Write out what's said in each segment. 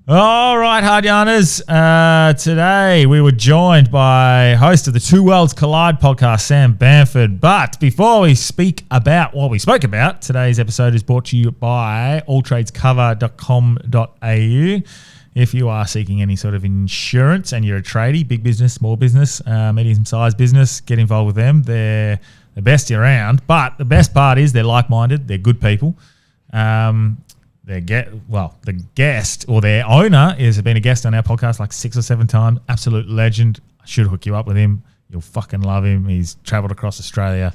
All right, hard yarners. Today we were joined by host of the Two Worlds Collide podcast, Sam Bamford. But before we speak about what we spoke about, today's episode is brought to you by alltradescover.com.au. If you are seeking any sort of insurance and you're a tradie, big business, small business, medium-sized business, get involved with them. They're the best around. But the best part is they're like-minded. They're good people. The guest or their owner has been a guest on our podcast like 6 or 7 times. Absolute legend. I should hook you up with him. You'll fucking love him. He's travelled across Australia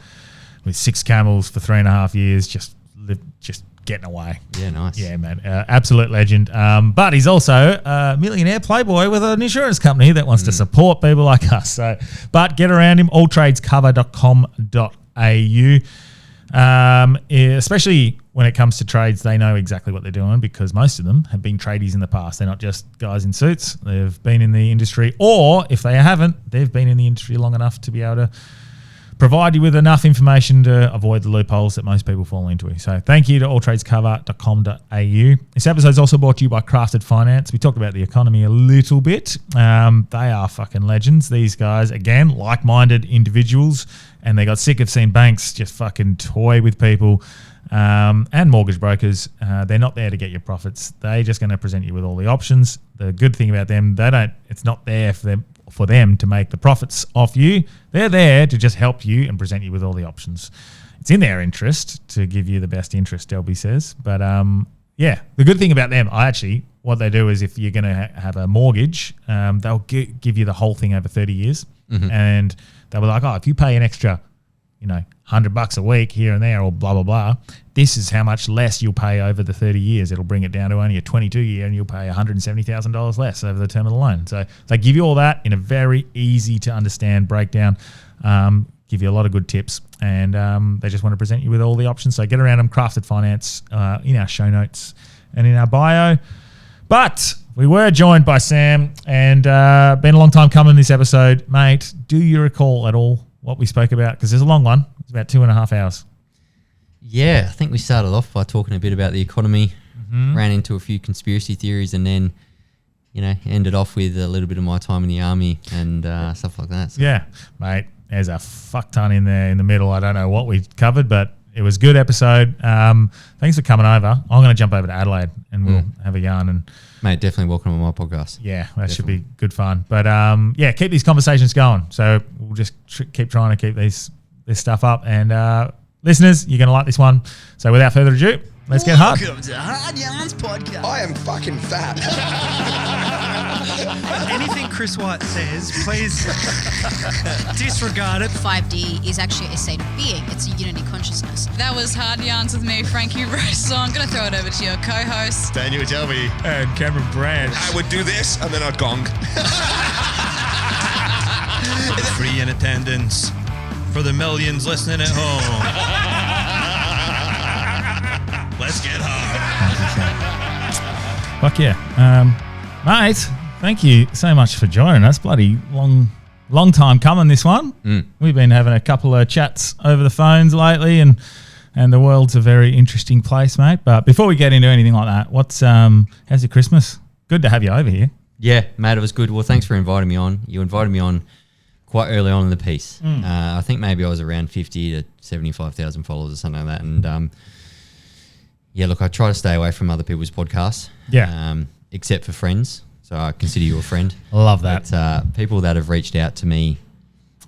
with 6 camels for 3.5 years, just getting away. Yeah, nice. Yeah, man. Absolute legend. But he's also a millionaire playboy with an insurance company that wants to support people like us. But get around him, alltradescover.com.au. Especially when it comes to trades, they know exactly what they're doing because most of them have been tradies in the past. They're not just guys in suits. They've been in the industry, or if they haven't, they've been in the industry long enough to be able to provide you with enough information to avoid the loopholes that most people fall into. So thank you to alltradescover.com.au. This episode is also brought to you by Crafted Finance. We talked about the economy a little bit. They are fucking legends. These guys, again, like-minded individuals, and they got sick of seeing banks just fucking toy with people and mortgage brokers. They're not there to get your profits. They're just going to present you with all the options. The good thing about them, it's not there for them to make the profits off you. They're there to just help you and present you with all the options. It's in their interest to give you the best interest, Delby says. But the good thing about them, what they do is if you're going to have a mortgage, they'll give you the whole thing over 30 years. Mm-hmm. And they'll be like, if you pay an extra, $100 a week here and there or blah, blah, blah, this is how much less you'll pay over the 30 years. It'll bring it down to only a 22-year and you'll pay $170,000 less over the term of the loan. So they give you all that in a very easy to understand breakdown, give you a lot of good tips, and they just want to present you with all the options. So get around them, Crafted Finance, in our show notes and in our bio. But we were joined by Sam, and been a long time coming this episode. Mate, do you recall at all what we spoke about? Because there's a long one. It's about 2.5 hours. Yeah, I think we started off by talking a bit about the economy, ran into a few conspiracy theories, and then, ended off with a little bit of my time in the army and stuff like that. So. Yeah, mate, there's a fuck ton in there in the middle. I don't know what we covered, but it was a good episode. Thanks for coming over. I'm going to jump over to Adelaide and we'll have a yarn. And mate, definitely welcome on my podcast. Yeah, that should be good fun. But keep these conversations going. So we'll just keep trying to keep this stuff up. And listeners, you're going to like this one. So without further ado, let's get hard. Welcome to Hard Yarns Podcast. I am fucking fat. Anything Chris White says, please disregard it. 5D is actually a state of being. It's a unity consciousness. That was Hard Yarns with me, Frankie Rose. So I'm going to throw it over to your co-host, Daniel Delby. And Cameron Brand. I would do this and then I'd gong. Free in attendance for the millions listening at home. Let's get hard. Fuck yeah. Mate, thank you so much for joining us. Bloody long time coming, this one. We've been having a couple of chats over the phones lately, and the world's a very interesting place, mate. But before we get into anything like that, how's your Christmas? Good to have you over here. Yeah, mate, it was good. Well, thanks for inviting me on. You invited me on quite early on in the piece. I think maybe I was around 50 to 75,000 followers or something like that. And look, I try to stay away from other people's podcasts. Yeah. Except for friends. So I consider you a friend. Love that. But, people that have reached out to me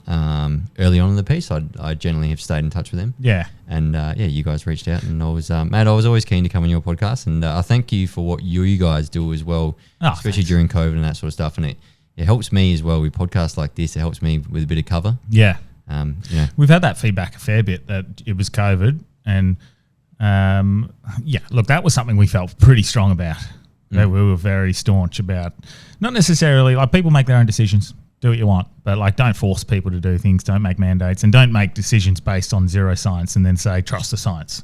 early on in the piece, I generally have stayed in touch with them. Yeah. And you guys reached out, and I was, mate, I was always keen to come on your podcast, and I thank you for what you guys do as well, especially during COVID and that sort of stuff. And it helps me as well with podcasts like this. It helps me with a bit of cover. Yeah. We've had that feedback a fair bit that it was COVID, and look, that was something we felt pretty strong about. That we were very staunch about. Not necessarily, like, people make their own decisions. Do what you want, but like, don't force people to do things. Don't make mandates, and don't make decisions based on zero science and then say trust the science,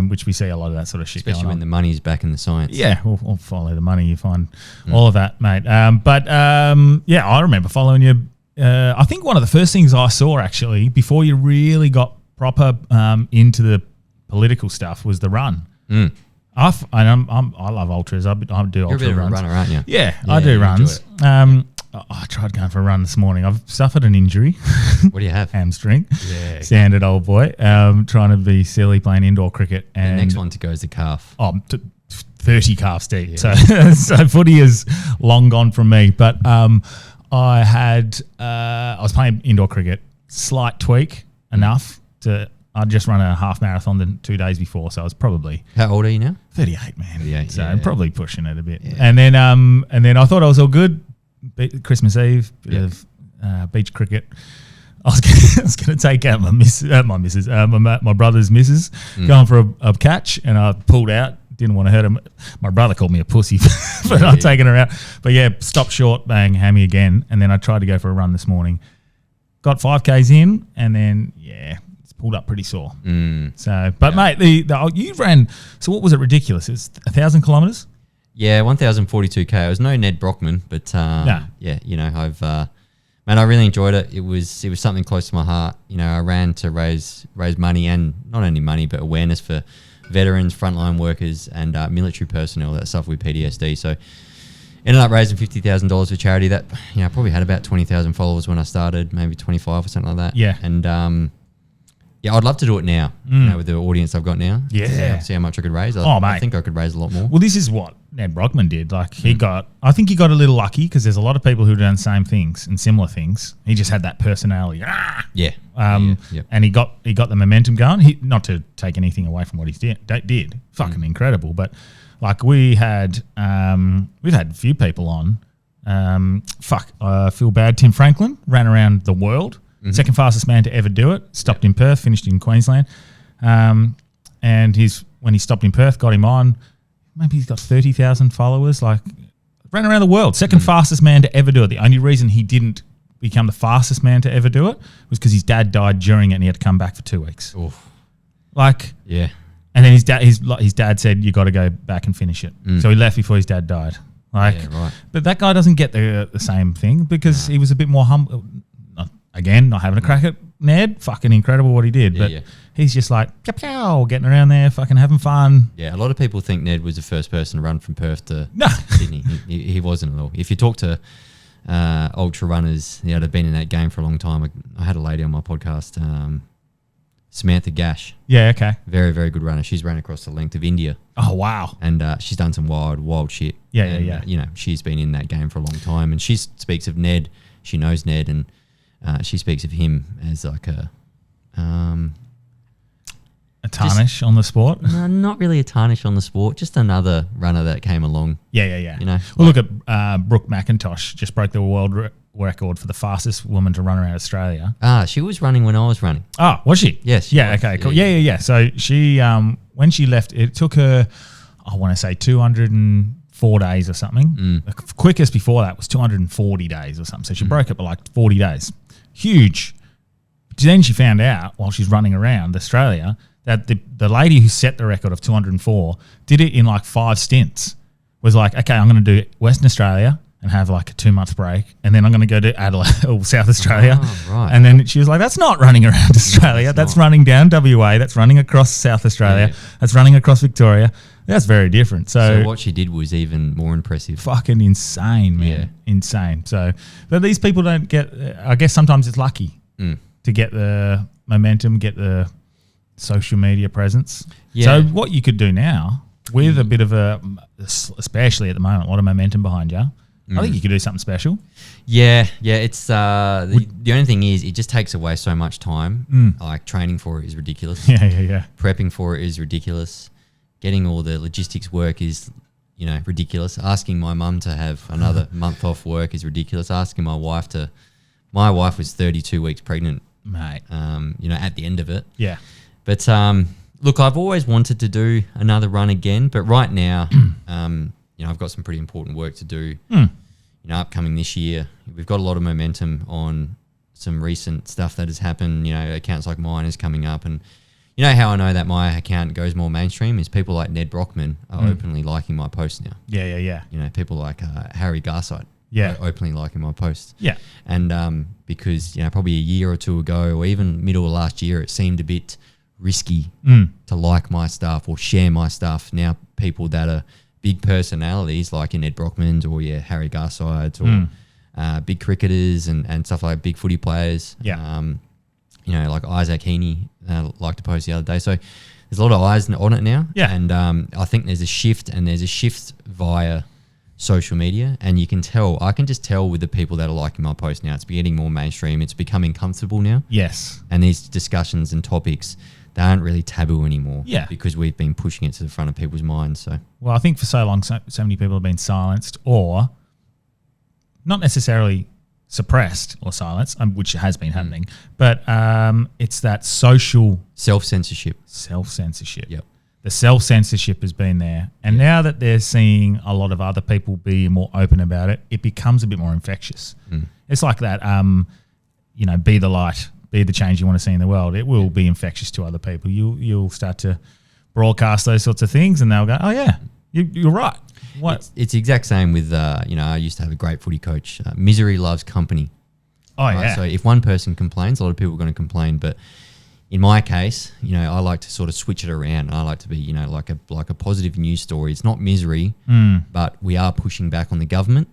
which we see a lot of that sort of shit. Especially when the money's back in the science. Yeah, or follow the money. You find all of that, mate. I remember following you. I think one of the first things I saw actually before you really got proper into the political stuff was the run. I love ultras. I do You're a ultra bit of a runs. runner, aren't you? Yeah, Yeah, I do you runs. I tried going for a run this morning. I've suffered an injury, What do you have? hamstring. Yeah. Standard old boy. Trying to be silly playing indoor cricket. The And next one to go is the calf. 30 calves deep. So footy is long gone from me. But I was playing indoor cricket. Slight tweak enough to. I'd just run a half marathon the 2 days before, so I was probably How old are you now? 38, man. 38, So yeah, I'm yeah. probably pushing it a bit. Yeah. And then I thought I was all good. Christmas Eve, bit of beach cricket. I was going to take out my brother's missus, going for a catch, and I pulled out. Didn't want to hurt him. My brother called me a pussy for not taking her out. But yeah, stopped short, bang, hammy again. And then I tried to go for a run this morning. Got 5Ks in, and then it's pulled up pretty sore. So, but mate, you ran. So what was it? Ridiculous. It's 1,000 kilometers. Yeah, 1,042k. It was no Ned Brockman, but No. yeah, I've man, I really enjoyed it. It was something close to my heart. I ran to raise money, and not only money but awareness for veterans, frontline workers, and military personnel that suffer with PTSD. So ended up raising $50,000 for charity. That probably had about 20,000 followers when I started, maybe 25 or something like that. Yeah. And I'd love to do it now. With the audience I've got now. Yeah. See how much I could raise. Mate. I think I could raise a lot more. Well, this is what Ned Brockman did. Like I think he got a little lucky because there's a lot of people who've done the same things and similar things. He just had that personality. Yeah. And he got the momentum going. Not to take anything away from what he did. Fucking incredible. But like we've had a few people on. I feel bad. Tim Franklin ran around the world. Second fastest man to ever do it. Stopped in Perth, finished in Queensland. And when he stopped in Perth, got him on. Maybe he's got 30,000 followers. Like ran around the world. Second fastest man to ever do it. The only reason he didn't become the fastest man to ever do it was because his dad died during it and he had to come back for 2 weeks. Oof. Like, Yeah. and then his dad said, you got to go back and finish it. So he left before his dad died. Like, Yeah, right. But that guy doesn't get the same thing because he was a bit more humble. Again, not having a crack at Ned, fucking incredible what he did. But he's just like, pew, pew, getting around there, fucking having fun. Yeah, a lot of people think Ned was the first person to run from Perth to No. Sydney. He wasn't at all. If you talk to ultra runners, that have been in that game for a long time, I had a lady on my podcast, Samantha Gash. Yeah, okay. Very, very good runner. She's ran across the length of India. Oh, wow. And she's done some wild shit. Yeah, and, yeah. She's been in that game for a long time. And she speaks of Ned. She knows Ned. And she speaks of him as like a tarnish on the sport. no, not really a tarnish on the sport. Just another runner that came along. Yeah. You know, Well, look at Brooke McIntosh. Just broke the world record for the fastest woman to run around Australia. She was running when I was running. Oh, was she? Yes, she Yeah. was. Okay. Cool. Yeah, Yeah. So she, when she left, it took her, I want to say 204 days or something. The quickest before that was 240 days or something. So she broke it by like 40 days. Huge. Then she found out while she's running around Australia that the lady who set the record of 204 did it in like 5 stints. Was like, okay, I'm going to do Western Australia and have like a 2-month break, and then I'm going to go to Adelaide or South Australia. Oh, right. And then she was like, that's not running around Australia. That's running down WA. That's running across South Australia. Yeah. That's running across Victoria. That's very different. So what she did was even more impressive. Fucking insane, man. Yeah. Insane. So, but these people don't get, I guess sometimes it's lucky to get the momentum, get the social media presence. Yeah. So what you could do now with a bit of especially at the moment, a lot of momentum behind you, I think you could do something special. Yeah. It's the only thing is it just takes away so much time. Like training for it is ridiculous. Yeah. Prepping for it is ridiculous. Getting all the logistics work is, ridiculous. Asking my mum to have another month off work is ridiculous. Asking my wife was 32 weeks pregnant, Mate. at the end of it. Yeah. But look, I've always wanted to do another run again, but right now, I've got some pretty important work to do. Upcoming this year, we've got a lot of momentum on some recent stuff that has happened. Accounts like mine is coming up, and how I know that my account goes more mainstream is people like Ned Brockman are openly liking my posts now. Yeah. People like Harry Garside. Yeah. Are openly liking my posts. Yeah. And because probably a year or two ago, or even middle of last year, it seemed a bit risky to like my stuff or share my stuff. Now people that are big personalities like your Ned Brockmans or your Harry Garsides or big cricketers and stuff like big footy players. Yeah. You know, like Isaac Heaney, like to post the other day. So there's a lot of eyes on it now. Yeah. And I think there's a shift via social media. And you can tell, I can just tell with the people that are liking my post now, it's getting more mainstream. It's becoming comfortable now. Yes. And these discussions and topics, they aren't really taboo anymore. Yeah. Because we've been pushing it to the front of people's minds. So, Well, I think for so long, so many people have been silenced or not necessarily suppressed or silenced, which has been happening, but it's that social self-censorship. Self-censorship. Yep. The self-censorship has been there. And now that they're seeing a lot of other people be more open about it, it becomes a bit more infectious. It's like that, you know, be the light, be the change you want to see in the world. It will be infectious to other people. You'll start to broadcast those sorts of things and they'll go, oh, yeah, you're right. What? It's the exact same with, you know, I used to have a great footy coach. Misery loves company. Oh, Right? yeah. So if one person complains, a lot of people are going to complain. But in my case, you know, I like to sort of switch it around. I like to be, you know, like a positive news story. It's not misery, but we are pushing back on the government,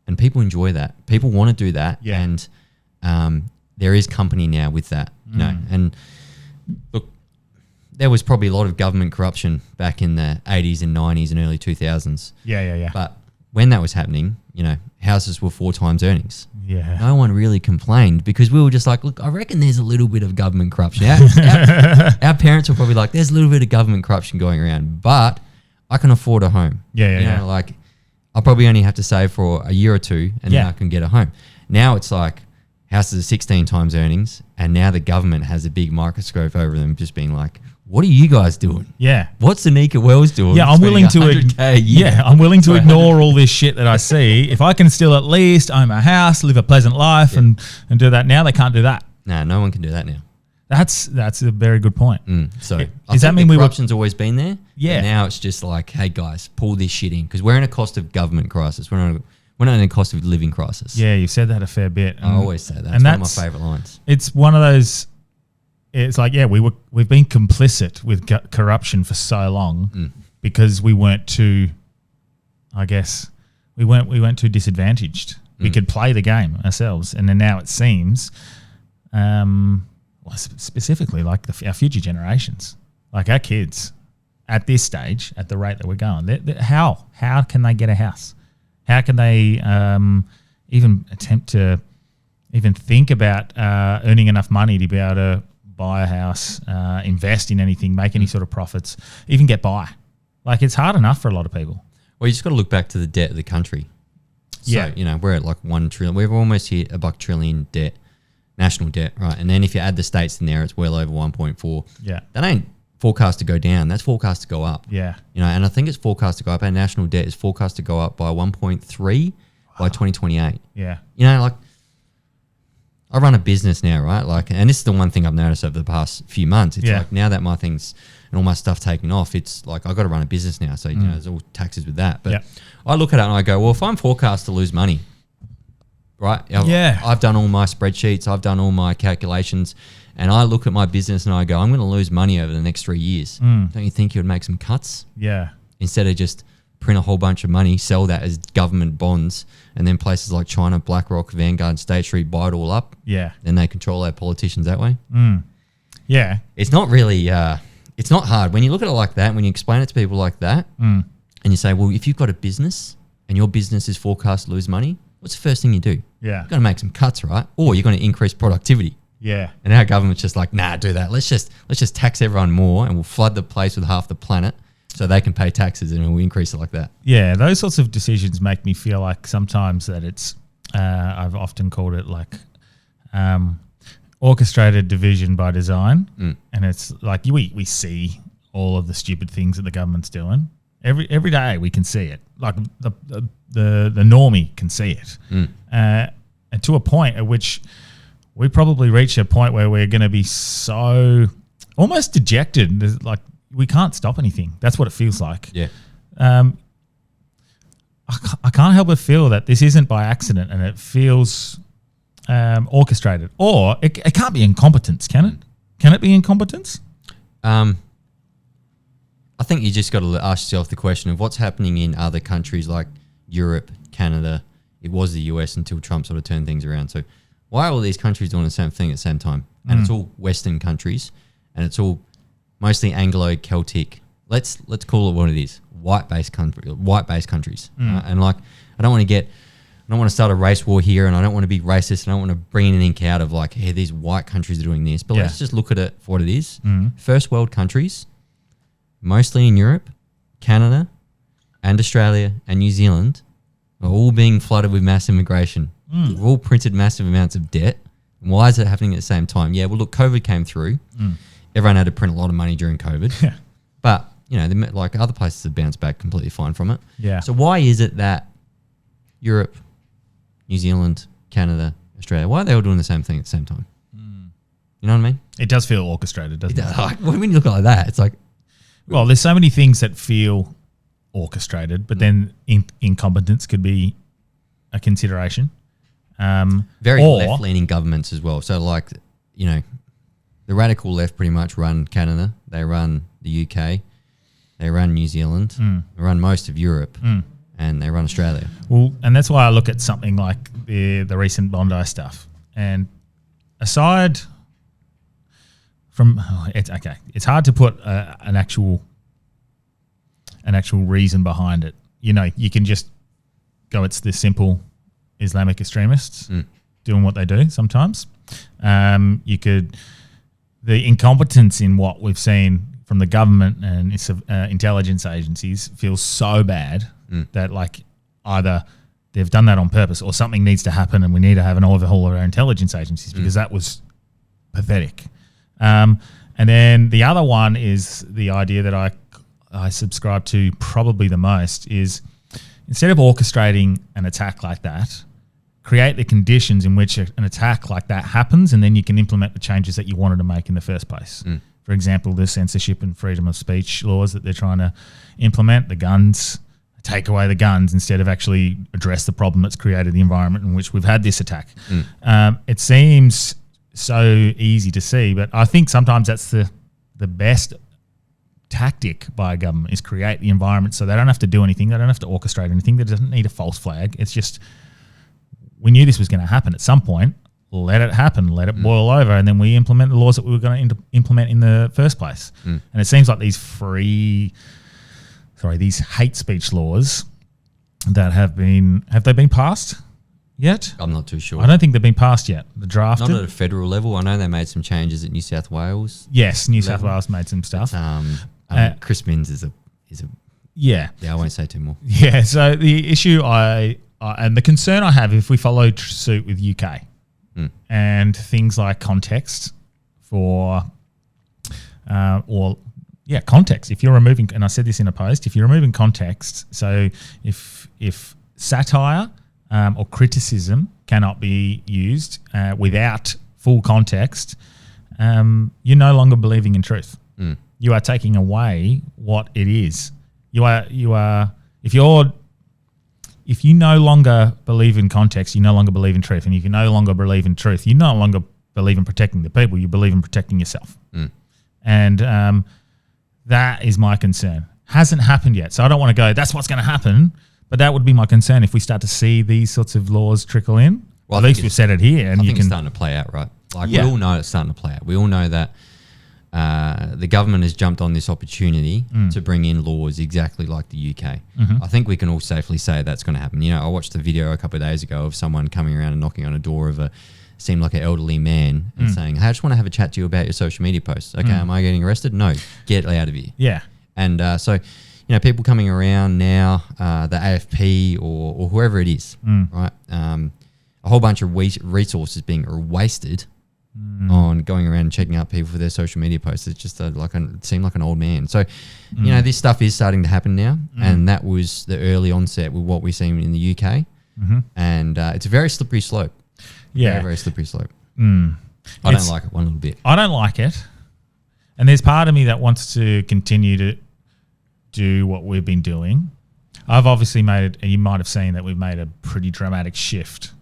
and people enjoy that. People want to do that, Yeah. and there is company now with that, you know. And look, there was probably a lot of government corruption back in the 80s and 90s and early 2000s. Yeah. But when that was happening, you know, houses were 4 times earnings. Yeah. No one really complained because we were just like, look, I reckon there's a little bit of government corruption. Our parents were probably like, there's a little bit of government corruption going around, but I can afford a home. Yeah. You know, like I'll probably only have to save for a year or two and then I can get a home. Now it's like houses are 16 times earnings and now the government has a big microscope over them just being like, what are you guys doing? Yeah. What's Anika Wells doing? Yeah, I'm willing to $100K a year? Yeah, I'm willing to ignore all this shit that I see. If I can still at least own a house, live a pleasant life, and do that now, they can't do that. Nah, no one can do that now. That's a very good point. So Does that mean corruption's always been there? Yeah. But now it's just like, hey guys, pull this shit in because we're in a cost of government crisis. We're not in a cost of living crisis. Yeah, you said that a fair bit. I always say that. And It's one of my favourite lines. It's one of those. It's like, yeah, we've been complicit with corruption for so long because we weren't too, I guess, we weren't too disadvantaged. We could play the game ourselves, and then now it seems, specifically like our future generations, like our kids, at this stage, at the rate that we're going, how can they get a house? How can they even attempt to even think about earning enough money to be able to buy a house, invest in anything, make any sort of profits, even get by? Like, it's hard enough for a lot of people. Well, you just got to look back to the debt of the country. So, Yeah. you know, we're at like 1 trillion. We've almost hit a $1 trillion debt, national debt, right? And then if you add the states in there, it's well over 1.4. Yeah. That ain't forecast to go down. That's forecast to go up. Yeah. You know, and I think it's forecast to go up. Our national debt is forecast to go up by 1.3 by 2028. Yeah. You know, like I run a business now, right? Like, and this is the one thing I've noticed over the past few months. It's like now that my things and all my stuff taken off, it's like I got to run a business now. So you know, there's all taxes with that. But I look at it and I go, well, if I'm forecast to lose money, right? I've done all my spreadsheets, I've done all my calculations, and I look at my business and I go, I'm going to lose money over the next 3 years. Don't you think you would make some cuts? Yeah. Instead of just print a whole bunch of money, sell that as government bonds, and then places like China, BlackRock, Vanguard, and State Street buy it all up. Yeah. Then they control our politicians that way. Yeah. It's not really, it's not hard. When you look at it like that, when you explain it to people like that, and you say, well, if you've got a business and your business is forecast to lose money, what's the first thing you do? Yeah. You've got to make some cuts, right? Or you're going to increase productivity. Yeah. And our government's just like, nah, do that. Let's just tax everyone more and we'll flood the place with half the planet so they can pay taxes and we'll increase it like that. Yeah, those sorts of decisions make me feel like sometimes that it's, I've often called it like orchestrated division by design. And it's like we see all of the stupid things that the government's doing. Every day we can see it. Like the normie can see it. And to a point at which we probably reach a point where we're going to be so almost dejected. There's like, we can't stop anything. That's what it feels like. Yeah. I can't help but feel that this isn't by accident and it feels orchestrated. Or it can't be incompetence, can it? Can it be incompetence? I think you just got to ask yourself the question of what's happening in other countries like Europe, Canada. It was the US until Trump sort of turned things around. So why are all these countries doing the same thing at the same time? And it's all Western countries, and it's all mostly Anglo-Celtic. Let's call it what it is: white-based countries. And like, I don't want to start a race war here, and I don't want to be racist, and I don't want to bring anything out of like, hey, these white countries are doing this. But let's just look at it for what it is. First world countries, mostly in Europe, Canada, and Australia and New Zealand, are all being flooded with mass immigration. We've all printed massive amounts of debt. And why is it happening at the same time? Yeah, well, look, COVID came through. Everyone had to print a lot of money during COVID. But, you know, like other places have bounced back completely fine from it. Yeah. So why is it that Europe, New Zealand, Canada, Australia, why are they all doing the same thing at the same time? You know what I mean? It does feel orchestrated, doesn't it? Like, when you look at it like that, it's like... Well, there's so many things that feel orchestrated, but then incompetence could be a consideration. Very left-leaning governments as well. So, like, you know, the radical left pretty much run Canada. They run the UK. They run New Zealand. They run most of Europe. And they run Australia. Well, and that's why I look at something like the recent Bondi stuff. And aside from... it's hard to put an actual reason behind it. You know, you can just go, it's the simple Islamic extremists doing what they do sometimes. The incompetence in what we've seen from the government and its intelligence agencies feels so bad that like either they've done that on purpose or something needs to happen and we need to have an overhaul of our intelligence agencies because that was pathetic. And then the other one is the idea that I subscribe to probably the most is instead of orchestrating an attack like that, create the conditions in which an attack like that happens, and then you can implement the changes that you wanted to make in the first place. For example, the censorship and freedom of speech laws that they're trying to implement, the guns, take away the guns instead of actually address the problem that's created the environment in which we've had this attack. It seems so easy to see, but I think sometimes that's the best tactic by a government is create the environment so they don't have to do anything, they don't have to orchestrate anything, they doesn't need a false flag. It's just, we knew this was going to happen at some point, let it happen, let it boil over, and then we implement the laws that we were going to implement in the first place. And it seems like these hate speech laws that have they been passed yet? I'm not too sure. I don't think they've been passed yet. The draft. Not at a federal level. I know they made some changes at New South Wales. Yes, New South Wales made some stuff. Chris Minns is a yeah. I won't say too more. Yeah. So the issue and the concern I have if we follow suit with UK and things like context for context. If you're removing, and I said this in a post, if you're removing context, so if satire or criticism cannot be used without full context, you're no longer believing in truth. You are taking away what it is. You are if you no longer believe in context, you no longer believe in truth. And if you no longer believe in truth, you no longer believe in protecting the people, you believe in protecting yourself. And that is my concern. Hasn't happened yet. So I don't want to go, that's what's going to happen. But that would be my concern if we start to see these sorts of laws trickle in. Well, at least we've said it here. And I think it's starting to play out, right? Like we all know it's starting to play out. We all know that the government has jumped on this opportunity to bring in laws exactly like the UK. I think we can all safely say that's going to happen. You know, I watched a video a couple of days ago of someone coming around and knocking on a door of seemed like an elderly man and saying, hey, I just want to have a chat to you about your social media posts. Okay, am I getting arrested? No, get out of here. Yeah. And so, you know, people coming around now, the AFP or whoever it is, right? A whole bunch of resources being wasted on going around and checking out people for their social media posts. It's just it seemed like an old man. So, you know, this stuff is starting to happen now, and that was the early onset with what we're seeing in the UK. And it's a very slippery slope. Yeah. Very, very slippery slope. I don't like it one little bit. I don't like it. And there's part of me that wants to continue to do what we've been doing. I've obviously made, and you might have seen that we've made a pretty dramatic shift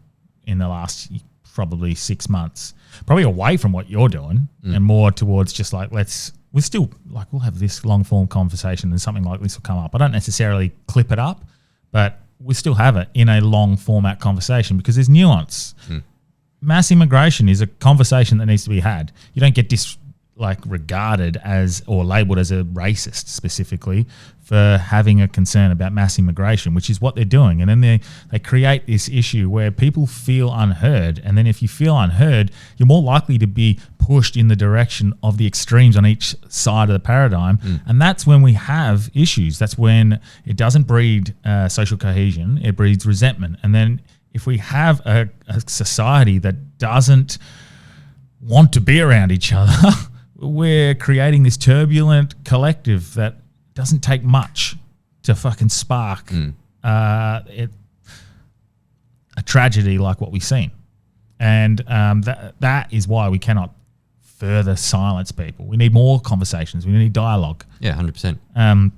in the last probably 6 months, probably away from what you're doing and more towards just like, we're still like, we'll have this long form conversation and something like this will come up. I don't necessarily clip it up, but we still have it in a long format conversation because there's nuance. Mass immigration is a conversation that needs to be had. You don't get regarded as or labelled as a racist specifically for having a concern about mass immigration, which is what they're doing. And then they create this issue where people feel unheard. And then if you feel unheard, you're more likely to be pushed in the direction of the extremes on each side of the paradigm. And that's when we have issues. That's when it doesn't breed social cohesion, it breeds resentment. And then if we have a society that doesn't want to be around each other, we're creating this turbulent collective that doesn't take much to fucking spark a tragedy like what we've seen. And that is why we cannot further silence people. We need more conversations. We need dialogue. Yeah, 100%.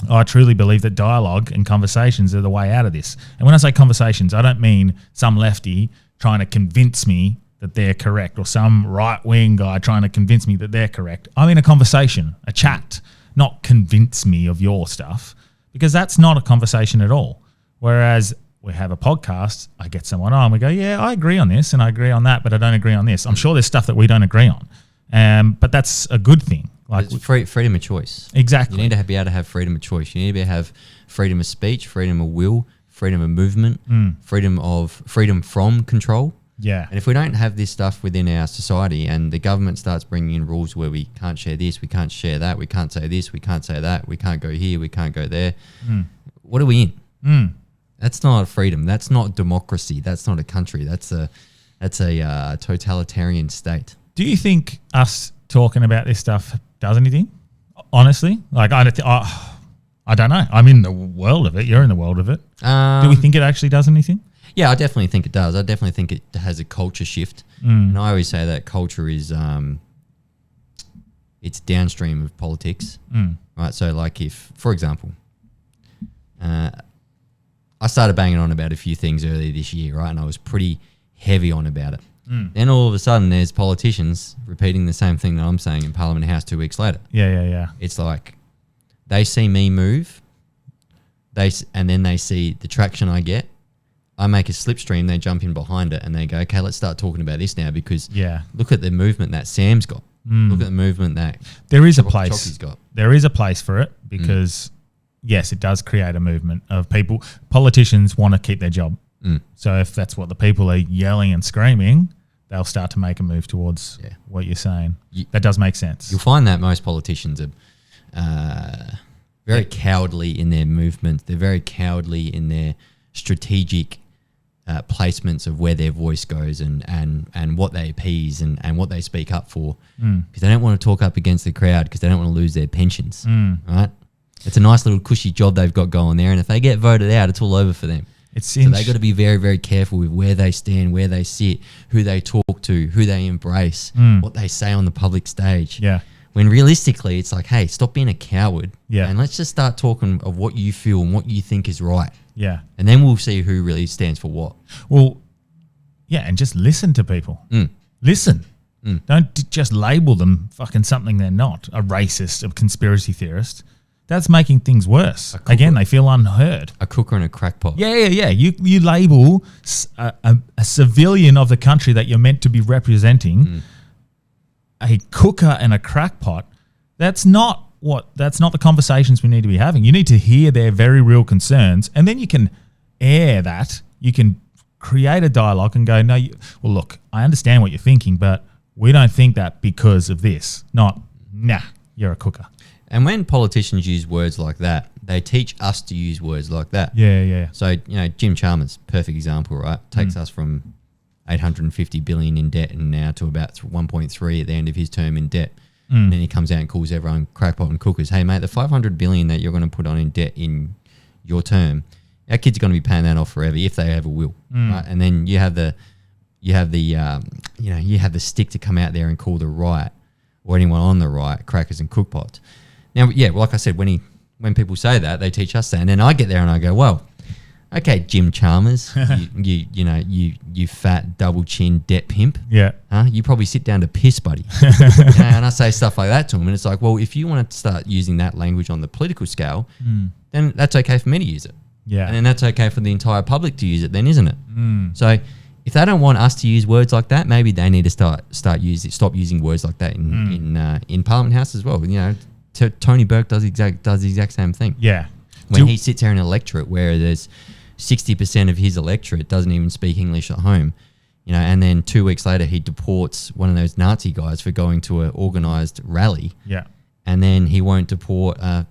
I truly believe that dialogue and conversations are the way out of this. And when I say conversations, I don't mean some lefty trying to convince me that they're correct or some right-wing guy trying to convince me that they're correct. I mean a conversation, a chat, not convince me of your stuff, because that's not a conversation at all. Whereas we have a podcast, I get someone on, we go, yeah, I agree on this and I agree on that, but I don't agree on this. I'm sure there's stuff that we don't agree on, but that's a good thing. Like it's freedom of choice. Exactly. You need to be able to have freedom of choice. You need to be able to have freedom of speech, freedom of will, freedom of movement, freedom from control. Yeah. And if we don't have this stuff within our society and the government starts bringing in rules where we can't share this, we can't share that, we can't say this, we can't say that, we can't go here, we can't go there, what are we in? That's not freedom. That's not democracy. That's not a country. That's a totalitarian state. Do you think us talking about this stuff does anything? Honestly? Like, I don't know. I'm in the world of it. You're in the world of it. Do we think it actually does anything? Yeah, I definitely think it does. I definitely think it has a culture shift. And I always say that culture is it's downstream of politics, right? So like if, for example, I started banging on about a few things earlier this year, right? And I was pretty heavy on about it. Then all of a sudden there's politicians repeating the same thing that I'm saying in Parliament House 2 weeks later. Yeah. It's like they see me move, and then they see the traction I get. I make a slipstream, they jump in behind it and they go, okay, let's start talking about this now because look at the movement that Sam's got. Look at the movement that there is a place. Chocky's got. There is a place for it because, yes, it does create a movement of people. Politicians want to keep their job. So if that's what the people are yelling and screaming, they'll start to make a move towards what you're saying. That does make sense. You'll find that most politicians are very cowardly in their movement. They're very cowardly in their strategic placements of where their voice goes and what they appease and what they speak up for, because they don't want to talk up against the crowd because they don't want to lose their pensions, right? It's a nice little cushy job they've got going there, and if they get voted out, it's all over for them. So they got to be very, very careful with where they stand, where they sit, who they talk to, who they embrace, what they say on the public stage. Yeah. When realistically, it's like, hey, stop being a coward, and let's just start talking of what you feel and what you think is right. Yeah. And then we'll see who really stands for what. Well, yeah, and just listen to people. Listen. Don't just label them fucking something they're not, a racist, a conspiracy theorist. That's making things worse. Again, they feel unheard. A cooker and a crackpot. Yeah. You label a civilian of the country that you're meant to be representing a cooker and a crackpot. That's not the conversations we need to be having. You need to hear their very real concerns, and then you can air that. You can create a dialogue and go, no, well, look, I understand what you're thinking, but we don't think that because of this. Not, nah, you're a cooker. And when politicians use words like that, they teach us to use words like that. Yeah. So, Jim Chalmers, perfect example, right? Takes us from 850 billion in debt and now to about 1.3 at the end of his term in debt. And then he comes out and calls everyone crackpot and cookers. Hey, mate, the 500 billion that you're going to put on in debt in your term, our kids are going to be paying that off forever if they ever will, right? And then you have the stick to come out there and call the right or anyone on the right crackers and cookpots. Now, like I said, when people say that, they teach us that, and then I get there and I go, well, Okay, Jim Chalmers, you fat double chin debt pimp. Yeah. Huh? You probably sit down to piss, buddy. And I say stuff like that to him, and it's like, well, if you want to start using that language on the political scale, then that's okay for me to use it. Yeah. And then that's okay for the entire public to use it, then, isn't it? So if they don't want us to use words like that, maybe they need to stop using words like that in Parliament House as well. Tony Burke does the exact same thing. Yeah. When he sits there in an electorate where there's 60% of his electorate doesn't even speak English at home, and then 2 weeks later he deports one of those Nazi guys for going to an organised rally. Yeah. And then he won't deport a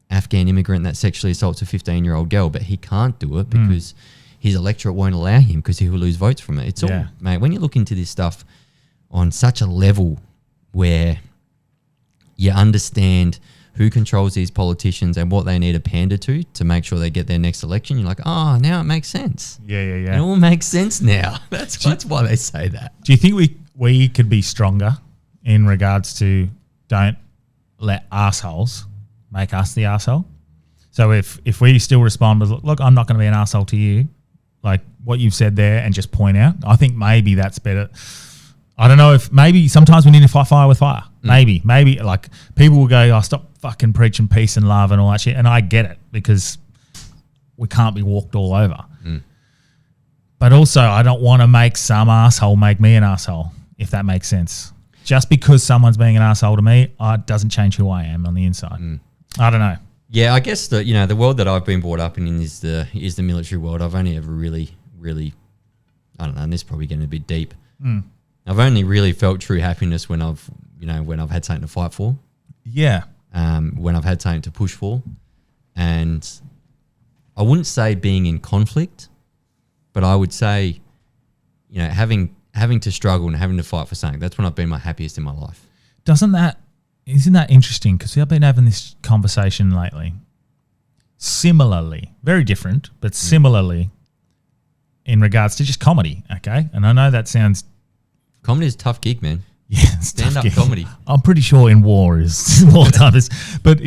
Afghan immigrant that sexually assaults a 15-year-old girl, but he can't do it because his electorate won't allow him because he will lose votes from it. It's all, mate, when you look into this stuff on such a level where you understand who controls these politicians and what they need to pander to make sure they get their next election, you're like, oh, now it makes sense. Yeah. It all makes sense now. That's why they say that. Do you think we could be stronger in regards to don't let assholes make us the asshole? So if we still respond with, look, I'm not going to be an asshole to you, like what you've said there, and just point out, I think maybe that's better. I don't know if maybe sometimes we need to fight fire with fire. Maybe like people will go, oh, stop fucking preaching peace and love and all that shit. And I get it because we can't be walked all over. But also I don't want to make some asshole make me an asshole, if that makes sense. Just because someone's being an asshole to me, it doesn't change who I am on the inside. I don't know. Yeah, I guess the world that I've been brought up in is the military world. I've only ever really, I don't know, and this is probably getting a bit deep. I've only really felt true happiness when I've had something to fight for. Yeah. When I've had something to push for. And I wouldn't say being in conflict, but I would say, having to struggle and having to fight for something, that's when I've been my happiest in my life. Isn't that interesting? Because I've been having this conversation lately. Similarly, very different, but similarly in regards to just comedy, okay? And I know that sounds... Comedy is a tough gig, man. Yeah, stand-up comedy. I'm pretty sure in wartime is... But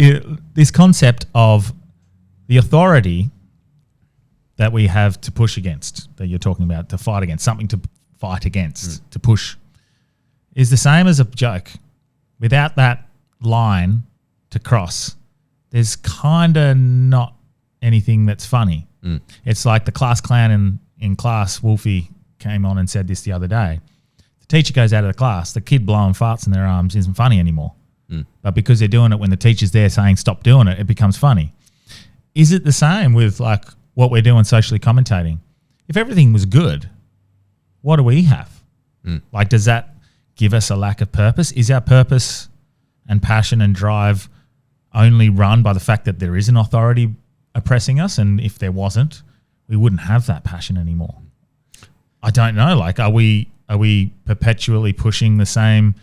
this concept of the authority that we have to push against, that you're talking about, to fight against, something to fight against, to push, is the same as a joke. Without that line to cross, there's kind of not anything that's funny. It's like the class clown in class, Wolfie came on and said this the other day. The teacher goes out of the class, the kid blowing farts in their arms isn't funny anymore. But because they're doing it when the teacher's there saying stop doing it, it becomes funny. Is it the same with like what we're doing socially commentating? If everything was good, what do we have? Like, does that give us a lack of purpose? Is our purpose and passion and drive only run by the fact that there is an authority oppressing us? And if there wasn't, we wouldn't have that passion anymore. I don't know. Like, are we perpetually pushing the same?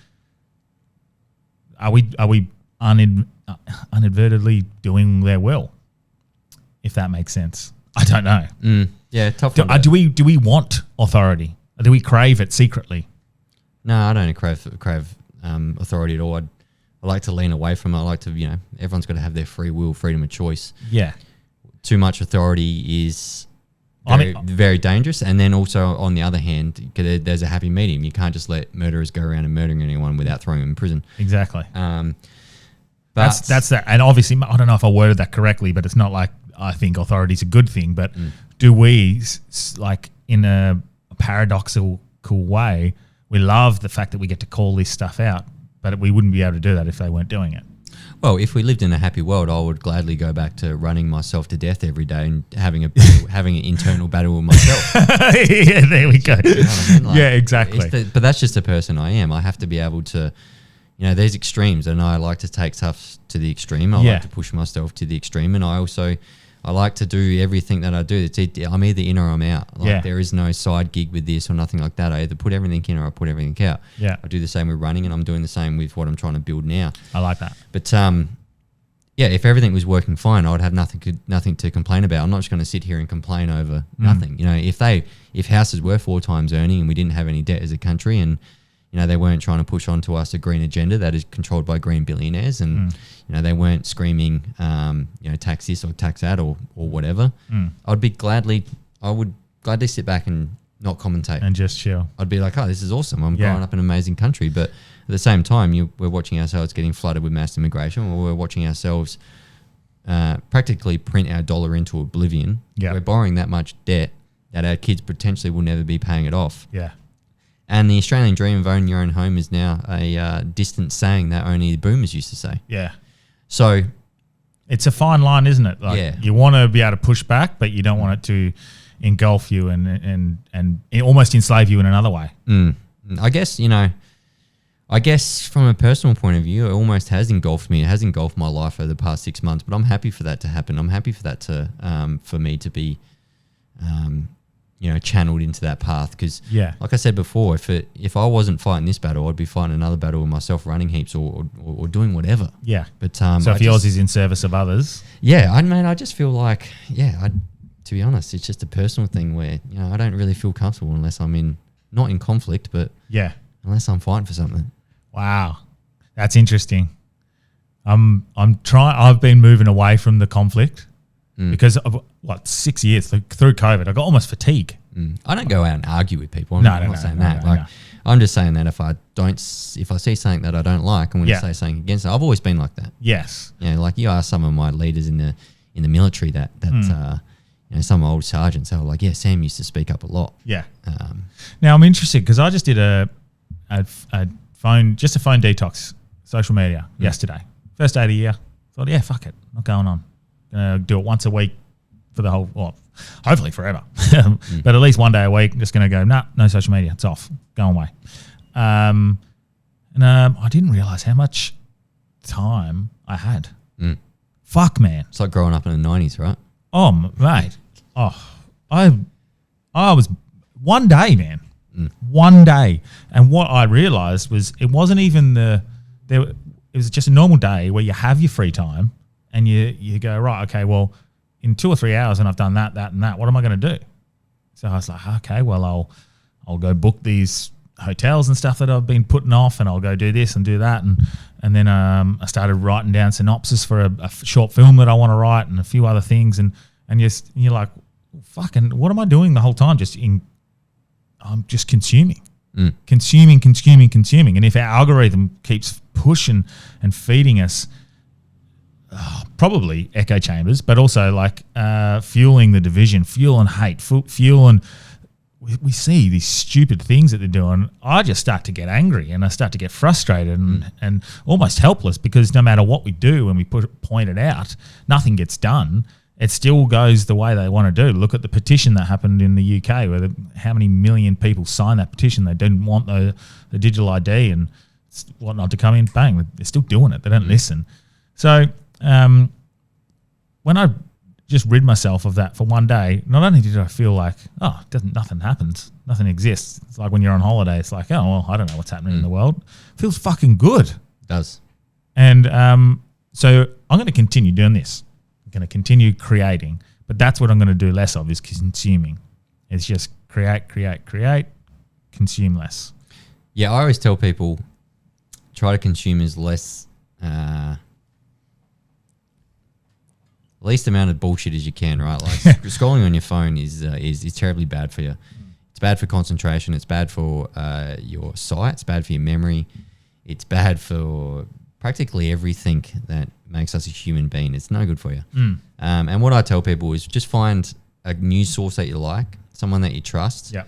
Are we unadvertently doing their will? If that makes sense, I don't know. Yeah, tough. Do we want authority? Or do we crave it secretly? No, I don't crave authority at all. I like to lean away from it. I like to, everyone's got to have their free will, freedom of choice. Yeah. Too much authority is very dangerous. And then also, on the other hand, there's a happy medium. You can't just let murderers go around and murdering anyone without throwing them in prison. Exactly. But that's that. And obviously, I don't know if I worded that correctly, but it's not like I think authority is a good thing. But do we, like in a paradoxical way, we love the fact that we get to call this stuff out, but we wouldn't be able to do that if they weren't doing it. Well, if we lived in a happy world, I would gladly go back to running myself to death every day and having an internal battle with myself. Yeah, there we go. You know what I mean? Like, yeah, exactly. But that's just the person I am. I have to be able to, there's extremes, and I like to take stuff to the extreme. I like to push myself to the extreme, and I like to do everything that I do. I'm either in or I'm out. There is no side gig with this or nothing like that. I either put everything in or I put everything out. Yeah. I do the same with running, and I'm doing the same with what I'm trying to build now. I like that. But if everything was working fine, I would have nothing to complain about. I'm not just going to sit here and complain over nothing. If houses were 4 times earning and we didn't have any debt as a country, and they weren't trying to push onto us a green agenda that is controlled by green billionaires, and they weren't screaming, tax this or tax that or whatever. I would gladly sit back and not commentate and just chill. I'd be like, oh, this is awesome. I'm growing up in an amazing country. But at the same time, we're watching ourselves getting flooded with mass immigration, or we're watching ourselves practically print our dollar into oblivion. Yeah. We're borrowing that much debt that our kids potentially will never be paying it off. Yeah. And the Australian dream of owning your own home is now a distant saying that only the boomers used to say. Yeah. So it's a fine line, isn't it? Like, you want to be able to push back, but you don't want it to engulf you and almost enslave you in another way. I guess from a personal point of view, it almost has engulfed me. It has engulfed my life over the past 6 months, but I'm happy for that to happen. I'm happy for that to for me to be channeled into that path, because like I said before, if I wasn't fighting this battle, I'd be fighting another battle with myself, running heaps or doing whatever. But so if yours is in service of others, I just feel like to be honest, it's just a personal thing where I don't really feel comfortable unless I'm not in conflict, but unless I'm fighting for something. Wow, that's interesting. I've been moving away from the conflict because of 6 years through COVID. I got almost fatigue. I don't go out and argue with people. I'm not saying that. I'm just saying that if I see something that I don't like, I'm going to say something against it. I've always been like that. Yes. Like you ask some of my leaders in the military that some old sergeants, they were like, yeah, Sam used to speak up a lot. Yeah. Now I'm interested because I just did a phone detox, social media yesterday. First day of the year. Thought, fuck it, not going on. Gonna do it once a week for the whole, hopefully forever, but at least one day a week. Just gonna go, no social media, it's off, going away. I didn't realize how much time I had. Fuck, man. It's like growing up in the 90s, right? Oh, mate. I was one day, man. One day. And what I realized was it wasn't even it was just a normal day where you have your free time and you go, right, okay, well, in 2 or 3 hours and I've done that, and that, what am I going to do? So I was like, okay, well, I'll go book these hotels and stuff that I've been putting off, and I'll go do this and do that. And then I started writing down synopsis for a short film that I want to write and a few other things. And you're like, fucking, what am I doing the whole time? I'm just consuming. Consuming. And if our algorithm keeps pushing and feeding us probably echo chambers, but also fueling the division, fueling hate, fueling. We see these stupid things that they're doing. I just start to get angry and I start to get frustrated and almost helpless, because no matter what we do when we point it out, nothing gets done. It still goes the way they want to do. Look at the petition that happened in the UK, where how many million people signed that petition. They didn't want the digital ID and whatnot to come in. Bang, they're still doing it. They don't listen. So when I just rid myself of that for one day, not only did I feel like, nothing happens, nothing exists. It's like when you're on holiday, it's like, oh, well, I don't know what's happening in the world. It feels fucking good. It does. And so I'm going to continue doing this. I'm going to continue creating, but that's what I'm going to do less of, is consuming. It's just create, consume less. Yeah, I always tell people, try to consume as least amount of bullshit as you can, right? Like scrolling on your phone is terribly bad for you. It's bad for concentration. It's bad for your sight. It's bad for your memory. It's bad for practically everything that makes us a human being. It's no good for you. And what I tell people is just find a news source that you like, someone that you trust. Yeah.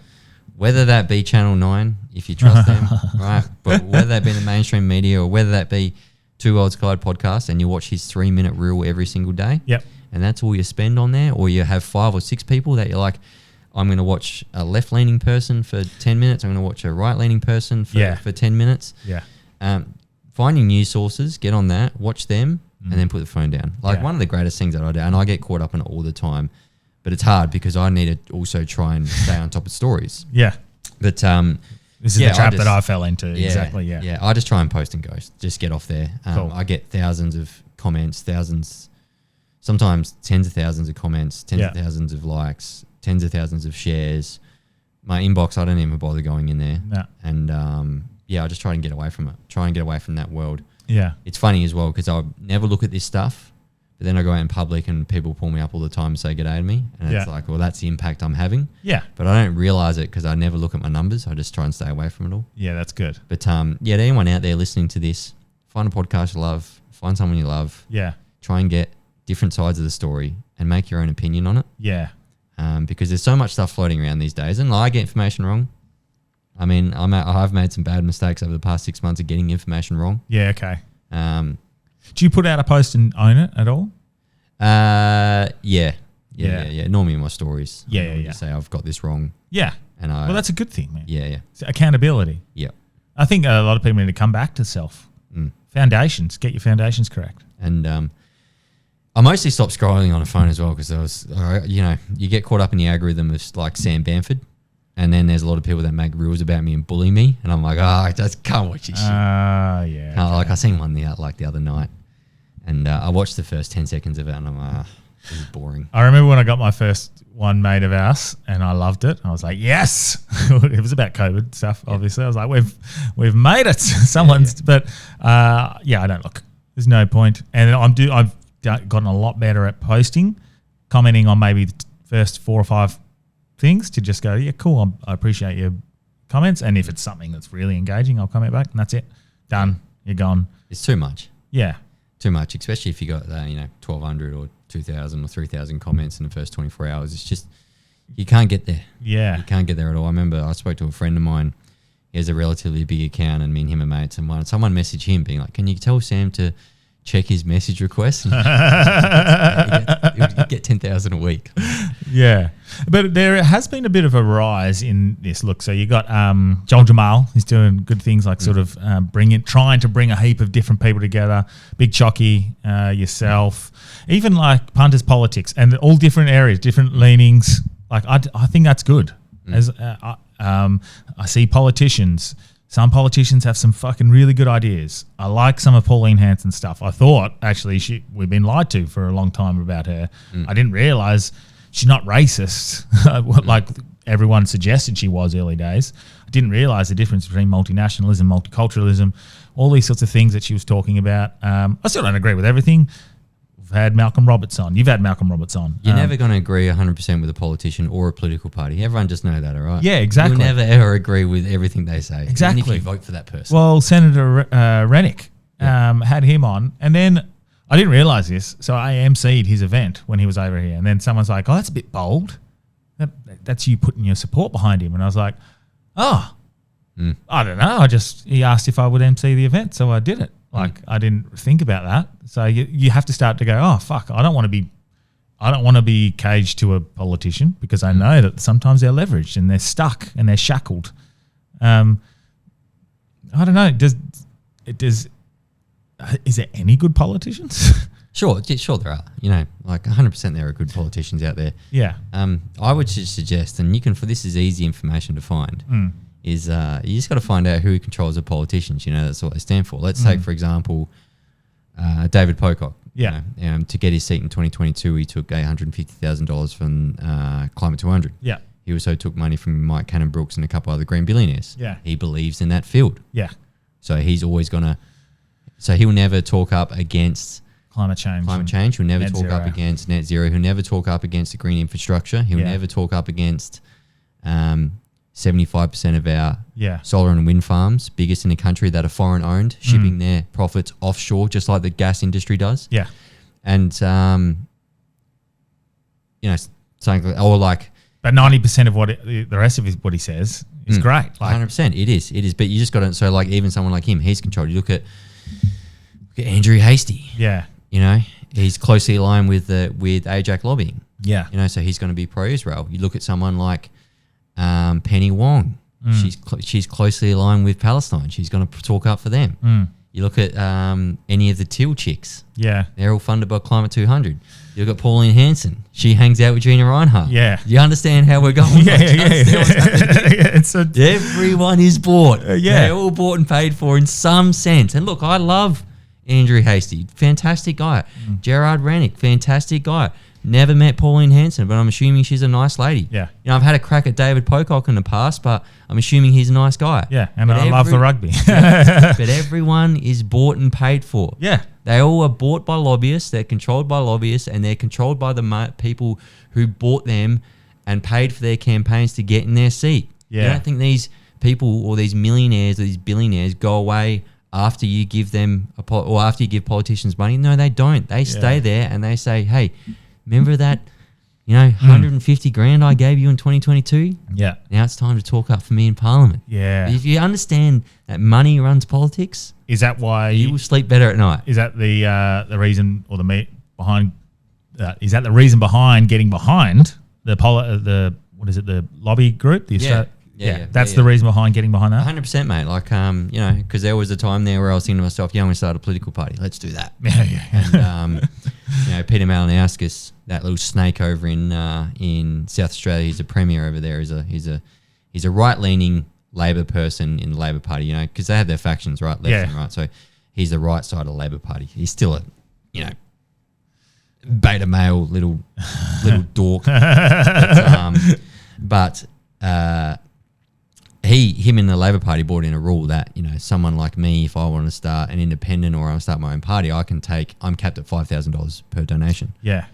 Whether that be Channel 9, if you trust them, right? But whether that be the mainstream media, or whether that be Two Worlds Collide podcast, and you watch his 3-minute reel every single day. Yep. And that's all you spend on there. Or you have 5 or 6 people that you're like, I'm going to watch a left-leaning person for 10 minutes. I'm going to watch a right-leaning person for 10 minutes. Yeah. Finding news sources, get on that, watch them, and then put the phone down. One of the greatest things that I do, and I get caught up in it all the time, but it's hard because I need to also try and stay on top of stories. Yeah. But this is the trap that I fell into. Yeah, exactly. Yeah. I just try and post and go. Just get off there. Cool. I get thousands of comments, sometimes tens of thousands of comments, tens of thousands of likes, tens of thousands of shares. My inbox, I don't even bother going in there. No. And I just try and get away from it. Try and get away from that world. Yeah. It's funny as well because I never look at this stuff, but then I go out in public and people pull me up all the time and say g'day to me, and it's like, well, that's the impact I'm having. Yeah. But I don't realize it because I never look at my numbers. I just try and stay away from it all. Yeah, that's good. But to anyone out there listening to this, find a podcast you love, find someone you love. Yeah. Try and get different sides of the story and make your own opinion on it. Yeah. Because there's so much stuff floating around these days, and I get information wrong. I mean, I've made some bad mistakes over the past 6 months of getting information wrong. Yeah, okay. Do you put out a post and own it at all? Yeah. Normally in my stories. Yeah, I normally say I've got this wrong. Yeah. And well, that's a good thing, man. Yeah. It's accountability. Yeah. I think a lot of people need to come back to self. Foundations. Get your foundations correct. And I mostly stopped scrolling on a phone as well because you get caught up in the algorithm of like Sam Bamford. And then there's a lot of people that make rules about me and bully me. And I'm like, I just can't watch this shit. Yeah. Okay. Like I seen one the other night. And I watched the first 10 seconds of it and I'm like, this is boring. I remember when I got my first one made of ours and I loved it. I was like, yes. It was about COVID stuff, obviously. I was like, we've made it. But I don't look. There's no point. And I've gotten a lot better at posting, commenting on maybe the first 4 or 5 things to just go, yeah, cool. I appreciate your comments. And if it's something that's really engaging, I'll comment back and that's it. Done. You're gone. It's too much. Yeah. Too much, especially if you got 1,200 or 2,000 or 3,000 comments in the first 24 hours. It's just, you can't get there. Yeah. You can't get there at all. I remember I spoke to a friend of mine. He has a relatively big account and me and him are mates. And someone messaged him being like, can you tell Sam to check his message requests? You get 10,000 a week. Yeah. But there has been a bit of a rise in this. Look, so you got Joel Jamal. He's doing good things like sort of trying to bring a heap of different people together. Big Chocky, yourself, even like punters politics and all different areas, different leanings. Like I think that's good. As I see politicians. Some politicians have some fucking really good ideas. I like some of Pauline Hanson's stuff. I thought, actually, we've been lied to for a long time about her. I didn't realise she's not racist, like everyone suggested she was early days. I didn't realise the difference between multinationalism, multiculturalism, all these sorts of things that she was talking about. I still don't agree with everything. We've had Malcolm Roberts on. You've had Malcolm Roberts on. You're never going to agree 100% with a politician or a political party. Everyone just know that, all right? Yeah, exactly. You'll never, ever agree with everything they say. Exactly. Even if you vote for that person. Well, Senator Rennick had him on, and then I didn't realise this, so I emceed his event when he was over here, and then someone's like, oh, that's a bit bold. That's you putting your support behind him. And I was like, I don't know. He asked if I would MC the event, so I did it. Like, I didn't think about that. So you have to start to go, oh, fuck, I don't want to be caged to a politician because I know that sometimes they're leveraged and they're stuck and they're shackled. I don't know. Is there any good politicians? Sure there are. Like 100% there are good politicians out there. Yeah. I would just suggest, and this is easy information to find, is you just got to find out who controls the politicians. That's what they stand for. Let's take, for example, David Pocock. Yeah. To get his seat in 2022, he took $850,000 from Climate 200. Yeah. He also took money from Mike Cannon-Brookes and a couple other green billionaires. Yeah. He believes in that field. Yeah. So he's always so he'll never talk up against climate change. He'll never talk up against net zero. He'll never talk up against the green infrastructure. He'll never talk up against 75% of our solar and wind farms, biggest in the country, that are foreign owned, shipping their profits offshore, just like the gas industry does. Yeah. And, something like... But 90% of the rest of what he says is great. Like, 100%. It is. But you just got to... So, like, even someone like him, he's controlled. You look at Andrew Hastie. Yeah. He's closely aligned with AJAC lobbying. Yeah. So he's going to be pro-Israel. You look at someone like Penny Wong. She's closely aligned with Palestine. She's going to talk up for them. You look at any of the Teal chicks. Yeah. They're all funded by Climate 200. You look at Pauline Hanson. She hangs out with Gina Reinhart. Yeah. You understand how we're going? Everyone is bought. They're all bought and paid for in some sense. And look, I love Andrew Hastie. Fantastic guy. Gerard Rennick. Fantastic guy. Never met Pauline Hanson, but I'm assuming she's a nice lady. Yeah. You know, I've had a crack at David Pocock in the past, but I'm assuming he's a nice guy. Yeah, and But I love the rugby. but everyone is bought and paid for. Yeah. They all are bought by lobbyists. They're controlled by lobbyists, and they're controlled by the people who bought them and paid for their campaigns to get in their seat. Yeah. You don't think these people or these millionaires or these billionaires go away after you give them or after you give politicians money? No, they don't. They stay there and they say, "Hey, remember that, 150 grand I gave you in 2022? Yeah. Now it's time to talk up for me in Parliament." Yeah. If you understand that money runs politics, Is that why you will sleep better at night. Is that the reason or the behind? Is that the reason behind getting behind the what is it, the lobby group? That's the reason behind getting behind that. 100%, mate. Like, because there was a time there where I was thinking to myself, I'm going to start a political party. Let's do that. And, Peter Malinowskis, that little snake over in South Australia, he's a premier over there. He's a right-leaning Labor person in the Labor Party, because they have their factions, right, left and right. So he's the right side of the Labor Party. He's still a, beta male little dork. But him in the Labor Party brought in a rule that, someone like me, if I want to start an independent or I want to start my own party, I'm capped at $5,000 per donation. Yeah.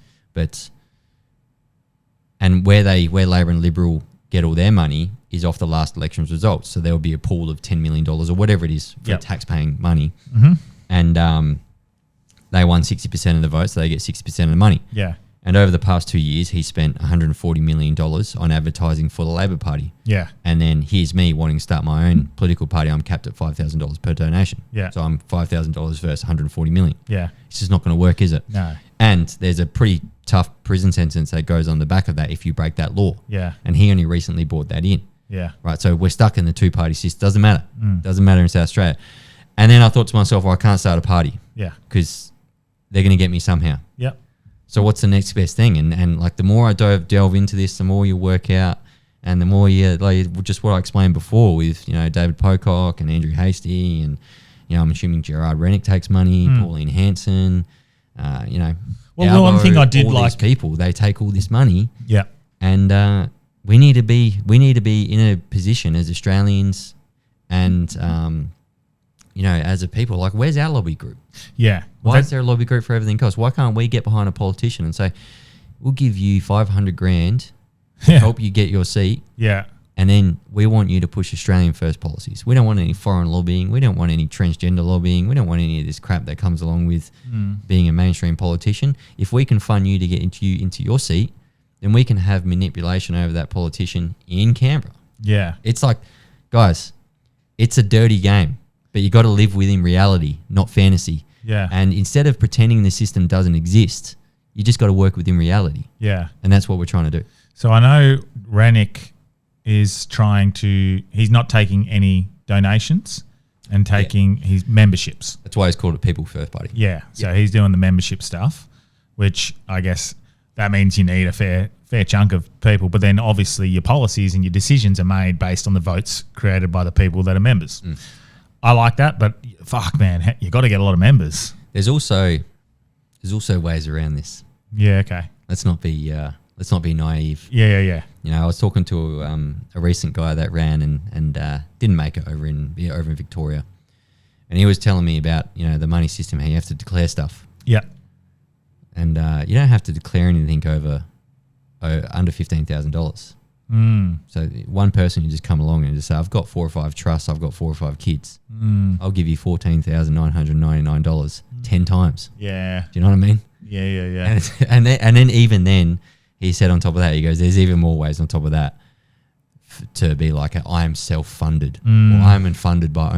And where Labor and Liberal get all their money is off the last election's results. So there will be a pool of $10 million or whatever it is for tax-paying money. Mm-hmm. And they won 60% of the votes, so they get 60% of the money. Yeah. And over the past 2 years, he spent $140 million on advertising for the Labor Party. Yeah. And then here's me wanting to start my own political party. I'm capped at $5,000 per donation. Yeah. So I'm $5,000 versus $140 million. Yeah. It's just not going to work, is it? No. And there's a pretty tough prison sentence that goes on the back of that if you break that law. Yeah. And he only recently brought that in. Yeah. Right. So we're stuck in the two-party system. Doesn't matter. Doesn't matter in South Australia. And then I thought to myself, well, I can't start a party. Yeah. Because they're going to get me somehow. Yep. So what's the next best thing? And like the more I delve into this, the more you work out, and the more just what I explained before with David Pocock and Andrew Hastie, and I'm assuming Gerard Rennick takes money, Pauline Hanson, Well, Albo, one thing I did all like these people, they take all this money. Yeah. And we need to be in a position as Australians, and as a people, like, where's our lobby group? Yeah. Why is there a lobby group for everything else? Why can't we get behind a politician and say, we'll give you 500 grand to help you get your seat, Yeah. and then we want you to push Australian first policies. We don't want any foreign lobbying. We don't want any transgender lobbying. We don't want any of this crap that comes along with being a mainstream politician. If we can fund you to get into your seat, then we can have manipulation over that politician in Canberra. Yeah. It's like, guys, it's a dirty game, but you got to live within reality, not fantasy. Yeah. And instead of pretending the system doesn't exist, you just got to work within reality. Yeah. And that's what we're trying to do. So I know Rennick is he's not taking any donations and taking his memberships. That's why it's called a People First Party. Yeah. So he's doing the membership stuff, which I guess that means you need a fair chunk of people. But then obviously your policies and your decisions are made based on the votes created by the people that are members. I like that, but fuck, man, you got to get a lot of members. There's also ways around this. Yeah. Okay. Let's not be naive. Yeah. I was talking to a recent guy that ran and didn't make it over in Victoria, and he was telling me about the money system, how you have to declare stuff. Yeah. And you don't have to declare anything over under $15,000. So one person you just come along and just say, I've got 4 or 5 trusts, I've got 4 or 5 kids. I'll give you $14,999 10 times. Yeah. Do you know what I mean? Yeah. And then even then, he said on top of that, he goes, there's even more ways on top of that to be like, I am self-funded, or I'm funded by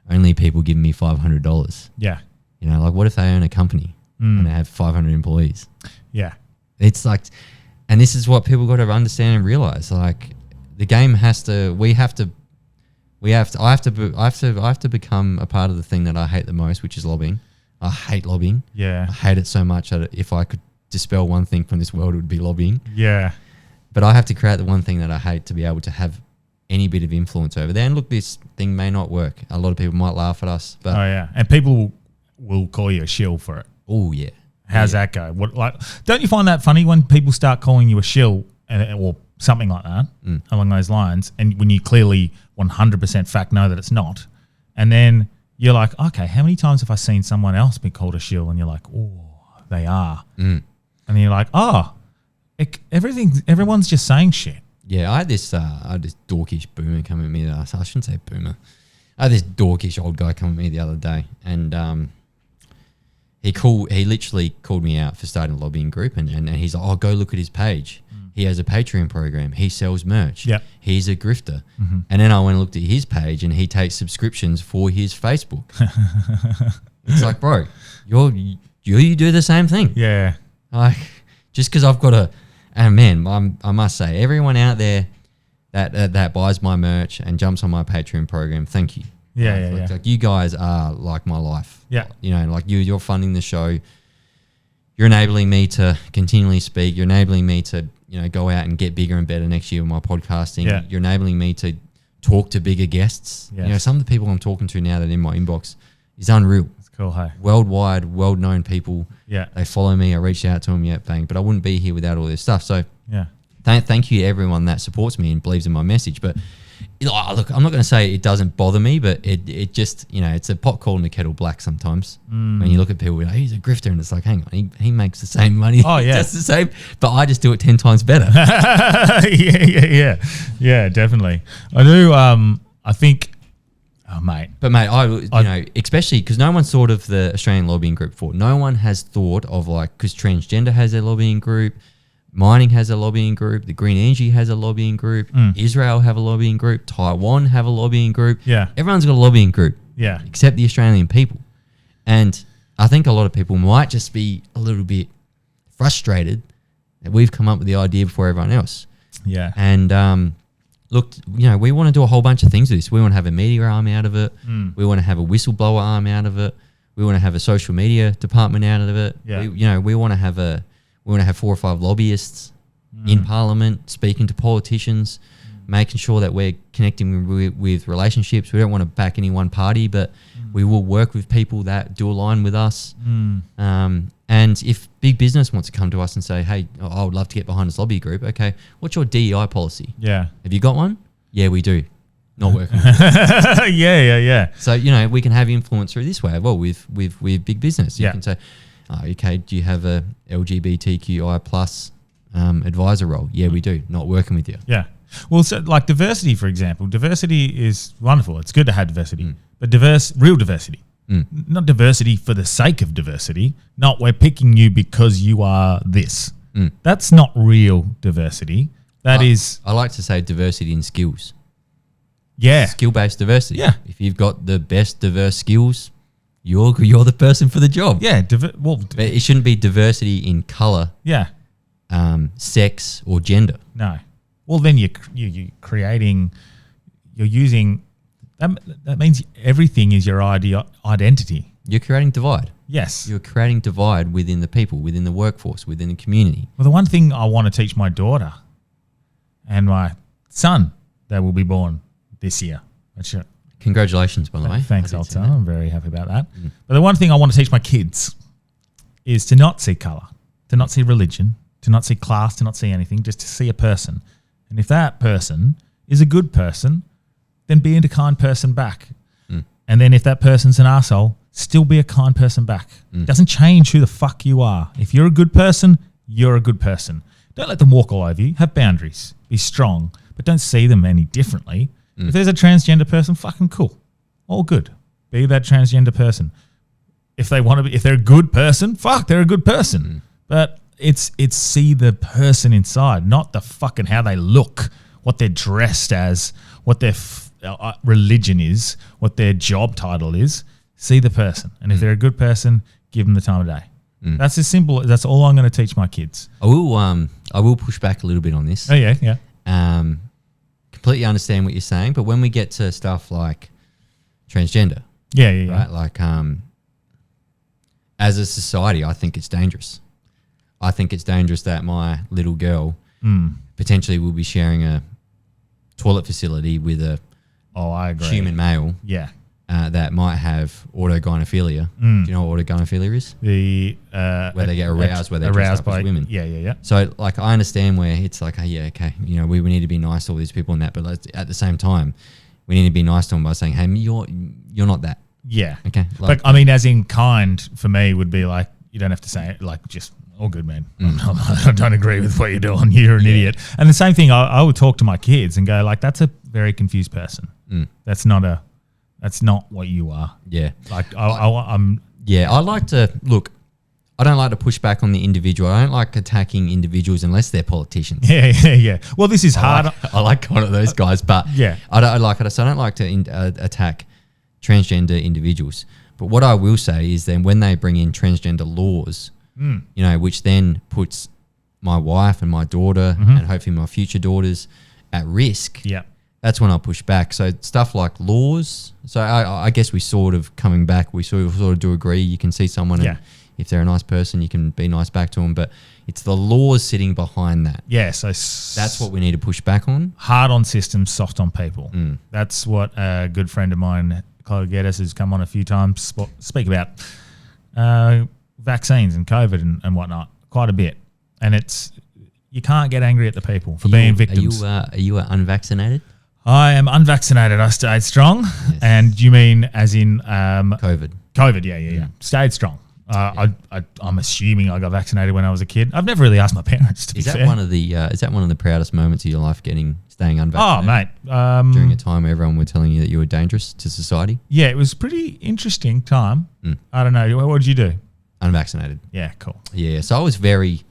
only people giving me $500. Yeah. Like what if they own a company and they have 500 employees? Yeah. It's like, and this is what people got to understand and realize. Like, the game I have to become a part of the thing that I hate the most, which is lobbying. I hate lobbying. Yeah. I hate it so much that if I could dispel one thing from this world, it would be lobbying. Yeah. But I have to create the one thing that I hate to be able to have any bit of influence over there. And look, this thing may not work. A lot of people might laugh at us, but Oh yeah, and people will call you a shill for it. oh yeah, How's that go? What don't you find that funny when people start calling you a shill or something like that along those lines, and when you clearly 100% fact know that it's not, and then you're like, okay, how many times have I seen someone else be called a shill? And you're like, oh, they are, and then you're like, oh, everyone's just saying shit. Yeah, I had this dorkish boomer come at me. I shouldn't say boomer. I had this dorkish old guy come at me the other day, and he literally called me out for starting a lobbying group, and he's like, oh, go look at his page. He has a Patreon program. He sells merch. Yep. He's a grifter. And then I went and looked at his page, and he takes subscriptions for his Facebook. It's like, bro, you do the same thing. Yeah. Like, just because I've got and man, I must say, everyone out there that buys my merch and jumps on my Patreon program, thank you. Yeah. Like you guys are like my life. Yeah. You know, like you're funding the show. You're enabling me to continually speak. You're enabling me to, go out and get bigger and better next year with my podcasting. Yeah. You're enabling me to talk to bigger guests. Yes. Some of the people I'm talking to now that are in my inbox is unreal. It's cool, hey. Worldwide, well-known people. Yeah. They follow me. I reached out to them, bang. But I wouldn't be here without all this stuff. So Yeah. thank you to everyone that supports me and believes in my message. But look, I'm not going to say it doesn't bother me, but it just, it's a pot calling the kettle black sometimes. When you look at people, he's a grifter, and it's like, hang on, he makes the same money. Oh, yeah. That's the same, but I just do it 10 times better. Yeah, definitely. I do, I think, oh, mate. But mate, especially because no one's thought of the Australian lobbying group before. No one has thought of because transgender has a lobbying group. Mining has a lobbying group. The green energy has a lobbying group. Israel have a lobbying group. Taiwan have a lobbying group. Yeah. Everyone's got a lobbying group. Yeah. Except the Australian people. And I think a lot of people might just be a little bit frustrated that we've come up with the idea before everyone else. Yeah. And look, we want to do a whole bunch of things with this. We want to have a media arm out of it. We want to have a whistleblower arm out of it. We want to have a social media department out of it. Yeah. We want to have 4 or 5 lobbyists in Parliament speaking to politicians, making sure that we're connecting with relationships. We don't want to back any one party, but we will work with people that do align with us. And if big business wants to come to us and say, hey, I would love to get behind this lobby group. Okay, what's your DEI policy? Yeah. Have you got one? Yeah, we do. Not working. Yeah. So, we can have influence through this way as well with big business. You can say, okay, do you have a LGBTQI plus advisor role? Yeah, we do. Not working with you. Yeah. Well, so like diversity, for example, diversity is wonderful. It's good to have diversity, but real diversity, not diversity for the sake of diversity. Not we're picking you because you are this. That's not real diversity. That is. I like to say diversity in skills. Yeah. Skill-based diversity. Yeah. If you've got the best diverse skills, you're the person for the job. Yeah. But it shouldn't be diversity in color, yeah. Sex, or gender. No. Well, then you're creating, you're using, that means everything is your identity. You're creating divide. Yes. You're creating divide within the people, within the workforce, within the community. Well, the one thing I want to teach my daughter and my son that will be born this year. Congratulations, by the way. Thanks, Alta. I'm very happy about that. But the one thing I want to teach my kids is to not see colour, to not see religion, to not see class, to not see anything, just to see a person. And if that person is a good person, then be a kind person back. And then if that person's an arsehole, still be a kind person back. It doesn't change who the fuck you are. If you're a good person, you're a good person. Don't let them walk all over you. Have boundaries. Be strong, but don't see them any differently. If there's a transgender person, fucking cool. All good. Be that transgender person. If they want to be, if they're a good person, they're a good person. But it's see the person inside, not the fucking how they look, what they're dressed as, what their religion is, what their job title is. See the person. And if they're a good person, give them the time of day. That's as simple. That's all I'm going to teach my kids. I will push back a little bit on this. Oh yeah. Completely understand what you're saying, but when we get to stuff like transgender, right? Like, as a society, I think it's dangerous. I think it's dangerous that my little girl potentially will be sharing a toilet facility with a I agree. human male. Yeah. that might have autogynephilia. Do you know what autogynephilia is? Where they get aroused, where they're dressed up as women. Yeah. So, like, I understand where it's like, oh, yeah, okay, we need to be nice to all these people and that, but at the same time, we need to be nice to them by saying, hey, you're not that. Yeah. Okay. But I mean, as in kind for me would be like, you don't have to say it, like, just all good, man. I don't agree with what you're doing. You're an idiot. And the same thing, I would talk to my kids and go like, that's a very confused person. That's not what you are. Yeah. Like I'm. Yeah. I like to look. I don't like to push back on the individual. I don't like attacking individuals unless they're politicians. Yeah. Well, this is hard. I like one of those guys, but yeah, I don't like it. So I don't like to attack transgender individuals. But what I will say is then when they bring in transgender laws, which then puts my wife and my daughter and hopefully my future daughters at risk. Yeah. That's when I'll push back. So stuff like laws. So I guess we sort of coming back, we sort of do agree. You can see someone and if they're a nice person, you can be nice back to them. But it's the laws sitting behind that. Yeah, so that's what we need to push back on. Hard on systems, soft on people. That's what a good friend of mine, Chloe Geddes, has come on a few times, speak about vaccines and COVID and whatnot quite a bit. And you can't get angry at the people for being victims. Are you unvaccinated? I am unvaccinated. I stayed strong. Yes. And you mean as in COVID? COVID, yeah. Stayed strong. I'm assuming I got vaccinated when I was a kid. I've never really asked my parents. To be fair. Is that one of the proudest moments of your life? Staying unvaccinated? Oh, mate. During a time where everyone were telling you that you were dangerous to society. Yeah, it was a pretty interesting time. I don't know. What did you do? Unvaccinated. Yeah, cool. Yeah, so I was very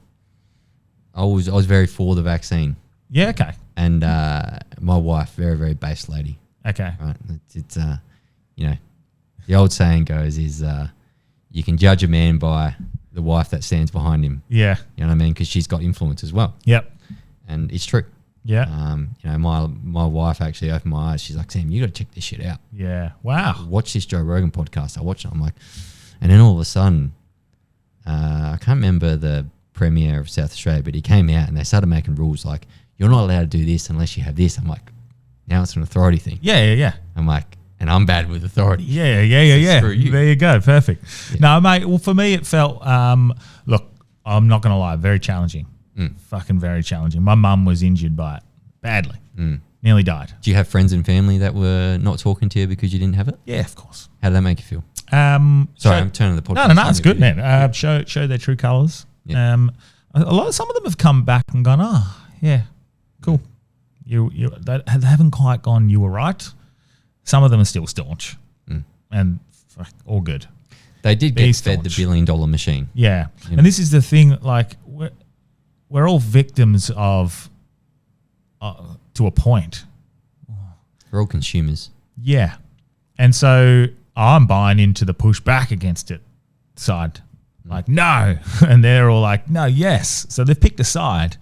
for the vaccine. Yeah, okay. And my wife, very, very base lady. Okay. Right. It's the old saying goes is you can judge a man by the wife that stands behind him. Yeah. You know what I mean? Because she's got influence as well. Yep. And it's true. Yeah. My wife actually opened my eyes. She's like, Sam, you got to check this shit out. Yeah. Wow. Watch this Joe Rogan podcast. I watched it. I'm like, and then all of a sudden, I can't remember the premier of South Australia, but he came out and they started making rules like, you're not allowed to do this unless you have this. I'm like, now it's an authority thing. Yeah. I'm like, and I'm bad with authority. Yeah. Screw you. There you go. Perfect. Yeah. No, mate. Well, for me, it felt. Look, I'm not going to lie. Very challenging. Fucking very challenging. My mum was injured by it badly. Nearly died. Do you have friends and family that were not talking to you because you didn't have it? Yeah, of course. How did that make you feel? Sorry, I'm turning the podcast. No, it's good, man. Show their true colours. Yeah. Some of them have come back and gone, oh, yeah, cool. They haven't quite gone, you were right. Some of them are still staunch and all good. They did get fed the $1 billion machine. Yeah. And this is the thing, like, we're all victims of, to a point. We're all consumers. Yeah. And so I'm buying into the push back against it side. Like, no. And they're all like, no, yes. So they've picked a side.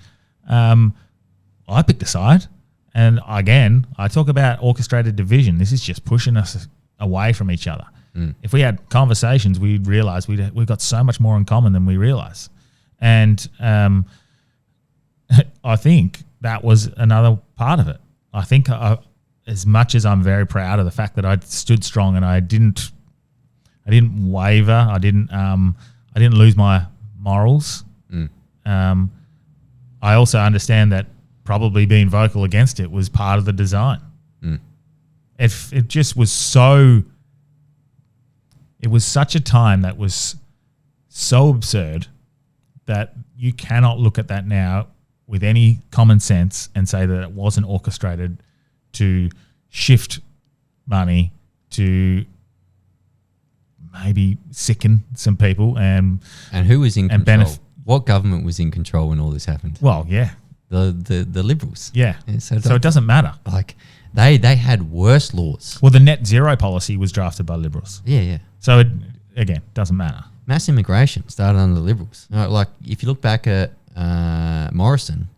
I picked a side. And again, I talk about orchestrated division. This is just pushing us away from each other. If we had conversations, we'd realize we've got so much more in common than we realize. And I think that was another part of it. I think as much as I'm very proud of the fact that I stood strong and I didn't waver, I didn't lose my morals. I also understand that probably being vocal against it was part of the design. It just was so. It was such a time that was so absurd that you cannot look at that now with any common sense and say that it wasn't orchestrated to shift money to maybe sicken some people and who was in control? What government was in control when all this happened? Well, yeah, the Liberals. Yeah, so it doesn't matter. Like they had worse laws. Well, the net zero policy was drafted by Liberals. Yeah. So it again doesn't matter. Mass immigration started under the Liberals. Like if you look back at Morrison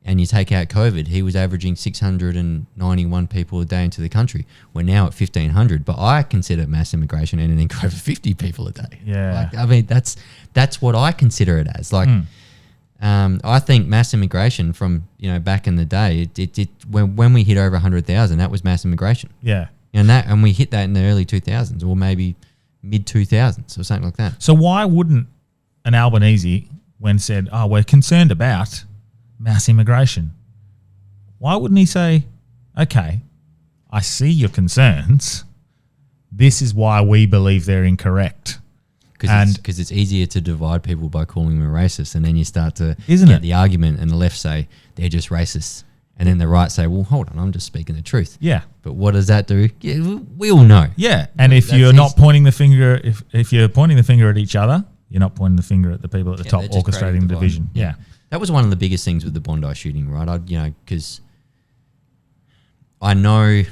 and you take out COVID, he was averaging 691 people a day into the country. We're now at 1,500, but I consider mass immigration anything over 50 people a day. Yeah. Like, I mean, that's what I consider it as. Like, I think mass immigration from, back in the day, when we hit over 100,000, that was mass immigration. Yeah. And we hit that in the early 2000s or maybe mid 2000s or something like that. So why wouldn't an Albanese, when said, "Oh, we're concerned about mass immigration," why wouldn't he say, "Okay, I see your concerns. This is why we believe they're incorrect." Because it's easier to divide people by calling them a racist, and then you start to Isn't get it? the argument, and the left say they're just rcists, and then the right say, "Well, hold on, I'm just speaking the truth." Yeah. But what does that do? Yeah, we all know. Yeah. And if That's you're not easy. pointing the finger, if you're pointing the finger at each other, you're not pointing the finger at the people at the Yeah, top they're just creating orchestrating the divide. division. Yeah. That was one of the biggest things with the Bondi shooting, right? Because I know,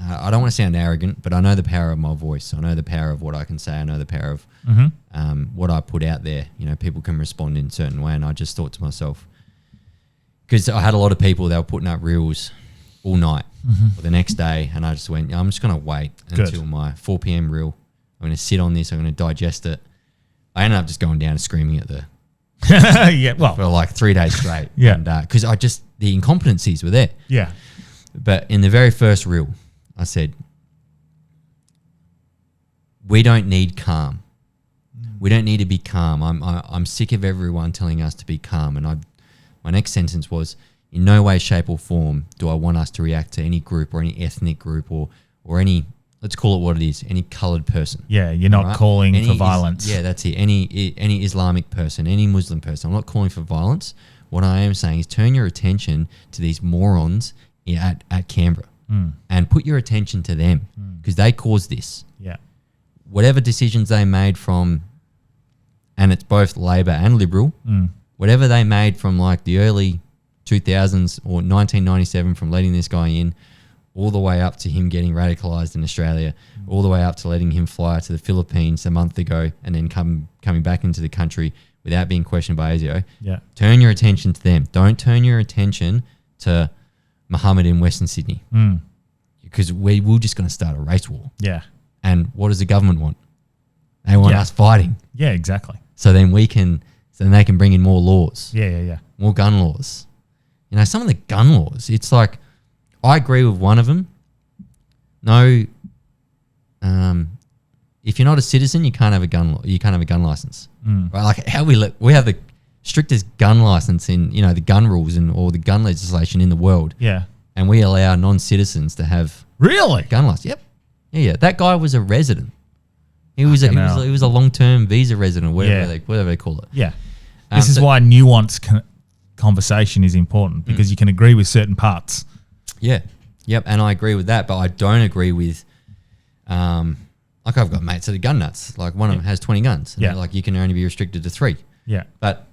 I don't want to sound arrogant, but I know the power of my voice. I know the power of what I can say. I know the power of what I put out there. People can respond in a certain way. And I just thought to myself, because I had a lot of people that were putting up reels all night or the next day. And I just went, I'm just going to wait until my 4 p.m. reel. I'm going to sit on this. I'm going to digest it. I ended up just going down and screaming at Yeah. Well, for like 3 days straight. Yeah. And because the incompetencies were there. yeah. But in the very first reel, I said, we don't need calm. We don't need to be calm. I'm sick of everyone telling us to be calm. And my next sentence was, in no way, shape or form do I want us to react to any group or any ethnic group or any, let's call it what it is, any coloured person. Yeah. You're not Right? calling Any for violence. Yeah, that's it. Any Islamic person, any Muslim person. I'm not calling for violence. What I am saying is turn your attention to these morons at Canberra and put your attention to them because they caused this. Yeah. Whatever decisions they made from, and it's both Labor and Liberal, whatever they made from like the early 2000s or 1997 from letting this guy in, all the way up to him getting radicalised in Australia, all the way up to letting him fly to the Philippines a month ago and then coming back into the country without being questioned by ASIO. Yeah. Turn your attention to them. Don't turn your attention to Muhammad in Western Sydney because we're just going to start a race war. Yeah. And what does the government want? They want Yeah. us fighting. Yeah. Exactly. So then they can bring in more laws, Yeah. Yeah. Yeah. more gun laws. Some of the gun laws, it's like, I agree with one of them. No, if you're not a citizen, you can't have a gun. You can't have a gun license, right? Like how we have the strictest gun license in the gun rules or the gun legislation in the world, Yeah. and we allow non-citizens to have Really? gun license. Yep, yeah. That guy was a resident. He was a long-term visa resident, whatever they call it. Yeah. This is why nuanced conversation is important because you can agree with certain parts. Yeah. Yep. And I agree with that, but I don't agree with, like I've got mates that are gun nuts. Like one of them has 20 guns. And Yeah. they're like, you can only be restricted to 3. Yeah. But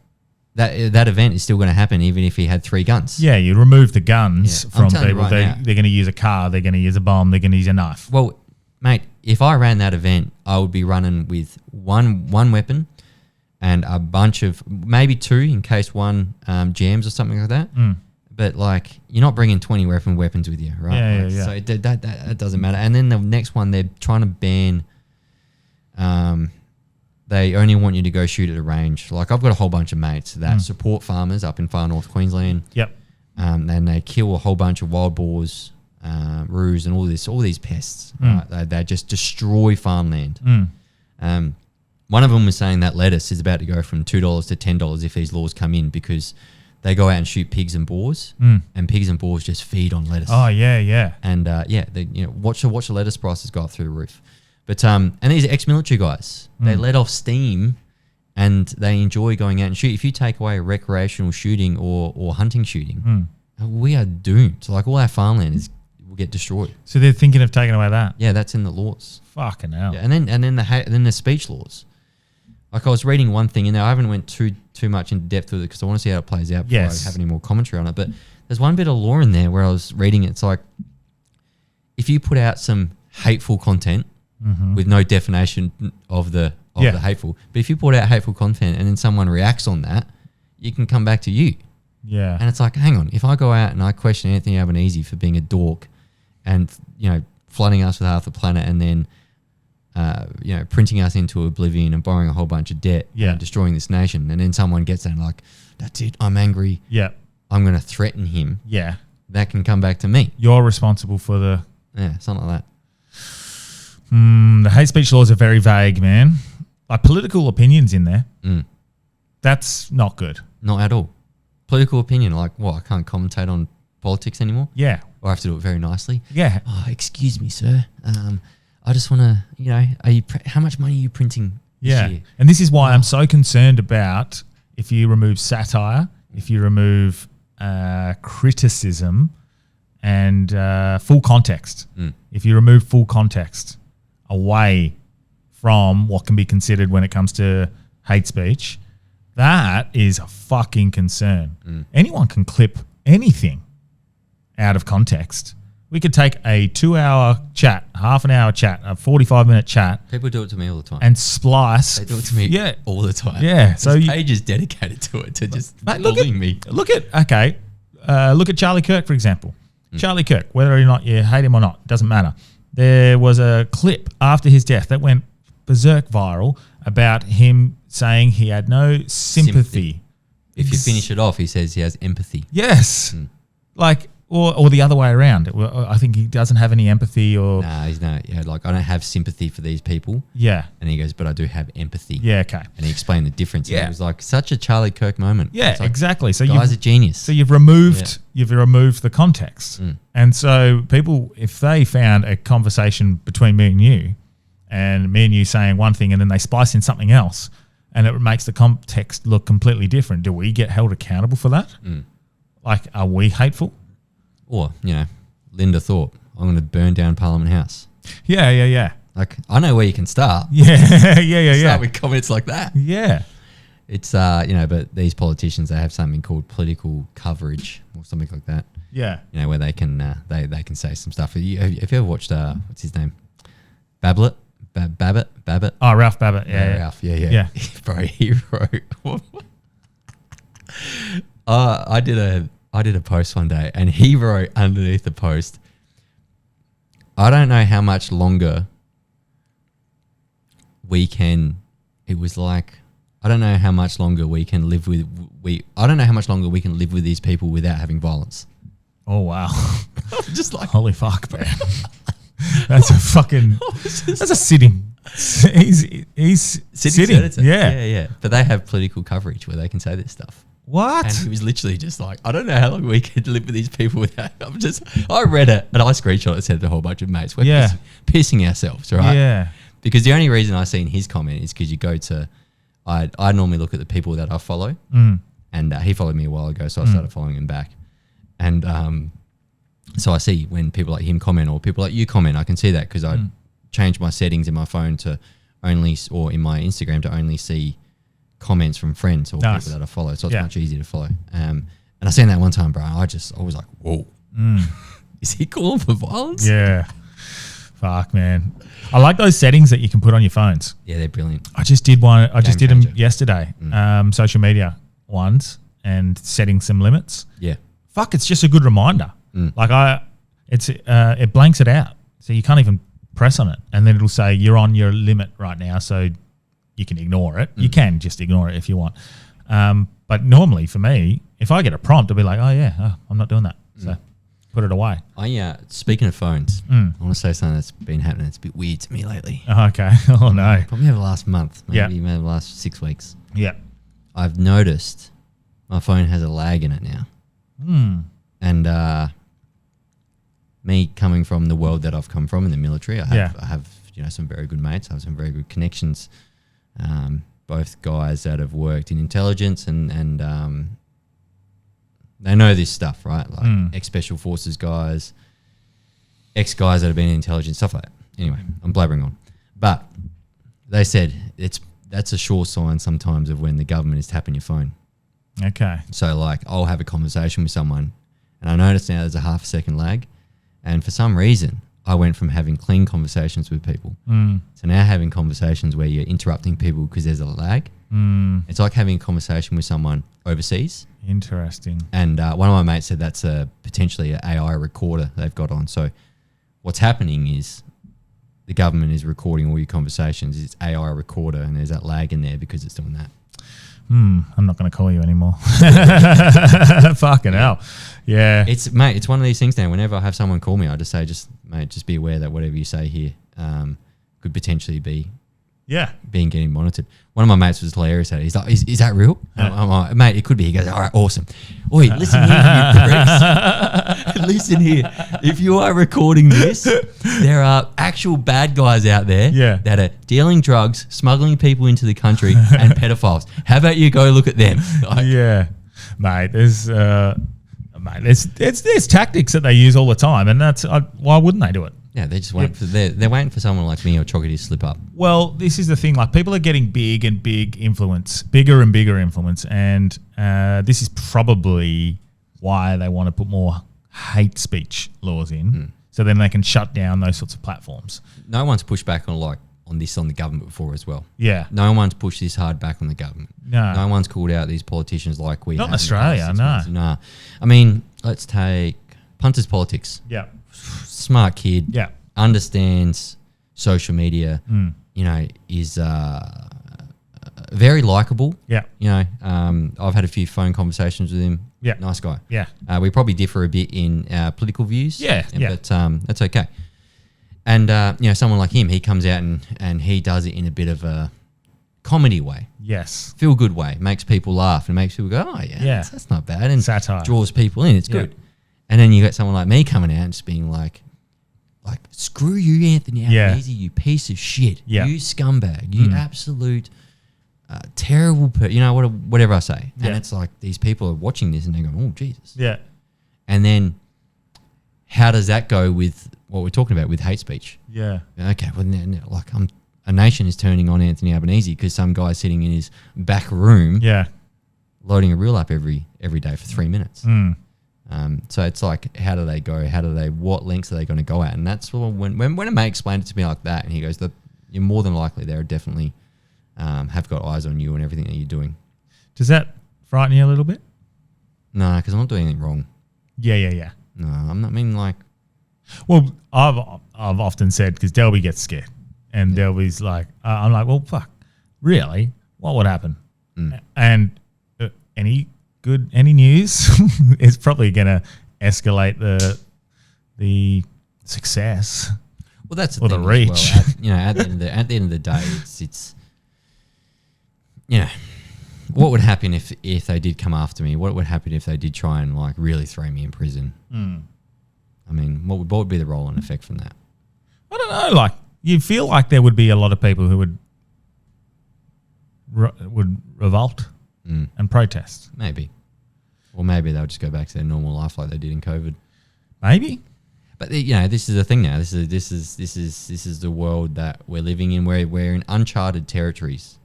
that event is still going to happen even if he had 3 guns. Yeah, you remove the guns Yeah. I'm from telling you people. right now. They're going to use a car. They're going to use a bomb. They're going to use a knife. Well, mate, if I ran that event, I would be running with one weapon and a bunch of, maybe 2 in case one jams or something like that. But like, you're not bringing 20 weapons with you, right? Yeah, Like, yeah, yeah. So that doesn't matter. And then the next one, they're trying to ban. They only want you to go shoot at a range. Like I've got a whole bunch of mates that support farmers up in far north Queensland. Yep. And they kill a whole bunch of wild boars, roos, and all these pests. Right? They just destroy farmland. One of them was saying that lettuce is about to go from $2 to $10 if these laws come in because they go out and shoot pigs and boars, and pigs and boars just feed on lettuce. Oh, yeah, yeah. And watch the lettuce prices go up through the roof. But and these are ex-military guys. They let off steam, and they enjoy going out and shoot. If you take away recreational shooting or hunting shooting, we are doomed. So like all our farmland will get destroyed. So they're thinking of taking away that? Yeah, that's in the laws. Fucking hell. Yeah, and then the speech laws. Like I was reading one thing in there. I haven't went too much into depth with it because I want to see how it plays out before I have any more commentary on it. But there's one bit of law in there where I was reading it. It's like if you put out some hateful content with no definition of the hateful, but if you put out hateful content and then someone reacts on that, you can come back to you. Yeah. And it's like, hang on, if I go out and I question Anthony Albanese for being a dork and flooding us with half the planet and then printing us into oblivion and borrowing a whole bunch of debt and destroying this nation. And then someone gets there and like, that's it, I'm angry. Yeah. I'm going to threaten him. Yeah. That can come back to me. You're responsible for the Yeah, something like that. The hate speech laws are very vague, man. Like political opinions in there. That's not good. Not at all. Political opinion, like, I can't commentate on politics anymore? Yeah. Or I have to do it very nicely? Yeah. Oh, excuse me, sir. I just want to, how much money are you printing this Yeah. year? And this is why I'm so concerned about if you remove satire, if you remove criticism and full context. If you remove full context away from what can be considered when it comes to hate speech, that is a fucking concern. Anyone can clip anything out of context. We could take a 2-hour chat, half an hour chat, a 45-minute chat, People do it to me all the time. and splice. They do it to me all the time. Yeah, so This you- page is dedicated to it, to just Mate, bullying me. Look at Charlie Kirk, for example. Charlie Kirk, whether or not you hate him or not, doesn't matter. There was a clip after his death that went berserk viral about him saying he had no sympathy. If you finish it off, he says he has empathy. Yes. Like, or the other way around. I think he doesn't have any empathy or... Nah, he's not. Yeah, like, I don't have sympathy for these people. Yeah. And he goes, but I do have empathy. Yeah, okay. And he explained the difference. And Yeah. it was like such a Charlie Kirk moment. Yeah, It's like, exactly. So guy's a genius. So you've removed the context. And so people, if they found a conversation between me and you saying one thing and then they splice in something else and it makes the context look completely different, do we get held accountable for that? Like, are we hateful? Or, Linda thought, I'm going to burn down Parliament House. Yeah. Like, I know where you can start. Yeah. Start with comments like that. Yeah. It's, but these politicians, they have something called political coverage or something like that. Yeah. Where they can they can say some stuff. Have you ever watched, what's his name? Babbitt? Oh, Ralph Babbitt. Yeah. Ralph, yeah. Bro, he wrote... I did a post one day and he wrote underneath the post, I don't know how much longer we can, it was like, I don't know how much longer we can live with, I don't know how much longer we can live with these people without having violence. Oh, wow. Just like, Holy fuck, man. That's a fucking, that's a sitting. He's sitting. senator. Yeah. Yeah. But they have political coverage where they can say this stuff. What? And he was literally just like, I don't know how long we could live with these people without. I read it and I screenshot it and sent it to a whole bunch of mates. We're pissing ourselves, right? Yeah. Because the only reason I seen his comment is because you go to, I normally look at the people that I follow, and he followed me a while ago, so I started following him back, and so I see when people like him comment or people like you comment, I can see that because I changed my settings in my phone to only, or in my Instagram to only see comments from friends or people that I follow, so it's much easier to follow. And I seen that one time, bro. I was like, whoa, is he calling for violence? Yeah. Fuck, man. I like those settings that you can put on your phones. Yeah, they're brilliant. I just did one. I just did them changer. yesterday. Social media ones and setting some limits. Yeah. Fuck, it's just a good reminder. Like it blanks it out, so you can't even press on it, and then it'll say you're on your limit right now, so you can ignore it. You can just ignore it if you want. But normally for me, if I get a prompt, I'll be like, I'm not doing that. So put it away. Speaking of phones, I want to say something that's been happening. It's a bit weird to me lately. Okay. Oh no. Probably over the last month, maybe the last 6 weeks. Yeah. I've noticed my phone has a lag in it now. And me coming from the world that I've come from in the military, I have some very good mates. I have some very good connections. Both guys that have worked in intelligence and they know this stuff, right? Like ex-special forces guys, ex-guys that have been in intelligence, stuff like that. Anyway, I'm blabbering on. But they said that's a sure sign sometimes of when the government is tapping your phone. Okay. So like I'll have a conversation with someone and I notice now there's a half a second lag. And for some reason, I went from having clean conversations with people to now having conversations where you're interrupting people because there's a lag. It's like having a conversation with someone overseas. Interesting. And one of my mates said that's potentially an AI recorder they've got on. So what's happening is the government is recording all your conversations. It's AI recorder and there's that lag in there because it's doing that. I'm not going to call you anymore. Fucking hell. Yeah. It's one of these things now. Whenever I have someone call me, I just say, just be aware that whatever you say here could potentially be being getting monitored. One of my mates was hilarious at it. He's like, is that real? I'm like, mate, it could be. He goes, all right, awesome. Oi, listen here, you pricks. Listen here. If you are recording this, there are actual bad guys out there that are dealing drugs, smuggling people into the country, and pedophiles. How about you go look at them? Like, mate, there's tactics that they use all the time, and that's why wouldn't they do it? Yeah, they're just waiting for they're waiting for someone like me or Chocky to slip up. Well, this is the thing. Like, people are getting bigger and bigger influence, and this is probably why they want to put more hate speech laws in, so then they can shut down those sorts of platforms. No one's pushed back on the government before as well. Yeah, no one's pushed this hard back on the government. No one's called out these politicians like we. Not in Australia, no. Nah, I mean, let's take Punter's Politics. Yeah. Smart kid, understands social media, is very likable. I've had a few phone conversations with him. Nice guy. We probably differ a bit in our political views. But that's okay. And someone like him, he comes out and he does it in a bit of a comedy way. Yes. Feel good way. Makes people laugh and makes people go, oh yeah. That's not bad. And satire. Draws people in. It's good. And then you got someone like me coming out and just being like, screw you, Anthony Albanese, you piece of shit. You scumbag. You absolute terrible whatever I say. And it's like these people are watching this and they're going, oh, Jesus. Yeah. And then how does that go with what we're talking about with hate speech? Yeah. Okay, well, a nation is turning on Anthony Albanese because some guy's sitting in his back room loading a reel up every day for 3 minutes. So it's like, how do they go? What lengths are they going to go at? And that's when a mate explained it to me like that, and he goes, that you're more than likely they're definitely have got eyes on you and everything that you're doing. Does that frighten you a little bit? No, because I'm not doing anything wrong. Yeah. No, I'm not. I mean, like, well, I've often said, because Delby gets scared, and Delby's like, I'm like, well, fuck, really? What would happen? And any news is probably going to escalate the success. Well, that's the reach. Well. At the end of the day, it's what would happen if they did come after me? What would happen if they did try and really throw me in prison? I mean, what would be the roll and effect from that? I don't know. Like, you feel like there would be a lot of people who would revolt and protest. Maybe. Or maybe they'll just go back to their normal life like they did in COVID. Maybe. But this is the thing now. This is the world that we're living in. We're in uncharted territories,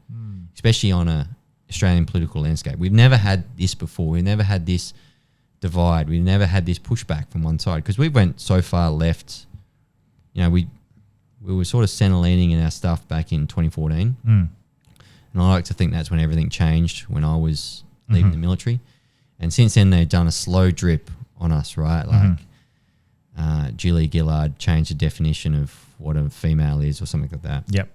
especially on a Australian political landscape. We've never had this before. We've never had this divide. We've never had this pushback from one side because we went so far left. We were sort of centre leaning in our stuff back in 2014, and I like to think that's when everything changed when I was leaving the military. And since then, they've done a slow drip on us, right? Like Julie Gillard changed the definition of what a female is or something like that. Yep.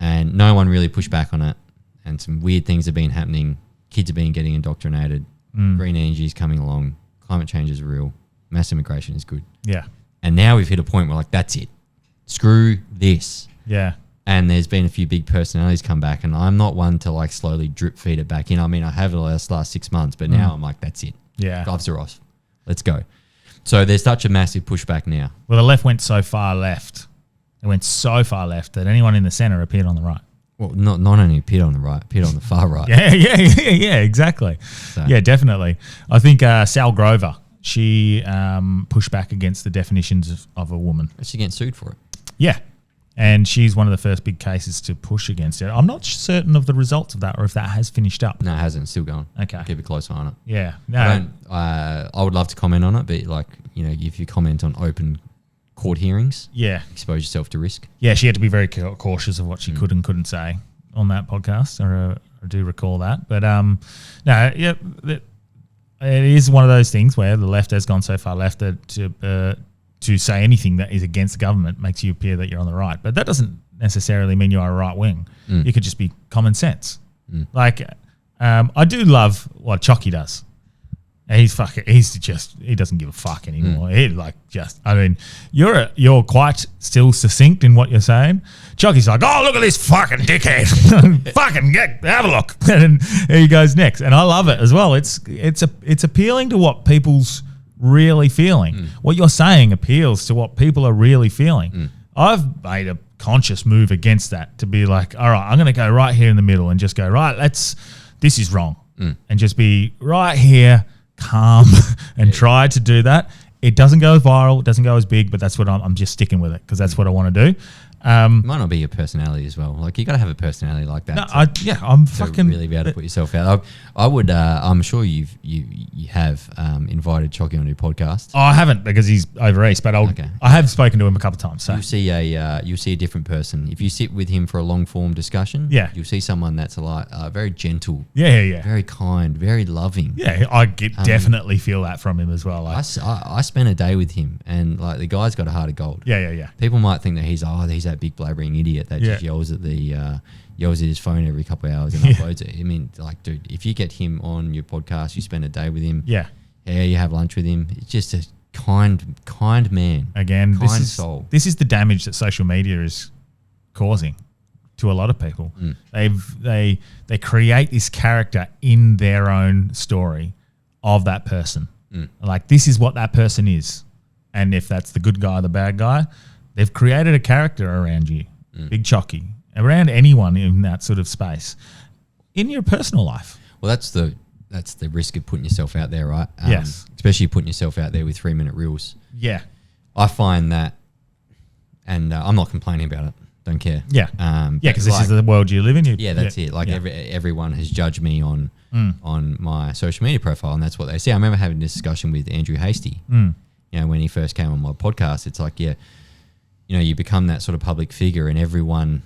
And no one really pushed back on it. And some weird things have been happening. Kids are being getting indoctrinated. Green energy is coming along. Climate change is real. Mass immigration is good. Yeah. And now we've hit a point where that's it. Screw this. Yeah. And there's been a few big personalities come back, and I'm not one to slowly drip feed it back in. I mean, I have the last 6 months, but now I'm like, that's it. Yeah. Gloves are off. Let's go. So there's such a massive pushback now. Well, the left went so far left. It went so far left that anyone in the centre appeared on the right. Well, not only appeared on the right, appeared on the far right. Yeah, exactly. So. Yeah, definitely. I think Sal Grover, she pushed back against the definitions of a woman. She getting sued for it. Yeah. And she's one of the first big cases to push against it. I'm not certain of the results of that or if that has finished up. No, it hasn't. It's still going. Okay. Keep a close eye on it. Yeah. No. I would love to comment on it, but if you comment on open court hearings, expose yourself to risk. Yeah, she had to be very cautious of what she could and couldn't say on that podcast. I do recall that. But it is one of those things where the left has gone so far left that to say anything that is against the government makes you appear that you're on the right. But that doesn't necessarily mean you are a right wing. It could just be common sense. Like, I do love what Chocky does. He doesn't give a fuck anymore. You're quite still succinct in what you're saying. Chocky's like, oh, look at this fucking dickhead. Fucking have a look. And here he goes next. And I love it as well. It's appealing to what people's really feeling. What you're saying appeals to what people are really feeling. I've made a conscious move against that to be like, all right, I'm going to go right here in the middle and just go, right, this is wrong. And just be right here, calm, and try to do that. It doesn't go as viral, it doesn't go as big, but that's what I'm just sticking with it because that's what I want to do. It might not be your personality as well. Like you got to have a personality like that. No, I'm fucking really be able to put yourself out. I would. I'm sure you have invited Chocky on your podcast. Oh, I haven't because he's over east, but I have spoken to him a couple of times. So you'll see a different person if you sit with him for a long form discussion. Yeah, you'll see someone that's very gentle. Yeah, very kind, very loving. Yeah, I definitely feel that from him as well. Like, I spent a day with him, and like the guy's got a heart of gold. Yeah. People might think that he's that big blabbering idiot that just yells at his phone every couple of hours and uploads it. I mean, like, dude, if you get him on your podcast, you spend a day with him. Yeah, you have lunch with him. It's just a kind man. Again, soul. This is the damage that social media is causing to a lot of people. They create this character in their own story of that person. Like, this is what that person is, and if that's the good guy or the bad guy, they've created a character around you, Big Chocky, around anyone in that sort of space, in your personal life. Well, that's the risk of putting yourself out there, right? Yes. Especially putting yourself out there with 3-minute reels. Yeah. I find that, and I'm not complaining about it. Don't care. Yeah. Because this is the world you live in. That's it. Like everyone has judged me on my social media profile, and that's what they see. I remember having this discussion with Andrew Hasty. You know, when he first came on my podcast, it's like, you become that sort of public figure, and everyone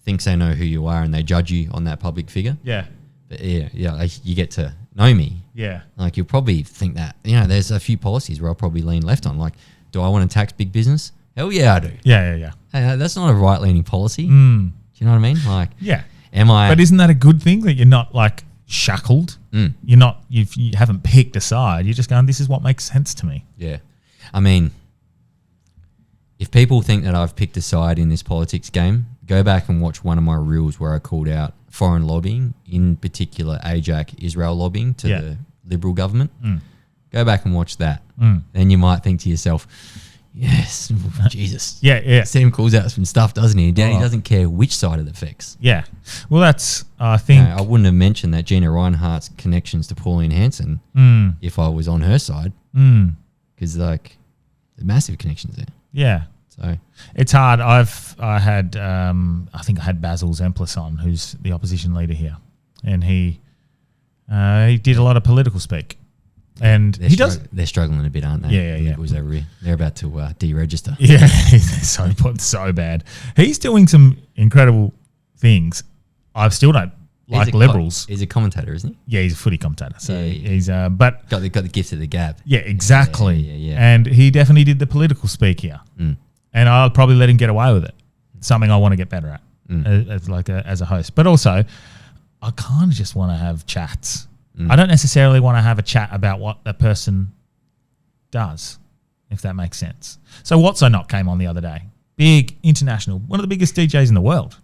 thinks they know who you are, and they judge you on that public figure. Yeah. But like, you get to know me. Yeah. Like, you'll probably think that, there's a few policies where I'll probably lean left on. Like, do I want to tax big business? Hell yeah, I do. Yeah. Hey, that's not a right-leaning policy. Do you know what I mean? Like, am I? But isn't that a good thing that you're not like shackled? You're not. You haven't picked a side. You're just going, this is what makes sense to me. Yeah. I mean, if people think that I've picked a side in this politics game, go back and watch one of my reels where I called out foreign lobbying, in particular AJAC Israel lobbying to the Liberal government. Go back and watch that. Then you might think to yourself, yes, Jesus. Yeah. Sam calls out some stuff, doesn't he? He doesn't care which side it affects. Yeah. Well, that's, I think... I wouldn't have mentioned that Gina Reinhardt's connections to Pauline Hanson if I was on her side. Because, like, the massive connections there. Yeah. So it's hard. I think I had Basil Zemplis on, who's the opposition leader here, and he did a lot of political speak, and they're struggling a bit, aren't they? Yeah. It was over here. They're about to deregister. Yeah, they're so bad. He's doing some incredible things. I still don't like Liberals. He's a commentator, isn't he? Yeah, he's a footy commentator. So he's but got the gift of the gab. Yeah, exactly. Yeah. And he definitely did the political speak here. And I'll probably let him get away with it. Something I want to get better at as a host. But also, I kind of just want to have chats. I don't necessarily want to have a chat about what that person does, if that makes sense. So What's I Not came on the other day. Big, international, one of the biggest DJs in the world.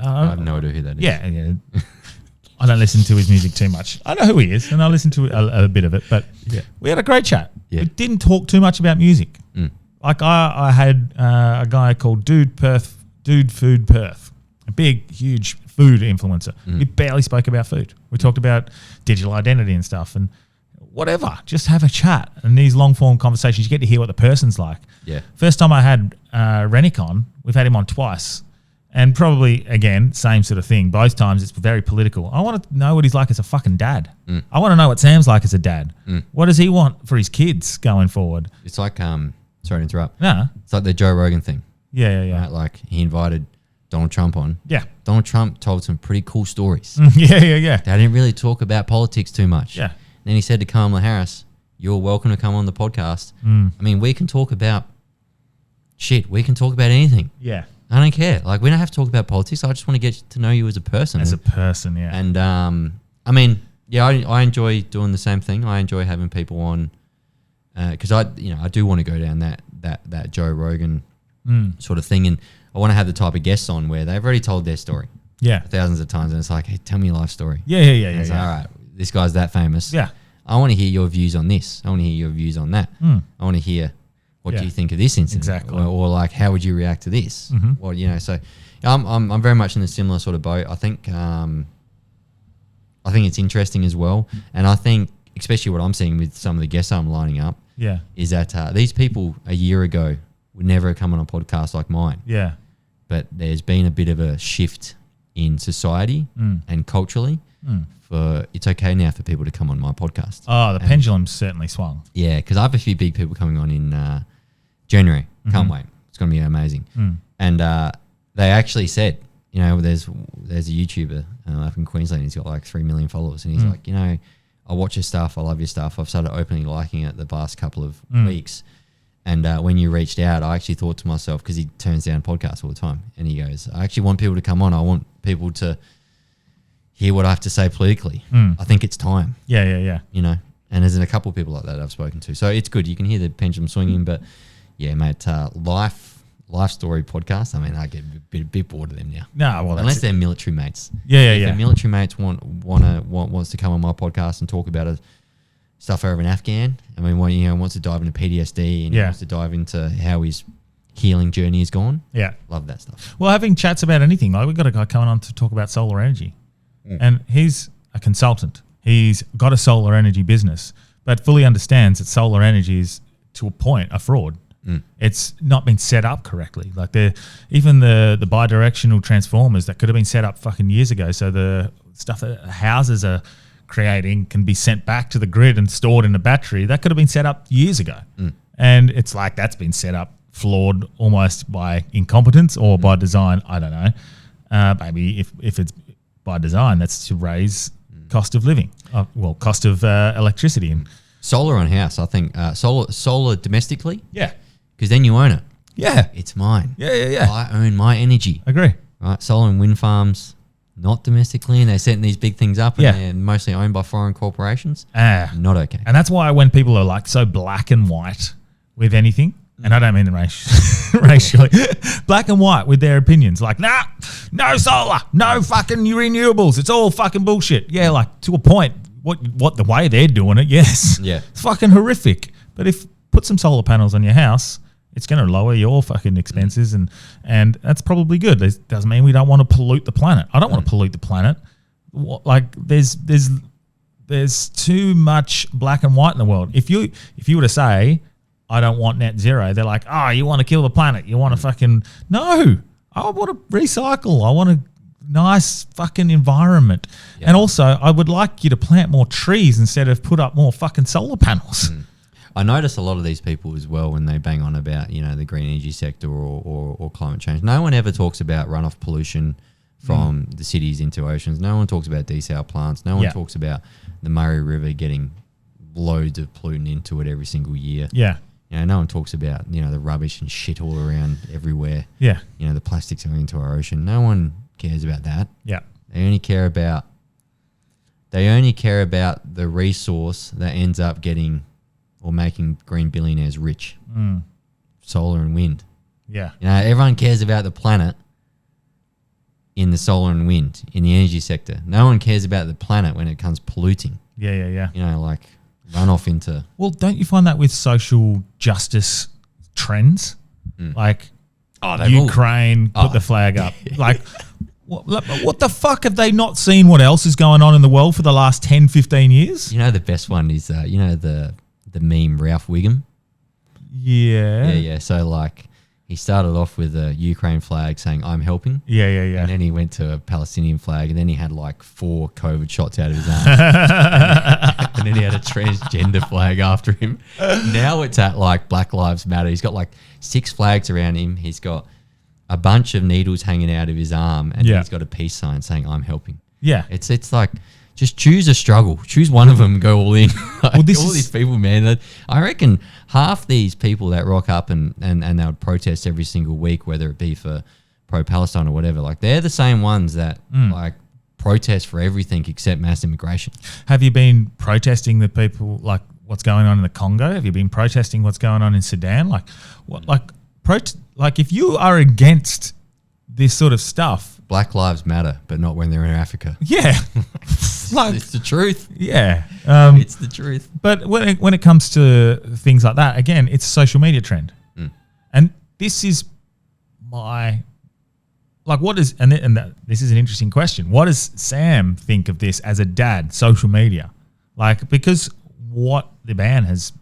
I have no idea who that is. Yeah. I don't listen to his music too much. I know who he is, and I listen to a bit of it. But we had a great chat. We didn't talk too much about music. Like I had a guy called Dude Food Perth, a big, huge food influencer. We barely spoke about food. We talked about digital identity and stuff and whatever. Just have a chat. And these long form conversations, you get to hear what the person's like. Yeah. First time I had Rennick on, we've had him on twice. And probably, again, same sort of thing. Both times it's very political. I want to know what he's like as a fucking dad. I want to know what Sam's like as a dad. What does he want for his kids going forward? It's like... Sorry to interrupt. No. It's like the Joe Rogan thing. Yeah. Right? Like, he invited Donald Trump on. Yeah. Donald Trump told some pretty cool stories. Yeah. They didn't really talk about politics too much. Yeah. Then he said to Kamala Harris, you're welcome to come on the podcast. I mean, we can talk about shit. We can talk about anything. Yeah. I don't care. Like, we don't have to talk about politics. I just want to get to know you as a person. As a person, yeah. And I mean, yeah, I enjoy doing the same thing. I enjoy having people on because I do want to go down that Joe Rogan sort of thing, and I want to have the type of guests on where they've already told their story, thousands of times, and it's like, hey, tell me your life story. Yeah. Like, all right, this guy's that famous. Yeah. I want to hear your views on this. I want to hear your views on that. I want to hear what do you think of this incident, Exactly. or like how would you react to this? Well, so I'm very much in a similar sort of boat. I think it's interesting as well, and I think especially what I'm seeing with some of the guests I'm lining up, is that these people a year ago would never have come on a podcast like mine. Yeah. But there's been a bit of a shift in society and culturally. For it's okay now for people to come on my podcast. Oh, the pendulum's certainly swung. Yeah, because I have a few big people coming on in January. Can't wait. It's going to be amazing. And they actually said, there's a YouTuber up in Queensland. He's got like 3 million followers, and he's like, I watch your stuff. I love your stuff. I've started openly liking it the past couple of weeks. And when you reached out, I actually thought to myself, because he turns down podcasts all the time, and he goes, I actually want people to come on. I want people to hear what I have to say politically. I think it's time. Yeah. And there's a couple of people like that I've spoken to. So it's good. You can hear the pendulum swinging. But yeah, mate, life story podcast. I mean, I get a bit bored of them now. No, well, unless they're military mates. Yeah. If military mates wants to come on my podcast and talk about stuff over in Afghan. I mean, wants to dive into PTSD and wants to dive into how his healing journey has gone. Yeah, love that stuff. Well, having chats about anything, like we've got a guy coming on to talk about solar energy, and he's a consultant. He's got a solar energy business, but fully understands that solar energy is, to a point, a fraud. It's not been set up correctly. Like even the bidirectional transformers that could have been set up fucking years ago. So the stuff that houses are creating can be sent back to the grid and stored in a battery. That could have been set up years ago. And it's like that's been set up flawed almost by incompetence or by design. I don't know. Maybe if it's by design, that's to raise cost of living. Cost of electricity. And solar on house, I think. Solar domestically. Yeah. Because then you own it. Yeah. It's mine. Yeah. I own my energy. Agree. Right. Solar and wind farms, not domestically, and they're setting these big things up, and they're mostly owned by foreign corporations. Not okay. And that's why when people are like so black and white with anything, and I don't mean racially, black and white with their opinions, like, nah, no solar, no fucking renewables, it's all fucking bullshit. Yeah, like to a point, what the way they're doing it, yes. Yeah. It's fucking horrific. But if put some solar panels on your house, it's going to lower your fucking expenses, and that's probably good. It doesn't mean we don't want to pollute the planet. I don't want to pollute the planet. Like there's too much black and white in the world. If you were to say, I don't want net zero, they're like, oh, you want to kill the planet. You want to fucking, no, I want to recycle. I want a nice fucking environment. Yeah. And also I would like you to plant more trees instead of put up more fucking solar panels. I notice a lot of these people as well when they bang on about, the green energy sector or climate change. No one ever talks about runoff pollution from the cities into oceans. No one talks about desal plants. No one talks about the Murray River getting loads of pollutant into it every single year. Yeah. No one talks about, the rubbish and shit all around everywhere. Yeah. The plastics going into our ocean. No one cares about that. Yeah. They only care about the resource that ends up getting or making green billionaires rich. Solar and wind. Yeah. Everyone cares about the planet in the solar and wind, in the energy sector. No one cares about the planet when it comes polluting. Yeah. Like runoff into... Well, don't you find that with social justice trends? Like Ukraine, put the flag up. Like... What the fuck have they not seen what else is going on in the world for the last 10, 15 years? The best one is, the meme Ralph Wiggum? Yeah. Yeah. So, like, he started off with a Ukraine flag saying, I'm helping. Yeah. And then he went to a Palestinian flag, and then he had, like, 4 COVID shots out of his arm. And then he had a transgender flag after him. Now it's at, like, Black Lives Matter. He's got, like, 6 flags around him. He's got a bunch of needles hanging out of his arm, and he's got a peace sign saying, I'm helping. Yeah. It's like, just choose a struggle. Choose one of them and go all in. These people, man. I reckon half these people that rock up and they would protest every single week, whether it be for pro-Palestine or whatever, like they're the same ones that like protest for everything except mass immigration. Have you been protesting the people, like what's going on in the Congo? Have you been protesting what's going on in Sudan? Like, what, like if you are against this sort of stuff, Black lives matter, but not when they're in Africa. yeah, like It's the truth. yeah. It's the truth. But when it comes to things like that, again, it's a social media trend, and this is my. Like this is an interesting question. What does Sam think of this as a dad, social media? Like, because what the ban has,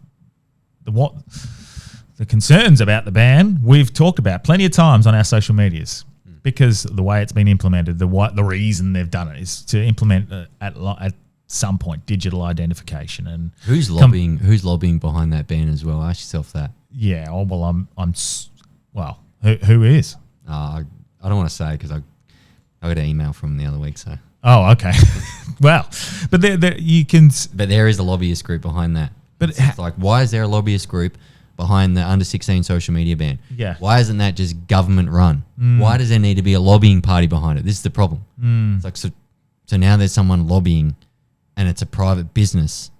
the concerns about the ban, we've talked about plenty of times on our social medias, because the way it's been implemented, the reason they've done it is to implement at some point digital identification. And Who's lobbying behind that ban as well? Ask yourself that. Yeah. Oh, well, who is? I don't want to say because I got an email from the other week. So okay. Well, but you can. But there is a lobbyist group behind that. But it's like, why is there a lobbyist group behind the under 16 social media ban? Yeah. Why isn't that just government run? Why does there need to be a lobbying party behind it? This is the problem. It's like so now there's someone lobbying, and it's a private business,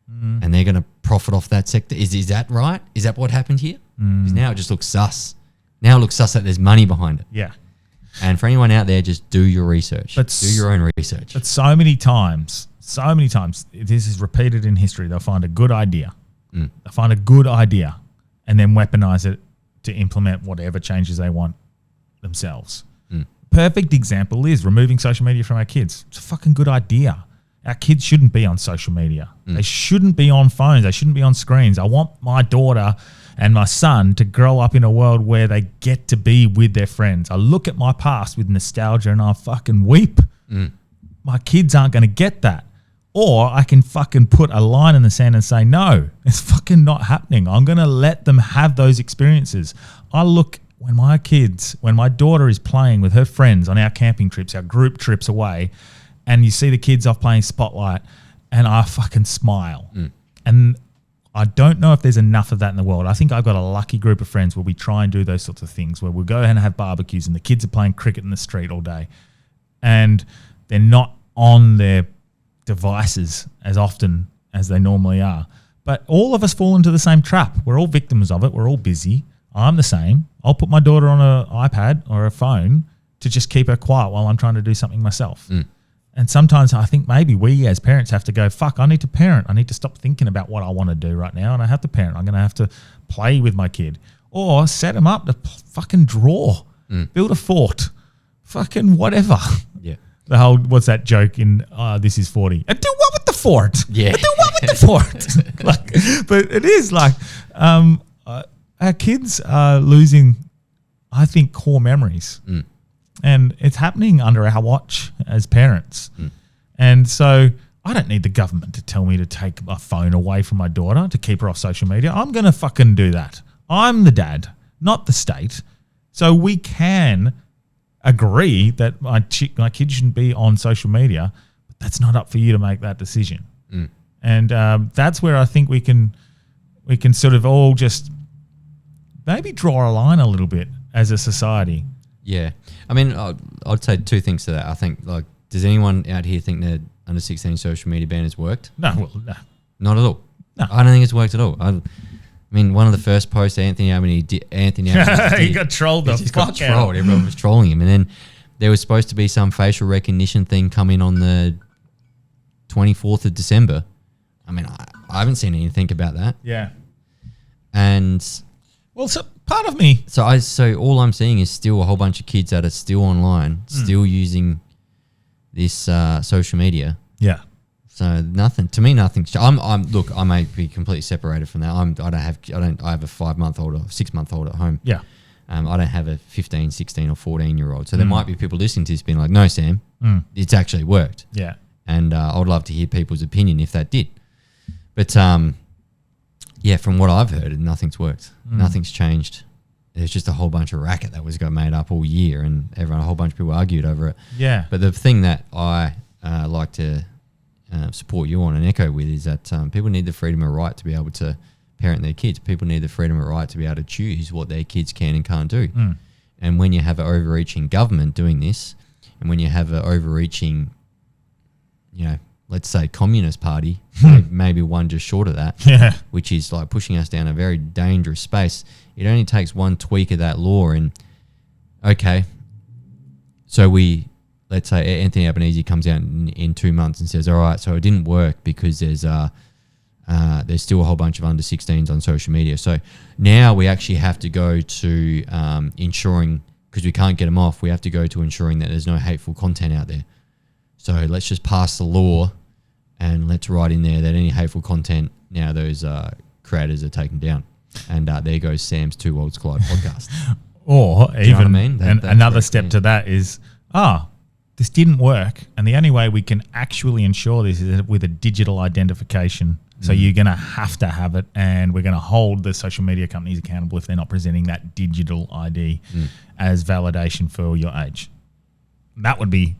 and they're going to profit off that sector. Is that right? Is that what happened here? Because now it just looks sus. Now it looks sus that there's money behind it. Yeah. And for anyone out there, just do your research. Do your own research. But so many times, this is repeated in history. They'll find a good idea. They'll find a good idea and then weaponize it to implement whatever changes they want themselves. Perfect example is removing social media from our kids. It's a fucking good idea. Our kids shouldn't be on social media. They shouldn't be on phones. They shouldn't be on screens. I want my daughter and my son to grow up in a world where they get to be with their friends. I look at my past with nostalgia and I fucking weep. My kids aren't going to get that. Or I can fucking put a line in the sand and say, no, it's fucking not happening. I'm going to let them have those experiences. I look when my daughter is playing with her friends on our camping trips, our group trips away, and you see the kids off playing Spotlight, and I fucking smile. And I don't know if there's enough of that in the world. I think I've got a lucky group of friends where we try and do those sorts of things, where we'll go and have barbecues and the kids are playing cricket in the street all day and they're not on their devices as often as they normally are. But all of us fall into the same trap. We're all victims of it. We're all busy. I'm the same. I'll put my daughter on an iPad or a phone to just keep her quiet while I'm trying to do something myself. And sometimes I think maybe we as parents have to go, fuck, I need to parent. I need to stop thinking about what I want to do right now, and I have to parent. I'm going to have to play with my kid or set them up to fucking draw, build a fort, fucking whatever. Yeah. The whole, what's that joke in This Is 40? And do what with the fort? Yeah. And do what with the fort? Like, but it is like our kids are losing, I think, core memories. And it's happening under our watch as parents. And so I don't need the government to tell me to take my phone away from my daughter to keep her off social media. I'm going to fucking do that. I'm the dad, not the state. So we can agree that my kid shouldn't be on social media, but that's not up for you to make that decision. And that's where I think we can sort of all just maybe draw a line a little bit as a society. Yeah. I mean, I'd say two things to that. I think, like, does anyone out here think that under 16 social media ban has worked? No. Not at all. No. I don't think it's worked at all. I mean, one of the first posts Anthony actually did, he got trolled the fuck got trolled. out. Everyone was trolling him. And then there was supposed to be some facial recognition thing coming on the 24th of December. I mean, I haven't seen anything about that. Yeah. And well, so part of me. So all I'm seeing is still a whole bunch of kids that are still online, still using this social media. Yeah. So nothing to me. Nothing's. Look. I may be completely separated from that. I have a 5-month-old or 6-month-old at home. Yeah. I don't have a 15, 16 or 14-year-old. So there might be people listening to this being like, no, Sam, it's actually worked. Yeah. And I would love to hear people's opinion if that did. But yeah, from what I've heard, nothing's worked. Nothing's changed. There's just a whole bunch of racket that got made up all year, and a whole bunch of people argued over it. Yeah. But the thing that I like to support you on and echo with is that people need the freedom of right to be able to parent their kids. People need the freedom of right to be able to choose what their kids can and can't do. And when you have an overreaching government doing this, and when you have an overreaching, let's say communist party, maybe one just short of that, which is like pushing us down a very dangerous space. It only takes one tweak of that law, and okay, so let's say Anthony Albanese comes out in 2 months and says, all right, so it didn't work because there's still a whole bunch of under 16s on social media. So now we actually have to go to ensuring, because we can't get them off, we have to go to ensuring that there's no hateful content out there. So let's just pass the law and let's write in there that any hateful content, now those creators are taken down. And there goes Sam's Two Worlds Collide podcast. Or Do you know even what I mean? another step to that is, this didn't work, and the only way we can actually ensure this is with a digital identification. So you're going to have it, and we're going to hold the social media companies accountable if they're not presenting that digital ID as validation for your age. That would be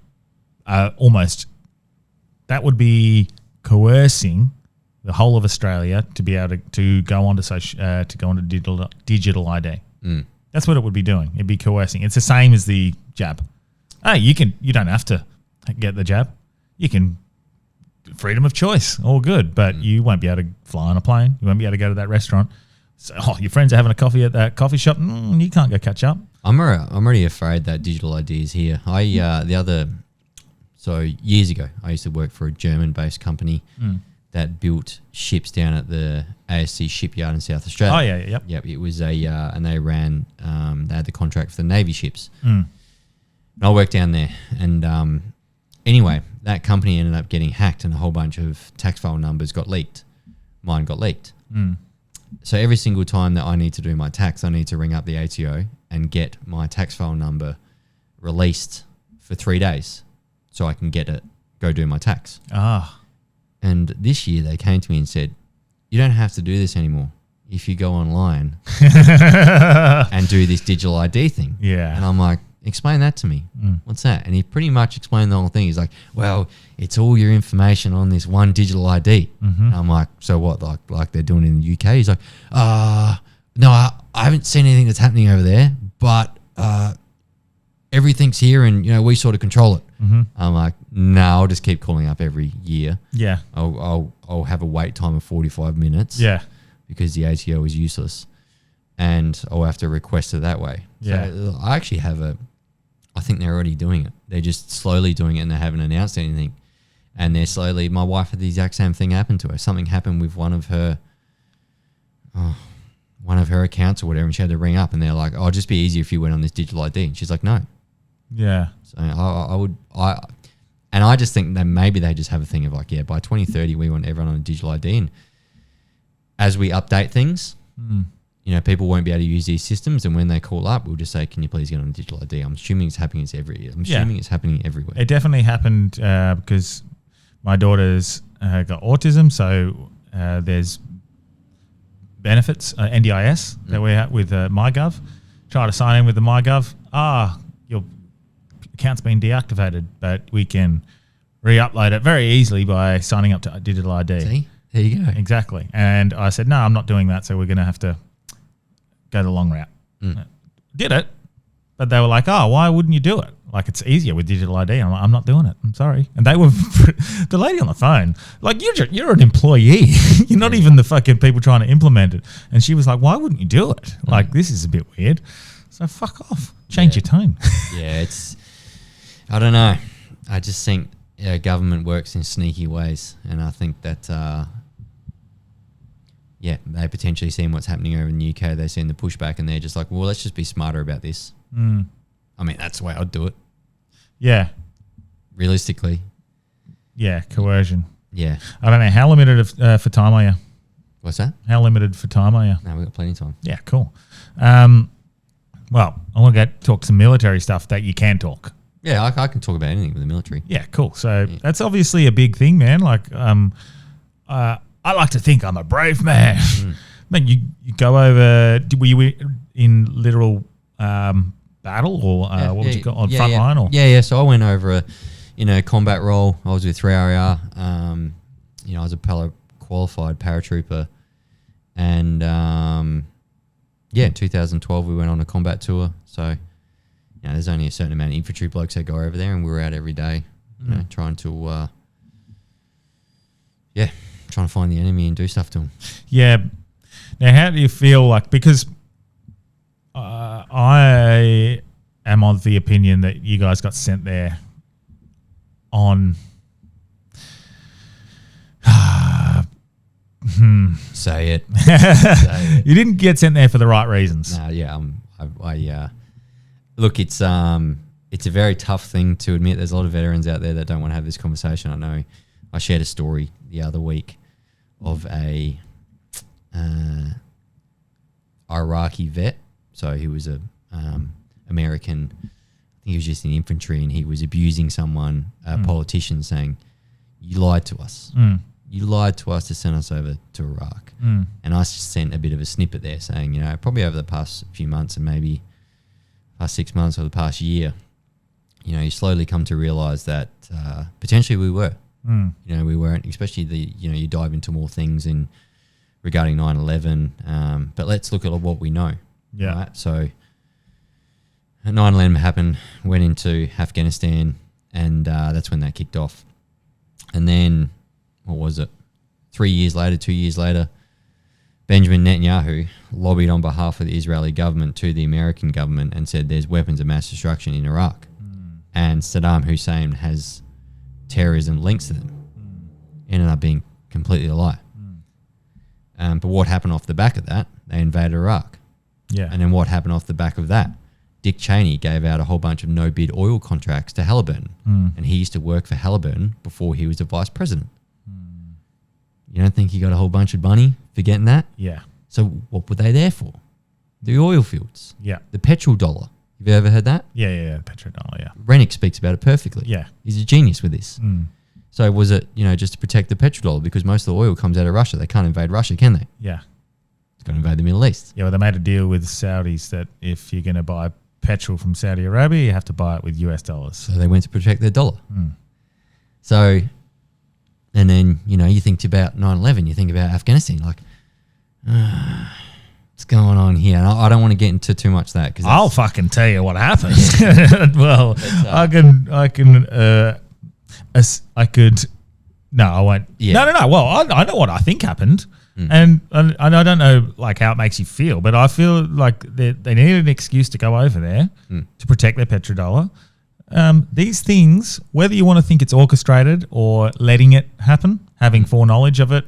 coercing the whole of Australia to be able to go onto digital ID. That's what it would be doing. It'd be coercing. It's the same as the jab. Hey, you don't have to get the jab. You can, freedom of choice, all good, but you won't be able to fly on a plane. You won't be able to go to that restaurant. So, your friends are having a coffee at that coffee shop. You can't go catch up. I'm already afraid that digital ID is here. Years ago, I used to work for a German-based company that built ships down at the ASC shipyard in South Australia. Oh yeah, Yep. It was and they ran, they had the contract for the Navy ships. And I worked down there, and anyway, that company ended up getting hacked, and a whole bunch of tax file numbers got leaked. Mine got leaked. So every single time that I need to do my tax, I need to ring up the ATO and get my tax file number released for 3 days so I can go do my tax. And this year they came to me and said, you don't have to do this anymore if you go online and do this digital ID thing. Yeah. And I'm like, explain that to me. What's that? And he pretty much explained the whole thing. He's like, well, it's all your information on this one digital ID. And I'm like, so what? Like they're doing it in the UK? He's like, no, I haven't seen anything that's happening over there, but everything's here, and we sort of control it. I'm like, no, I'll just keep calling up every year. Yeah. I'll have a wait time of 45 minutes. Yeah. Because the ATO is useless, and I'll have to request it that way. Yeah. So I actually I think they're already doing it. They're just slowly doing it, and they haven't announced anything. And they're slowly. My wife had the exact same thing happen to her. Something happened with one of her accounts or whatever, and she had to ring up, and they're like, "Oh, it'd just be easier if you went on this digital ID." And she's like, "No." Yeah. So I just think that maybe they just have a thing of like, yeah, by 2030 we want everyone on a digital ID, and as we update things, people won't be able to use these systems, and when they call up, we'll just say, "Can you please get on a digital ID?" I'm assuming it's happening it's happening everywhere. It definitely happened because my daughter's got autism, so there's benefits, NDIS that we have with MyGov. Try to sign in with the MyGov. Your account's been deactivated, but we can re-upload it very easily by signing up to digital ID. See? There you go. Exactly. And I said, no, I'm not doing that, so we're going to have to go the long route. Did it, but they were like, why wouldn't you do it? Like, it's easier with digital ID. I'm like, I'm not doing it. I'm sorry. And they were, the lady on the phone, like, you're an employee. You're not even the fucking people trying to implement it. And she was like, why wouldn't you do it? Like, this is a bit weird. So fuck off. Change your tone. Yeah, I don't know. I just think government works in sneaky ways. And I think that, they potentially seen what's happening over in the UK. They've seen the pushback, and they're just like, well, let's just be smarter about this. I mean, that's the way I'd do it. Yeah. Realistically. Yeah, coercion. Yeah. I don't know. How limited for time are you? What's that? How limited for time are you? No, we've got plenty of time. Yeah, cool. Well, I want to talk some military stuff that you can talk. Yeah, I can talk about anything with the military. Yeah, cool. So that's obviously a big thing, man. Like, I like to think I'm a brave man. Man, you go over. Were you in literal battle, or what would you call on front line? Or So I went over a combat role. I was with 3RR. I was a qualified paratrooper, and in 2012 we went on a combat tour. So there's only a certain amount of infantry blokes that go over there, and we were out every day, trying to, trying to find the enemy and do stuff to them. Yeah. Now, how do you feel like, because I am of the opinion that you guys got sent there on Say it. Say it. you didn't get sent there for the right reasons. Look, it's a very tough thing to admit. There's a lot of veterans out there that don't want to have this conversation. I know. I shared a story the other week of a Iraqi vet. So he was a American. I think he was just in infantry, and he was abusing someone, a politician, saying, "You lied to us. You lied to us to send us over to Iraq." And I sent a bit of a snippet there saying, probably over the past few months and maybe past 6 months or the past year, you slowly come to realize that potentially we were. We weren't, especially you dive into more things regarding 9/11. But let's look at what we know. Yeah. Right? So 9/11 happened, went into Afghanistan, and that's when that kicked off. And then, what was it? 2 years later, Benjamin Netanyahu lobbied on behalf of the Israeli government to the American government and said there's weapons of mass destruction in Iraq. And Saddam Hussein has terrorism links to them. Ended up being completely a lie. But what happened off the back of that? They invaded Iraq. Yeah. And then what happened off the back of that? Dick Cheney gave out a whole bunch of no-bid oil contracts to Halliburton. And he used to work for Halliburton before he was the vice president. You don't think he got a whole bunch of money for getting that? Yeah. So what were they there for? The oil fields. Yeah. The petrol dollar. Have you ever heard that? Yeah. Petrodollar, yeah. Rennick speaks about it perfectly. Yeah. He's a genius with this. So was it, just to protect the petrol dollar, because most of the oil comes out of Russia. They can't invade Russia, can they? Yeah. It's got to invade the Middle East. Yeah, well, they made a deal with the Saudis that if you're going to buy petrol from Saudi Arabia, you have to buy it with US dollars. So they went to protect their dollar. So, and then, you think about 9/11, you think about Afghanistan, like, what's going on here? And I don't want to get into too much of that. Cause I'll fucking tell you what happened. Well, I could, no, I won't. Yeah. No. Well, I know what I think happened. And I don't know like how it makes you feel, but I feel like they needed an excuse to go over there to protect their petrodollar. These things, whether you want to think it's orchestrated or letting it happen, having foreknowledge of it,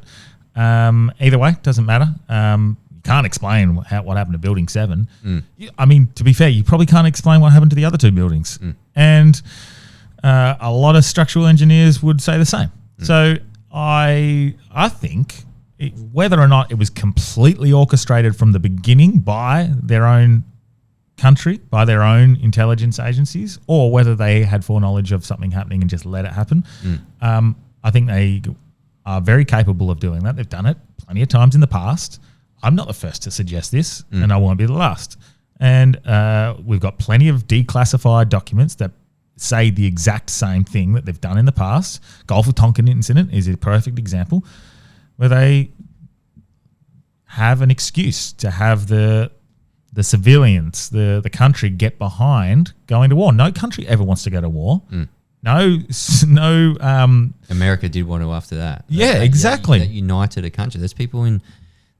either way, doesn't matter. You can't explain what happened to Building 7. I mean, to be fair, you probably can't explain what happened to the other two buildings. And a lot of structural engineers would say the same. So I think whether or not it was completely orchestrated from the beginning by their own country, by their own intelligence agencies, or whether they had foreknowledge of something happening and just let it happen, I think they are very capable of doing that. They've done it plenty of times in the past. I'm not the first to suggest this, and I won't be the last. And we've got plenty of declassified documents that say the exact same thing that they've done in the past. Gulf of Tonkin incident is a perfect example where they have an excuse to have the civilians, the country get behind going to war. No country ever wants to go to war. No. America did want to after that. Yeah, exactly. That united a country. There's people in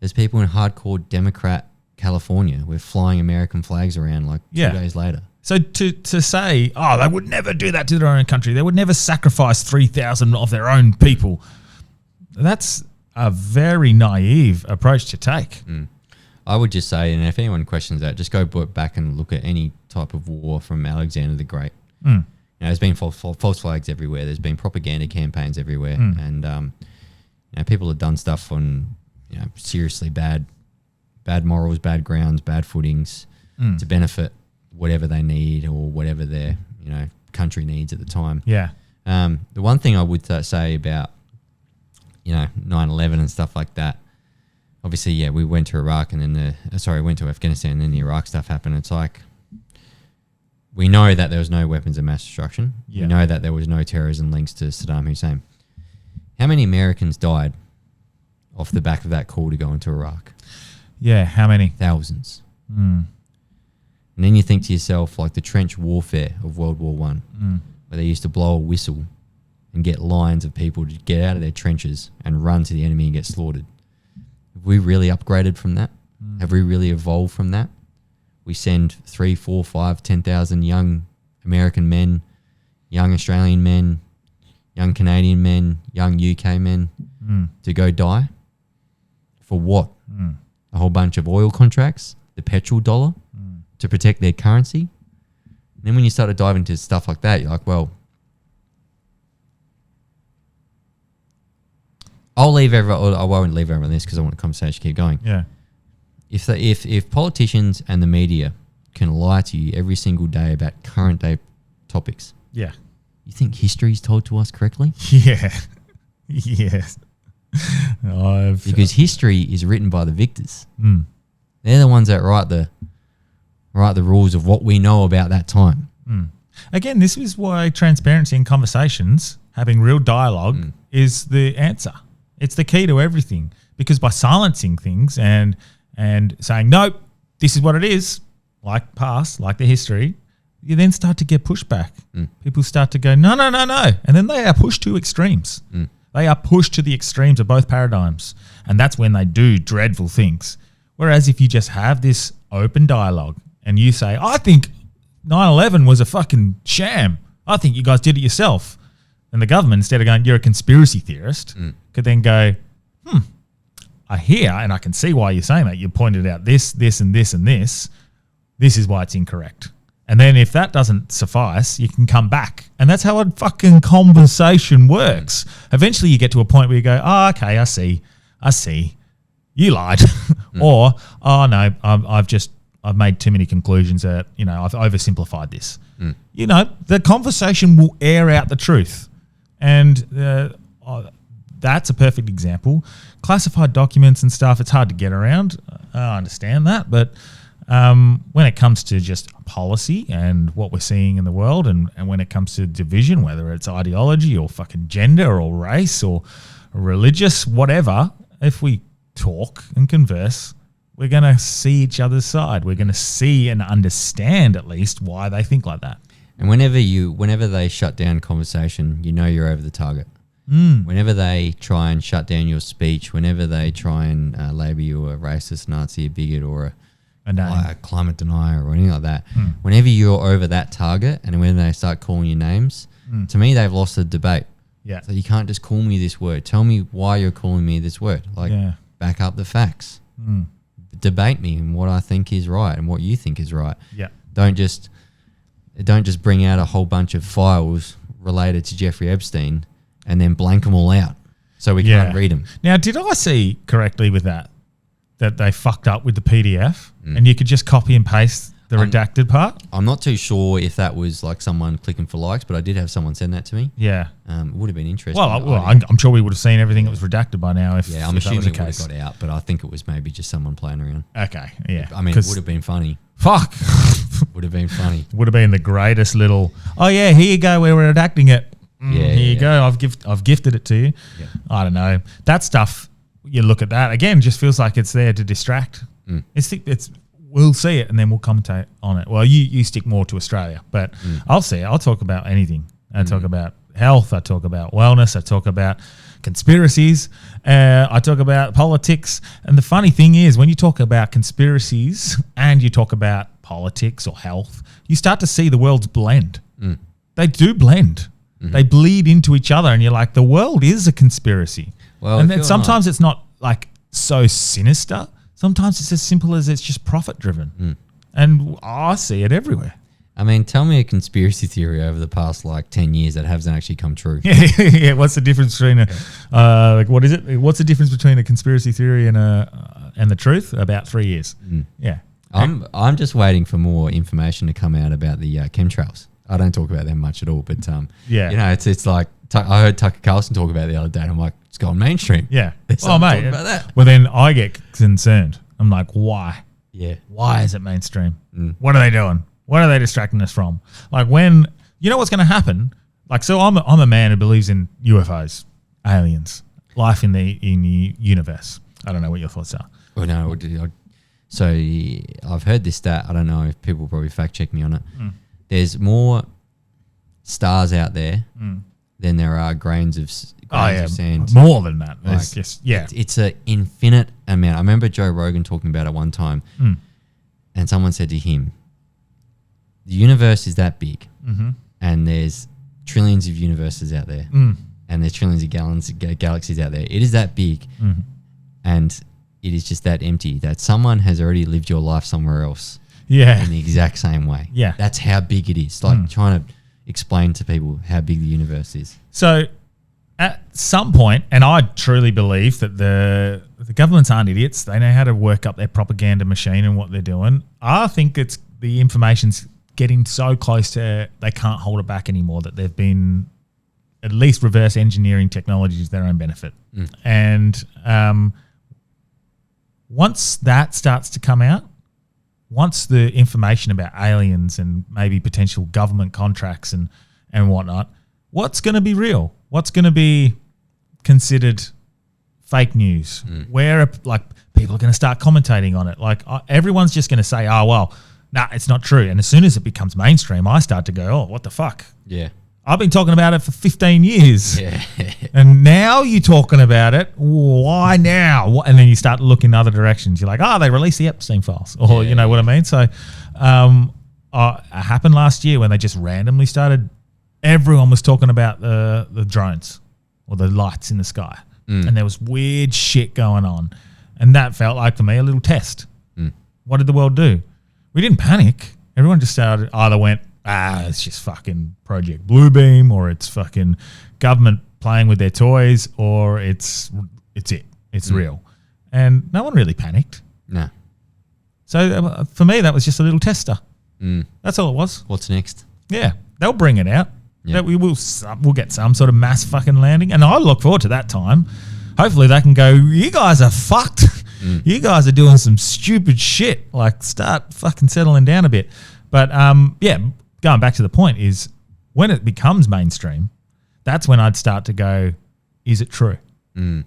hardcore Democrat California. We're flying American flags around 2 days later. So to say, they would never do that to their own country. They would never sacrifice 3,000 of their own people. That's a very naive approach to take. I would just say, and if anyone questions that, just go back and look at any type of war from Alexander the Great. There's been false flags everywhere. There's been propaganda campaigns everywhere, and people have done stuff on seriously bad morals, bad grounds, bad footings to benefit whatever they need or whatever their country needs at the time. Yeah. The one thing I would say about 9/11 and stuff like that. Obviously, we went to Iraq and then went to Afghanistan and then the Iraq stuff happened. It's like, we know that there was no weapons of mass destruction. Yeah. We know that there was no terrorism links to Saddam Hussein. How many Americans died off the back of that call to go into Iraq? Yeah, how many? Thousands. And then you think to yourself, like the trench warfare of World War One, where they used to blow a whistle and get lines of people to get out of their trenches and run to the enemy and get slaughtered. Have we really upgraded from that? Have we really evolved from that? We send 3, 4, 5, 10,000 young American men, young Australian men, young Canadian men, young UK men to go die. For what? A whole bunch of oil contracts, the petrol dollar, to protect their currency. And then when you start to dive into stuff like that, you're like, well, I won't leave everyone this because I want the conversation to keep going. Yeah. If politicians and the media can lie to you every single day about current day topics, Yeah. you think history is told to us correctly? Yeah. Yes. Because history is written by the victors. They're the ones that write the rules of what we know about that time. Again, this is why transparency in conversations, having real dialogue, is the answer. It's the key to everything. Because by silencing things and saying, nope, this is what it is, like past, like the history, you then start to get pushback. People start to go, no. And then they are pushed to extremes. They are pushed to the extremes of both paradigms. And that's when they do dreadful things. Whereas if you just have this open dialogue and you say, I think 9/11 was a fucking sham. I think you guys did it yourself. And the government, instead of going, you're a conspiracy theorist, could then go, I hear and I can see why you're saying that. You pointed out this, and this, and this. This is why it's incorrect. And then if that doesn't suffice, you can come back. And that's how a fucking conversation works. Eventually you get to a point where you go, oh, okay, I see. You lied. Or, oh, no, I've made too many conclusions that, I've oversimplified this. The conversation will air out the truth. And that's a perfect example. Classified documents and stuff, it's hard to get around. I understand that. But when it comes to just policy and what we're seeing in the world and when it comes to division, whether it's ideology or fucking gender or race or religious, whatever, if we talk and converse, we're going to see each other's side. We're going to see and understand at least why they think like that. And whenever they shut down conversation, you're over the target. Whenever they try and shut down your speech, whenever they try and label you a racist, Nazi, a bigot, or a climate denier or anything like that, whenever you're over that target and when they start calling you names, to me, they've lost the debate. Yeah. So you can't just call me this word. Tell me why you're calling me this word. Back up the facts. Debate me in what I think is right and what you think is right. Yeah. Don't just bring out a whole bunch of files related to Jeffrey Epstein and then blank them all out so we can't read them. Now, did I see correctly with that they fucked up with the PDF and you could just copy and paste the redacted part? I'm not too sure if that was like someone clicking for likes, but I did have someone send that to me. Yeah. It would have been interesting. Well, I'm sure we would have seen everything that was redacted by now if I'm if that assuming was the it would case. have got out, but I think it was maybe just someone playing around. Okay, yeah. I mean, it would have been funny. Fuck. Would have been funny. Would have been the greatest little, oh yeah, here you go, we're redacting it. Here you go, I've gifted it to you. Yeah. I don't know. That stuff, you look at that, again, just feels like it's there to distract. We'll see it and then we'll commentate on it. Well, you stick more to Australia, but I'll see it. I'll talk about anything. I talk about health. I talk about wellness. I talk about conspiracies. I talk about politics. And the funny thing is, when you talk about conspiracies and you talk about politics or health, you start to see the worlds blend. They do blend. They bleed into each other and you're like, the world is a conspiracy. Well, and then sometimes it's not like so sinister. Sometimes it's as simple as it's just profit driven. And I see it everywhere. I mean, tell me a conspiracy theory over the past 10 years that hasn't actually come true. Yeah. What's the difference between what is it? What's the difference between a conspiracy theory and the truth? About 3 years. Yeah. I'm just waiting for more information to come out about the chemtrails. I don't talk about them much at all, but it's like I heard Tucker Carlson talk about it the other day, and I'm like, it's gone mainstream. Yeah. Oh, mate. Talking about that. Well, then I get concerned. I'm like, why? Yeah. Why is it mainstream? What are they doing? What are they distracting us from? Like when you know what's going to happen. So I'm a man who believes in UFOs, aliens, life in the universe. I don't know what your thoughts are. Well, no, So I've heard this stat. I don't know if people will probably fact check me on it. There's more stars out there than there are grains of sand. More than that. Like, it's an infinite amount. I remember Joe Rogan talking about it one time, and someone said to him, the universe is that big, and there's trillions of universes out there, and there's trillions of galaxies out there. It is that big, and it is just that empty that someone has already lived your life somewhere else in the exact same way. Yeah. That's how big it is. Like trying to explain to people how big the universe is. So at some point, and I truly believe that the governments aren't idiots. They know how to work up their propaganda machine and what they're doing. I think it's the information's getting so close to they can't hold it back anymore, that they've been at least reverse engineering technologies to their own benefit. And once that starts to come out, once the information about aliens and maybe potential government contracts and whatnot, what's going to be real? What's going to be considered fake news? Where people are going to start commentating on it. Like everyone's just going to say, oh, well, nah, it's not true. And as soon as it becomes mainstream, I start to go, oh, what the fuck? Yeah. I've been talking about it for 15 years. Yeah. And now you're talking about it. Why now? And then you start looking other directions. You're like, they released the Epstein files. Or you know what I mean? So it happened last year when they just randomly started. Everyone was talking about the drones or the lights in the sky. And there was weird shit going on. And that felt like, for me, a little test. What did the world do? We didn't panic. Everyone just either went, it's just fucking Project Bluebeam, or it's fucking government playing with their toys, or it's real. And no one really panicked. No. So for me, that was just a little tester. That's all it was. What's next? Yeah, they'll bring it out. Yeah. We'll get some sort of mass fucking landing, and I look forward to that time. Hopefully they can go, you guys are fucked. You guys are doing some stupid shit. Like, start fucking settling down a bit. But going back to the point is, when it becomes mainstream, that's when I'd start to go, is it true? And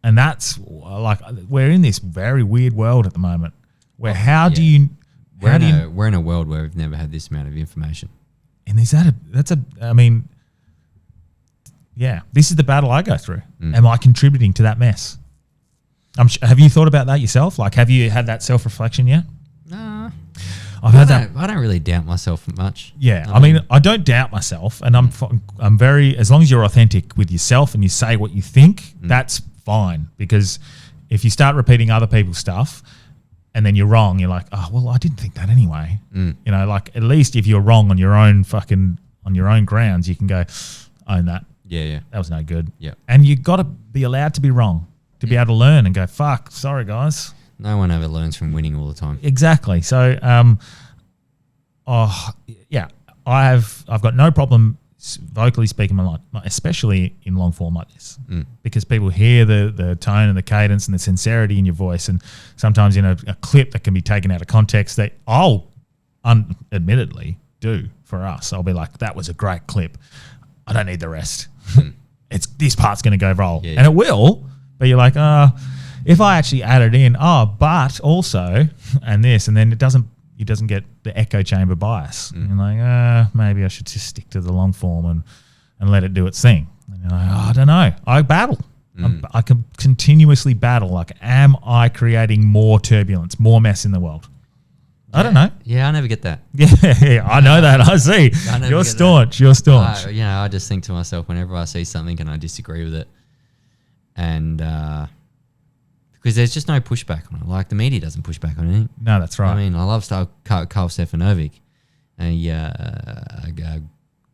that's like, we're in this very weird world at the moment where We're in a world where we've never had this amount of information. And this is the battle I go through. Am I contributing to that mess? Have you thought about that yourself? Like, have you had that self-reflection yet? Nah. I've had that. I don't really doubt myself much. Yeah, I mean, I don't doubt myself, and I'm very, as long as you're authentic with yourself and you say what you think, that's fine. Because if you start repeating other people's stuff and then you're wrong, you're like, oh, well, I didn't think that anyway. You know, like, at least if you're wrong on your own grounds, you can go, own that. Yeah. That was no good. Yeah. And you got to be allowed to be wrong, to be able to learn and go, fuck, sorry guys. No one ever learns from winning all the time. Exactly. So, I've got no problem vocally speaking a lot, especially in long form like this, because people hear the tone and the cadence and the sincerity in your voice. And sometimes, a clip that can be taken out of context that I'll admittedly do for us. I'll be like, that was a great clip. I don't need the rest. This part's going to go viral. Yeah. And it will, but you're like, if I actually add it in, but also, and this, and then it doesn't get the echo chamber bias. And you're like, maybe I should just stick to the long form and let it do its thing. And you're like, I don't know. I battle. I can continuously battle. Like, am I creating more turbulence, more mess in the world? I don't know. Yeah, I never get that. Yeah, I know that. I see. You're staunch. You're staunch. I just think to myself whenever I see something and I disagree with it, and because there's just no pushback on it. Like, the media doesn't push back on anything. No, that's right. I mean, I love Carl Stefanovic, a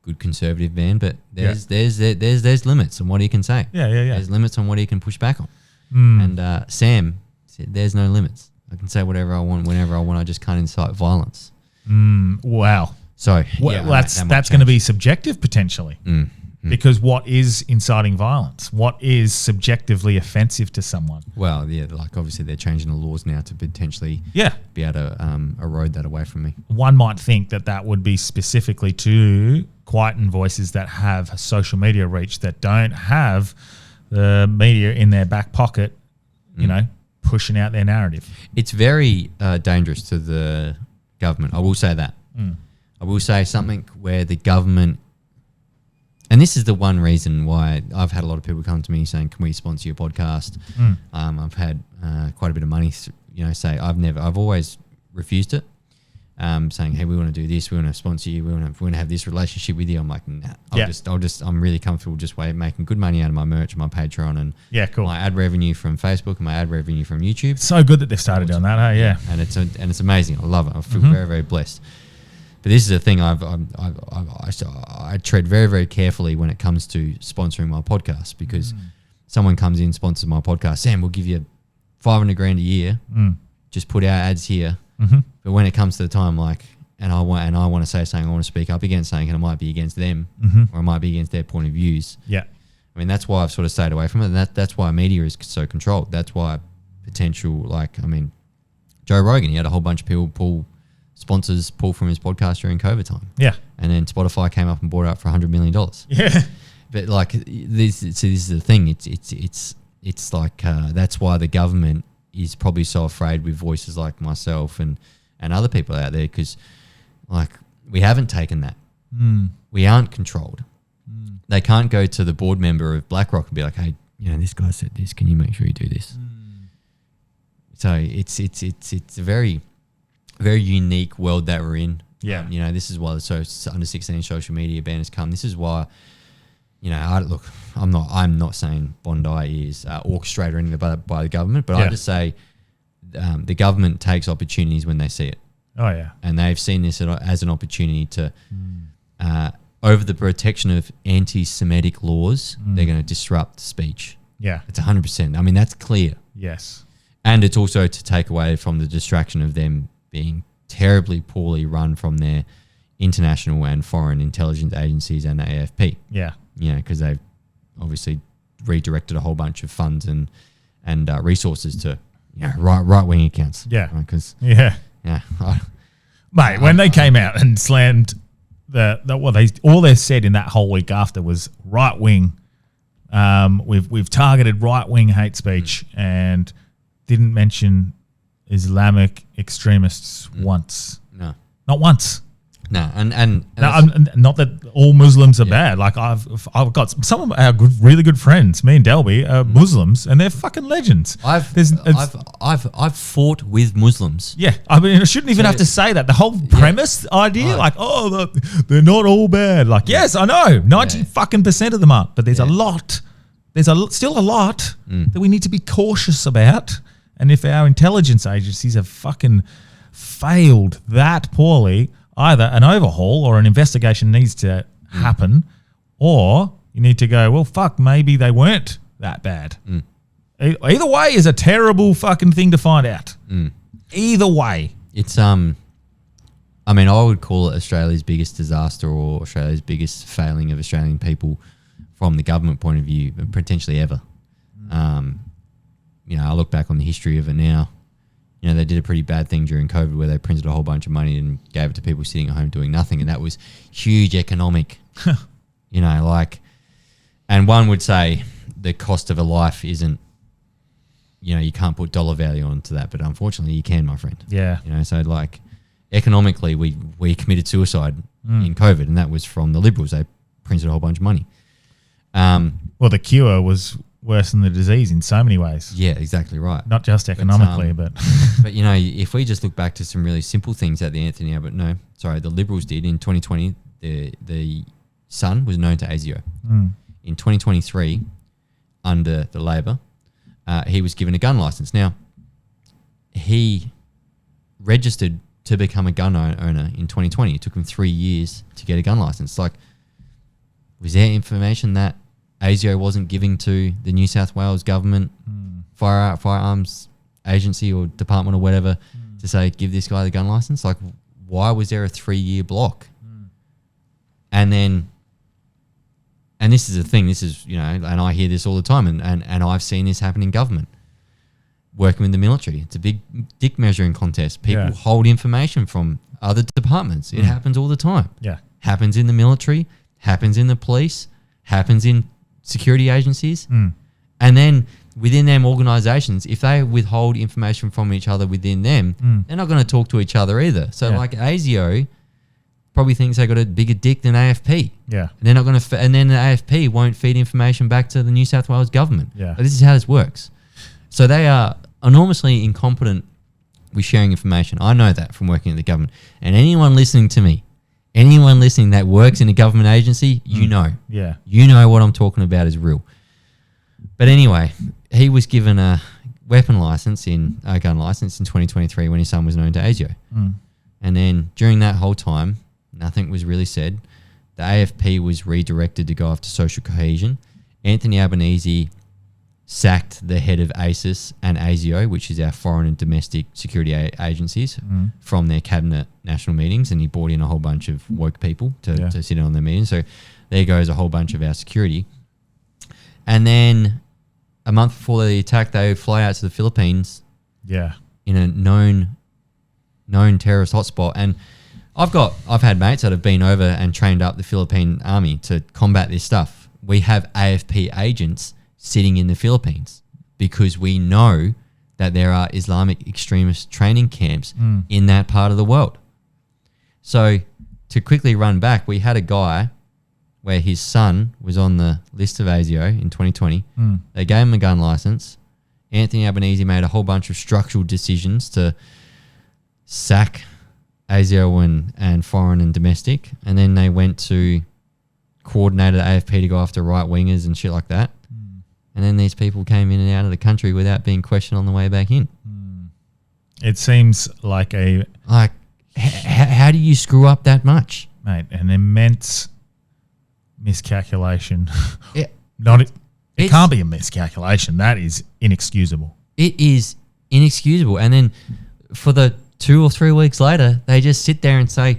good conservative man, but there's limits on what he can say. Yeah. There's limits on what he can push back on. And Sam said, there's no limits. I can say whatever I want, whenever I want. I just can't incite violence. Wow. So that's going to be subjective potentially. Because what is inciting violence? What is subjectively offensive to someone? Well, yeah, like obviously they're changing the laws now to potentially be able to erode that away from me. One might think that would be specifically to quieten voices that have social media reach, that don't have the media in their back pocket, pushing out their narrative. It's very dangerous to the government. I will say that. I will say something where the government, and this is the one reason why I've had a lot of people come to me saying, "Can we sponsor your podcast?" I've had quite a bit of money, say I've always refused it. Saying, "Hey, we want to do this. We want to sponsor you. We want to have this relationship with you." I'm like, "Nah, I'm really comfortable just making good money out of my merch, my Patreon, and my ad revenue from Facebook and my ad revenue from YouTube." It's so good that they've started doing that. Yeah, and it's amazing. I love it. I feel very, very blessed. But this is a thing I tread very, very carefully when it comes to sponsoring my podcast, because someone comes in, sponsors my podcast. Sam, we'll give you $500,000 a year. Just put our ads here. But when it comes to the time, and I want to say something, I want to speak up against something, and it might be against them, or it might be against their point of views. Yeah, I mean, that's why I've sort of stayed away from it. And that's why media is so controlled. That's why Joe Rogan, he had a whole bunch of people sponsors pull from his podcast during COVID time. Yeah, and then Spotify came up and bought it up for $100 million. Yeah, but this is the thing. It's like that's why the government is probably so afraid with voices like myself and other people out there, because we haven't taken that. We aren't controlled. They can't go to the board member of BlackRock and be like, "Hey, this guy said this. Can you make sure you do this?" So it's a very, very unique world that we're in. Yeah. This is why the under 16 social media ban has come. This is why. I'm not saying Bondi is orchestrated or anything by the government, but I just say the government takes opportunities when they see it. Oh yeah, and they've seen this as an opportunity to, over the protection of anti-Semitic laws, they're going to disrupt speech. Yeah, it's 100%. I mean, that's clear. Yes, and it's also to take away from the distraction of them being terribly poorly run from their international and foreign intelligence agencies and the AFP. Yeah. Because they've obviously redirected a whole bunch of funds and resources to right wing accounts. Yeah, because mate, when they came out and slammed all they said in that whole week after was right wing. We've targeted right wing hate speech and didn't mention Islamic extremists once. No, not once. No, and not that all Muslims are bad. I've got some of our really good friends. Me and Delby are Muslims, and they're fucking legends. I've fought with Muslims. Yeah, I mean, I shouldn't even have to say that. The whole premise idea, they're not all bad. Yes, I know, 90% of them aren't, but there's a lot. There's still a lot that we need to be cautious about. And if our intelligence agencies have fucking failed that poorly, either an overhaul or an investigation needs to happen, or you need to go, well, fuck, maybe they weren't that bad. Either way is a terrible fucking thing to find out. Either way. It's, I would call it Australia's biggest disaster or Australia's biggest failing of Australian people from the government point of view, potentially ever. I look back on the history of it now. They did a pretty bad thing during COVID where they printed a whole bunch of money and gave it to people sitting at home doing nothing. And that was huge economic, and one would say the cost of a life isn't, you can't put dollar value onto that, but unfortunately you can, my friend. Yeah. So economically we committed suicide in COVID, and that was from the Liberals. They printed a whole bunch of money. Well, the cure was worse than the disease in so many ways. Yeah, exactly right. Not just economically, but if we just look back to some really simple things that the Liberals did in 2020, the son was known to ASIO. In 2023, under the Labor, he was given a gun license. Now, he registered to become a gun owner in 2020. It took him 3 years to get a gun license. Was there information that ASIO wasn't giving to the New South Wales government firearms agency or department or whatever to say, give this guy the gun license? Why was there a 3-year block? And this is the thing, and I hear this all the time, and I've seen this happen in government, working with the military. It's a big dick measuring contest. People hold information from other departments. It happens all the time. Yeah. Happens in the military, happens in the police, happens in security agencies. And then within them organisations, if they withhold information from each other within them, they're not going to talk to each other either. So like ASIO probably thinks they got a bigger dick than AFP. Yeah. And they're not going to, and then the AFP won't feed information back to the New South Wales government. Yeah. But this is how this works. So they are enormously incompetent with sharing information. I know that from working at the government. And anyone listening to me, anyone listening that works in a government agency, you know. Yeah. You know what I'm talking about is real. But anyway, he was given a gun license in 2023 when his son was known to ASIO. And then during that whole time, nothing was really said. The AFP was redirected to go after social cohesion. Anthony Albanese sacked the head of ASIS and ASIO, which is our foreign and domestic security agencies, from their cabinet national meetings, and he brought in a whole bunch of woke people to sit in on their meetings. So there goes a whole bunch of our security. And then a month before the attack, they fly out to the Philippines in a known terrorist hotspot. And I've had mates that have been over and trained up the Philippine army to combat this stuff. We have AFP agents sitting in the Philippines because we know that there are Islamic extremist training camps in that part of the world. So to quickly run back, we had a guy where his son was on the list of ASIO in 2020. They gave him a gun license. Anthony Albanese made a whole bunch of structural decisions to sack ASIO and foreign and domestic. And then they went to coordinated AFP to go after right-wingers and shit like that. And then these people came in and out of the country without being questioned on the way back in. It seems like how do you screw up that much? Mate, an immense miscalculation. It Can't be a miscalculation. That is inexcusable. It is inexcusable. And then for the 2 or 3 weeks later, they just sit there and say,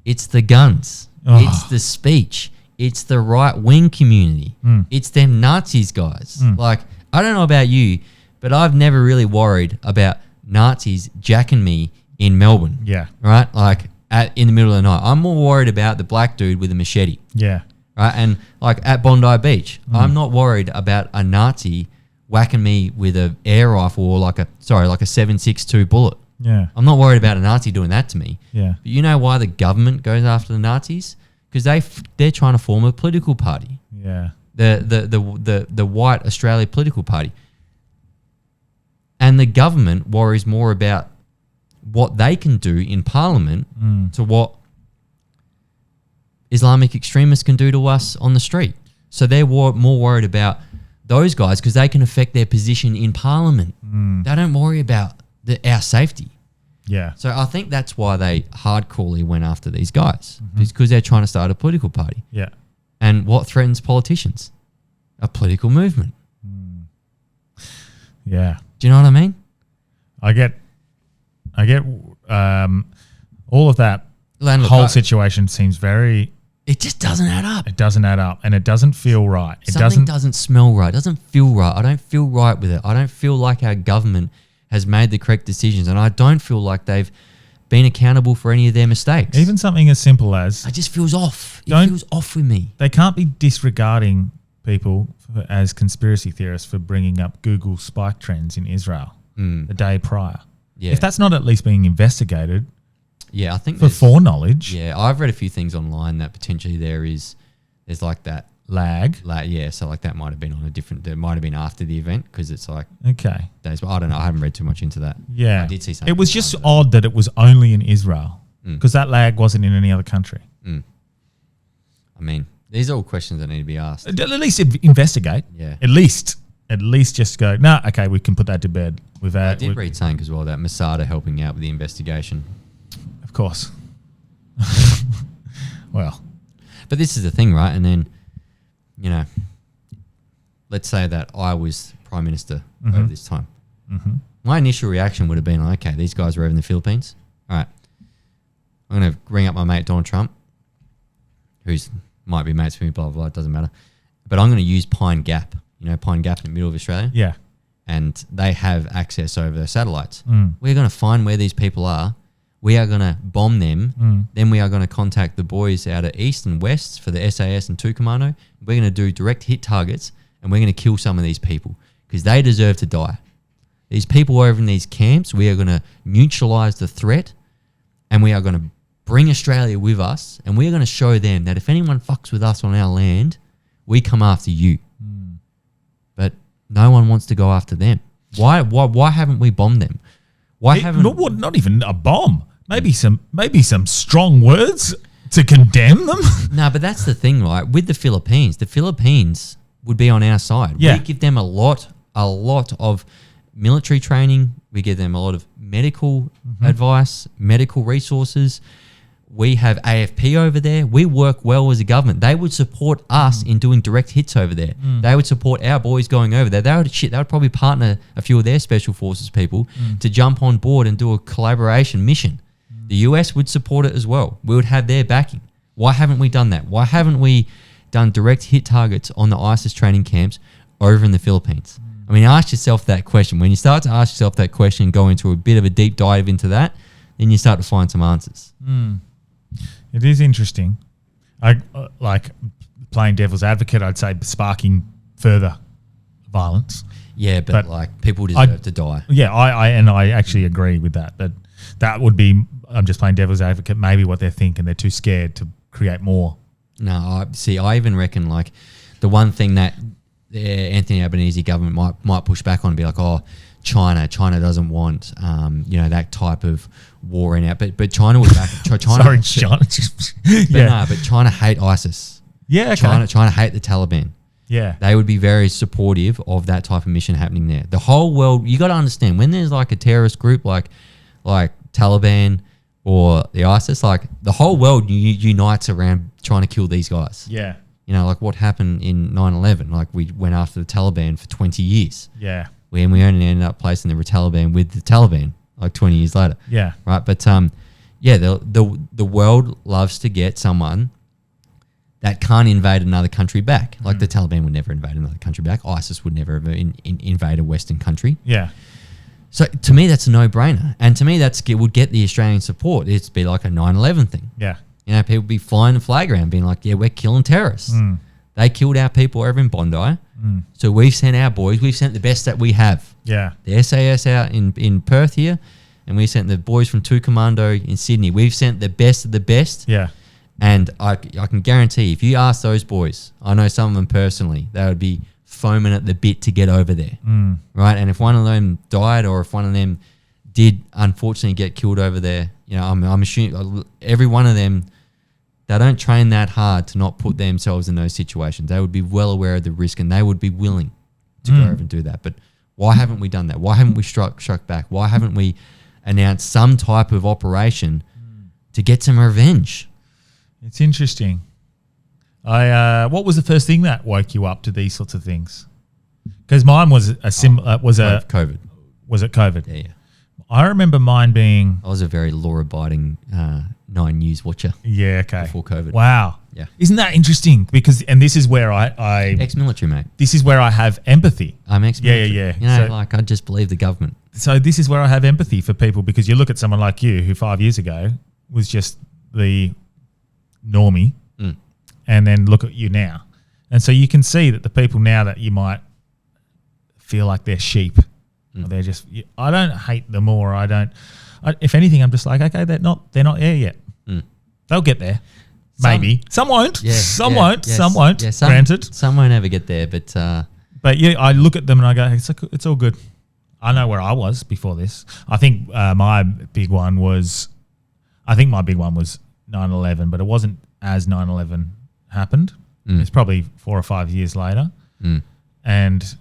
it's the guns. It's the speech. It's the right-wing community. It's them Nazis, guys. Like, I don't know about you, but I've never really worried about Nazis jacking me in Melbourne. Yeah. Right? Like, in the middle of the night. I'm more worried about the black dude with a machete. Yeah. Right? And, like, at Bondi Beach, I'm not worried about a Nazi whacking me with an air rifle or like a 7.62 bullet. Yeah. I'm not worried about a Nazi doing that to me. Yeah. But you know why the government goes after the Nazis? Because they're trying to form a political party. Yeah. The white Australia political party. And the government worries more about what they can do in parliament to what Islamic extremists can do to us on the street. So they're more worried about those guys because they can affect their position in parliament. They don't worry about our safety. Yeah. So I think that's why they hardcorely went after these guys. It's because they're trying to start a political party. Yeah. And what threatens politicians? A political movement. Yeah. Do you know what I mean? I get all of that whole situation seems very... It just doesn't add up. It doesn't add up and it doesn't feel right. Something doesn't smell right. It doesn't feel right. I don't feel right with it. I don't feel like our government has made the correct decisions, and I don't feel like they've been accountable for any of their mistakes. Even something as simple as... It just feels off. It feels off with me. They can't be disregarding people as conspiracy theorists for bringing up Google spike trends in Israel the day prior. Yeah. If that's not at least being investigated I think for foreknowledge... Yeah, I've read a few things online that potentially there's like that lag. Yeah, so like that might have been on a different... That might have been after the event because it's like... Okay. Days, but I don't know. I haven't read too much into that. Yeah. I did see something. It was just odd that it was only in Israel because that lag wasn't in any other country. I mean, these are all questions that need to be asked. At least investigate. Yeah. At least just go, nah, okay, we can put that to bed. I did read something as well that Masada helping out with the investigation. Of course. Well. But this is the thing, right? And then, you know, let's say that I was Prime Minister over this time. My initial reaction would have been, okay, these guys are over in the Philippines. All right. I'm going to ring up my mate Donald Trump, who's might be mates with me, blah, blah, blah, it doesn't matter. But I'm going to use Pine Gap, you know, Pine Gap in the middle of Australia. Yeah. And they have access over their satellites. We're going to find where these people are. We are going to bomb them. Then we are going to contact the boys out at East and West for the SAS and 2 Commando. We're going to do direct hit targets and we're going to kill some of these people. because they deserve to die. These people over in these camps, we are going to neutralise the threat, and we are going to bring Australia with us, and we are going to show them that if anyone fucks with us on our land, we come after you. But no one wants to go after them. Why haven't we bombed them? Not even a bomb. Maybe some strong words to condemn them. No, but that's the thing, right? With the Philippines would be on our side. Yeah. We give them a lot of military training. We give them a lot of medical advice, medical resources. We have AFP over there. We work well as a government. They would support us in doing direct hits over there. They would support our boys going over there. They would probably partner a few of their special forces people to jump on board and do a collaboration mission. The US would support it as well. We would have their backing. Why haven't we done that? Why haven't we done direct hit targets on the ISIS training camps over in the Philippines? I mean, ask yourself that question. When you start to ask yourself that question and go into a bit of a deep dive into that, then you start to find some answers. It is interesting. I like playing devil's advocate. I'd say sparking further violence. Yeah, but like people deserve to die. Yeah, I actually agree with that. But that would be, I'm just playing devil's advocate. Maybe what they're thinking, they're too scared to create more. No, I even reckon like the one thing that the Anthony Albanese government might push back on and be like, oh, China doesn't want that type of war in out, but China would back. China, China. But China hate ISIS. Yeah, okay. China hate the Taliban. Yeah, they would be very supportive of that type of mission happening there. The whole world, you got to understand, when there's like a terrorist group like Taliban or the ISIS, like the whole world unites around trying to kill these guys. Yeah. Like what happened in 9/11, like we went after the Taliban for 20 years. Yeah. We only ended up placing the Taliban with the Taliban like 20 years later. Yeah. Right. But the world loves to get someone that can't invade another country back. Like the Taliban would never invade another country back. ISIS would never invade a Western country. Yeah. So to me, that's a no-brainer. And to me, would get the Australian support. It'd be like a 9/11 thing. Yeah. People be flying the flag around being like, yeah, we're killing terrorists. They killed our people over in Bondi. So we've sent our boys. We've sent the best that we have. Yeah. The SAS out in Perth here, and we sent the boys from 2 Commando in Sydney. We've sent the best of the best. Yeah. And I can guarantee if you ask those boys, I know some of them personally, they would be foaming at the bit to get over there. Right? And if one of them died or if one of them did unfortunately get killed over there, I'm assuming every one of them, they don't train that hard to not put themselves in those situations. They would be well aware of the risk and they would be willing to go over and do that. But why haven't we done that? Why haven't we struck back? Why haven't we announced some type of operation to get some revenge? It's interesting. What was the first thing that woke you up to these sorts of things? Because mine was COVID. Was it COVID? Yeah. I remember mine being. I was a very law-abiding 9 News watcher. Yeah. Okay. Before COVID. Wow. Yeah. Isn't that interesting? Because this is where I ex-military, mate. This is where I have empathy. I'm ex-military. Yeah. I just believe the government. So this is where I have empathy for people, because you look at someone like you who 5 years ago was just the normie, and then look at you now, and so you can see that the people now that you might feel like they're sheep, or they're just. I don't hate them, or I don't. If anything, I'm just like, okay, they're not there yet. They'll get there. Maybe some won't. Yeah, some won't. yes, some won't. yeah, granted, some won't ever get there, but yeah, I look at them and I go, it's all good. I know where I was before this. I think my big one was 9/11, but it wasn't as 9/11 happened. It's probably 4 or 5 years later. And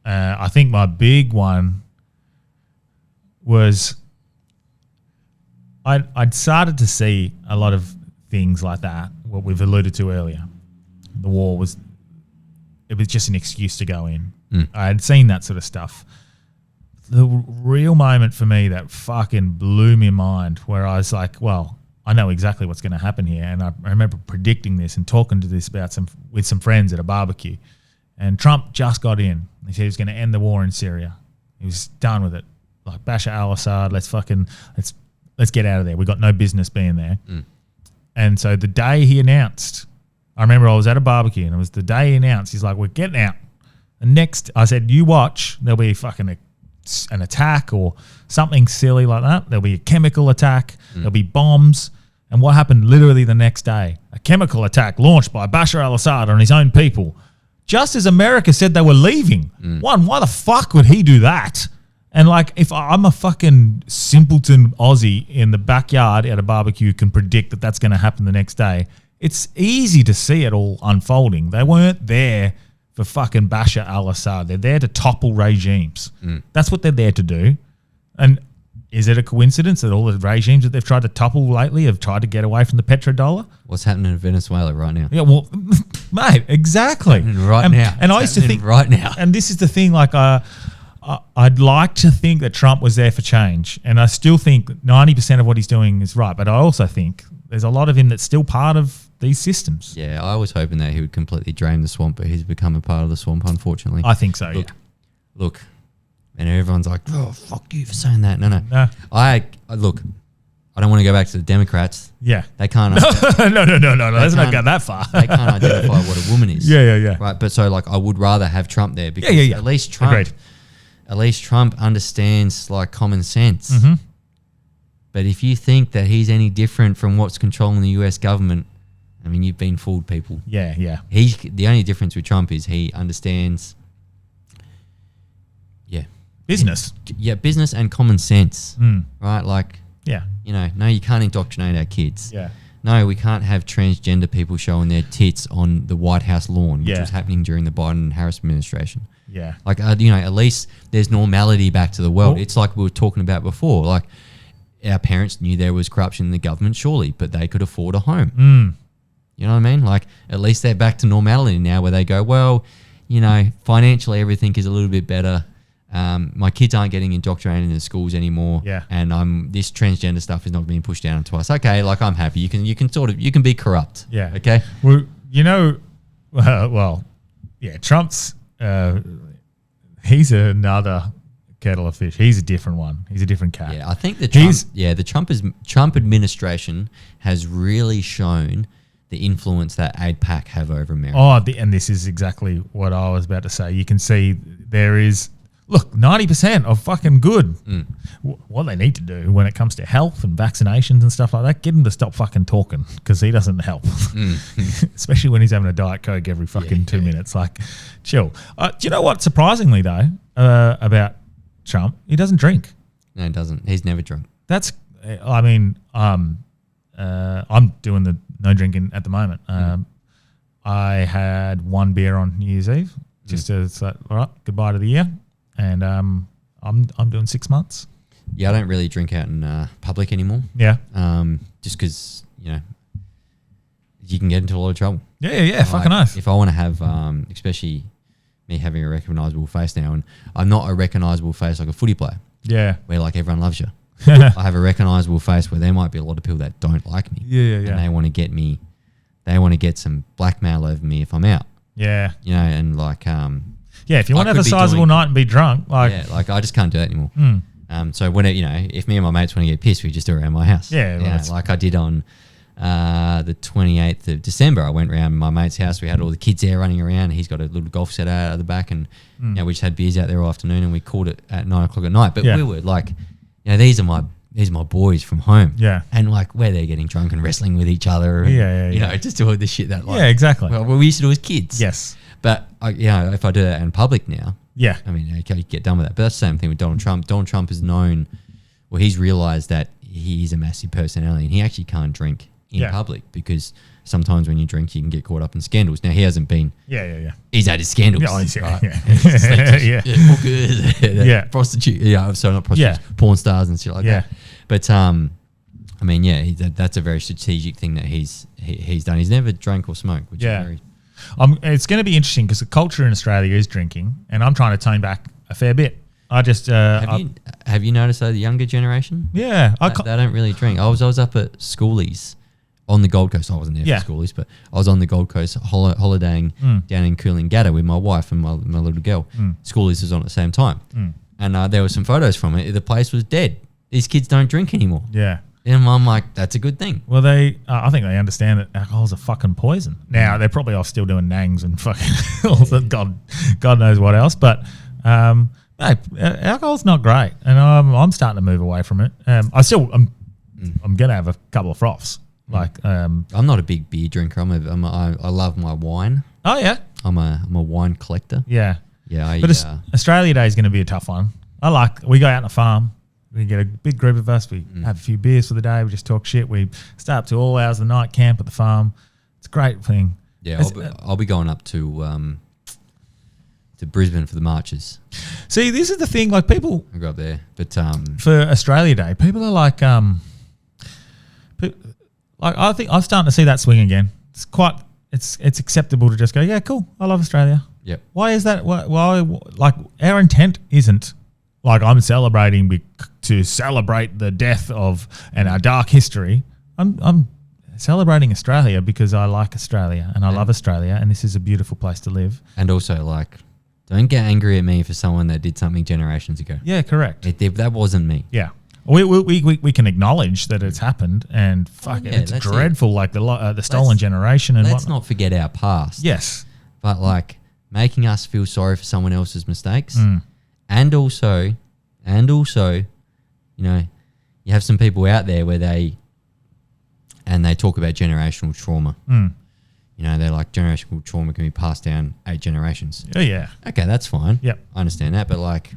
I think my big one was I'd started to see a lot of things like that, what we've alluded to earlier. The war was just an excuse to go in. I had seen that sort of stuff. The real moment for me that fucking blew my mind, where I was like, well, I know exactly what's going to happen here. And I remember predicting this and talking to this with some friends at a barbecue. And Trump just got in. He said he was going to end the war in Syria. He was done with it. Like Bashar al-Assad, let's get out of there. We got no business being there. And so the day he announced, I remember I was at a barbecue and it was the day he announced, he's like, we're getting out. The next, I said, you watch, there'll be fucking an attack or something silly like that. There'll be a chemical attack. There'll be bombs. And what happened literally the next day? A chemical attack launched by Bashar al-Assad on his own people. Just as America said they were leaving. One, why the fuck would he do that? And like, if I'm a fucking simpleton Aussie in the backyard at a barbecue can predict that that's going to happen the next day, it's easy to see it all unfolding. They weren't there for fucking Bashar al-Assad. They're there to topple regimes. That's what they're there to do. And is it a coincidence that all the regimes that they've tried to topple lately have tried to get away from the petrodollar? What's happening in Venezuela right now? Yeah, well, mate, exactly. Right now. And I used to think right now. And this is the thing, like, I'd like to think that Trump was there for change, and I still think 90% of what he's doing is right. But I also think there's a lot of him that's still part of these systems. Yeah, I was hoping that he would completely drain the swamp, but he's become a part of the swamp, unfortunately. I think so. Look, and everyone's like, "Oh, fuck you for saying that." No. No. I look. I don't want to go back to the Democrats. Yeah. They can't. No. Let's not go that far. They can't identify what a woman is. Yeah. Right, but so like, I would rather have Trump there because Yeah. at least Trump. Agreed. At least Trump understands like common sense. But if you think that he's any different from what's controlling the US government, I mean, you've been fooled, people. Yeah. The only difference with Trump is he understands, Business. Yeah, business and common sense, right? Like, Yeah. no, you can't indoctrinate our kids. Yeah. No, we can't have transgender people showing their tits on the White House lawn, which Yeah. was happening during the Biden and Harris administration. Yeah. Like, at least there's normality back to the world. Well- It's like we were talking about before. Like, our parents knew there was corruption in the government, surely, but they could afford a home. You know what I mean? Like, at least they're back to normality now where they go, well, financially everything is a little bit better. My kids aren't getting indoctrinated in the schools anymore. Yeah. And this transgender stuff is not being pushed down onto us. Okay, like, I'm happy. You can be corrupt. Yeah. Okay. Well, Trump's, he's another kettle of fish. He's a different one. He's a different cat. Yeah, I think the Trump administration has really shown the influence that AIPAC have over America. And this is exactly what I was about to say. You can see there is, 90% of fucking good. What they need to do when it comes to health and vaccinations and stuff like that, get him to stop fucking talking because he doesn't help. Especially when he's having a Diet Coke every fucking 2 minutes. Like, chill. Do you know what, surprisingly though, about Trump? He doesn't drink. No, he doesn't. He's never drunk. That's, I'm doing the no drinking at the moment. I had one beer on New Year's Eve, just to say, all right, goodbye to the year, and I'm doing 6 months. Yeah, I don't really drink out in public anymore. Yeah. Just because you can get into a lot of trouble. Yeah. Fucking oath. If I want to have, especially me having a recognisable face now, and I'm not a recognisable face like a footy player. Yeah. Where like everyone loves you. I have a recognisable face where there might be a lot of people that don't like me. Yeah. And they want to get me. They want to get some blackmail over me if I'm out. Yeah. And like if you want to have a sizable night and be drunk, like I just can't do that anymore. So when if me and my mates want to get pissed, we just do it around my house. Yeah, like I did on the 28th of December. I went around my mate's house. We had all the kids there running around. He's got a little golf set out of the back, and we just had beers out there all afternoon, and we called it at 9 o'clock at night. But we were like, these are my boys from home. Yeah. And like where they're getting drunk and wrestling with each other. And, you know, just doing the shit that like. Yeah, exactly. Well, we used to do as kids. Yes. But if I do that in public now. Yeah. I mean, okay, you get done with that. But that's the same thing with Donald Trump. Donald Trump is known, he's realized that he's a massive personality and he actually can't drink in public because sometimes when you drink, you can get caught up in scandals. Now, he hasn't been. Yeah. He's had his scandals. Yeah. Prostitute. Yeah. So not prostitutes. Yeah. Porn stars and shit like that. But, I mean, that's a very strategic thing that he's done. He's never drank or smoked, which is very... it's going to be interesting because the culture in Australia is drinking, and I'm trying to tone back a fair bit. I just have you noticed the younger generation? Yeah, they don't really drink. I was up at Schoolies on the Gold Coast. I wasn't there for Schoolies, but I was on the Gold Coast holidaying down in Coolangatta with my wife and my little girl. Schoolies was on at the same time, and there were some photos from it. The place was dead. These kids don't drink anymore. Yeah. And I'm like, that's a good thing. Well, I think they understand that alcohol's a fucking poison. Now they're probably off still doing nangs and fucking all the God knows what else. But no, alcohol's not great, and I'm starting to move away from it. I'm gonna have a couple of froths. Like, I'm not a big beer drinker. I love my wine. oh yeah, I'm a wine collector. yeah. Yeah, But Australia Day is going to be a tough one. We go out on a farm. We get a big group of us. We have a few beers for the day. We just talk shit. We stay up to all hours of the night, camp at the farm. It's a great thing. Yeah, I'll be going up to Brisbane for the marches. See, this is the thing. Like, people I'll go up there, but for Australia Day, people are like, I think I'm starting to see that swing again. It's acceptable to just go, yeah, cool. I love Australia. Yep. Why is that? Why like, our intent isn't like I'm celebrating to celebrate the death of and our dark history. I'm celebrating Australia because I like Australia and I love Australia, and this is a beautiful place to live. And also, like, don't get angry at me for someone that did something generations ago. Yeah, correct. That wasn't me. Yeah. We can acknowledge that it's happened, and it's dreadful, like the stolen generation and let's whatnot. not forget our past. Yes. But like making us feel sorry for someone else's mistakes, and also, you know, you have some people out there where they talk about generational trauma. You know, they're like, generational trauma can be passed down 8 generations. Oh yeah. Okay, that's fine. Yep. I understand that, but like,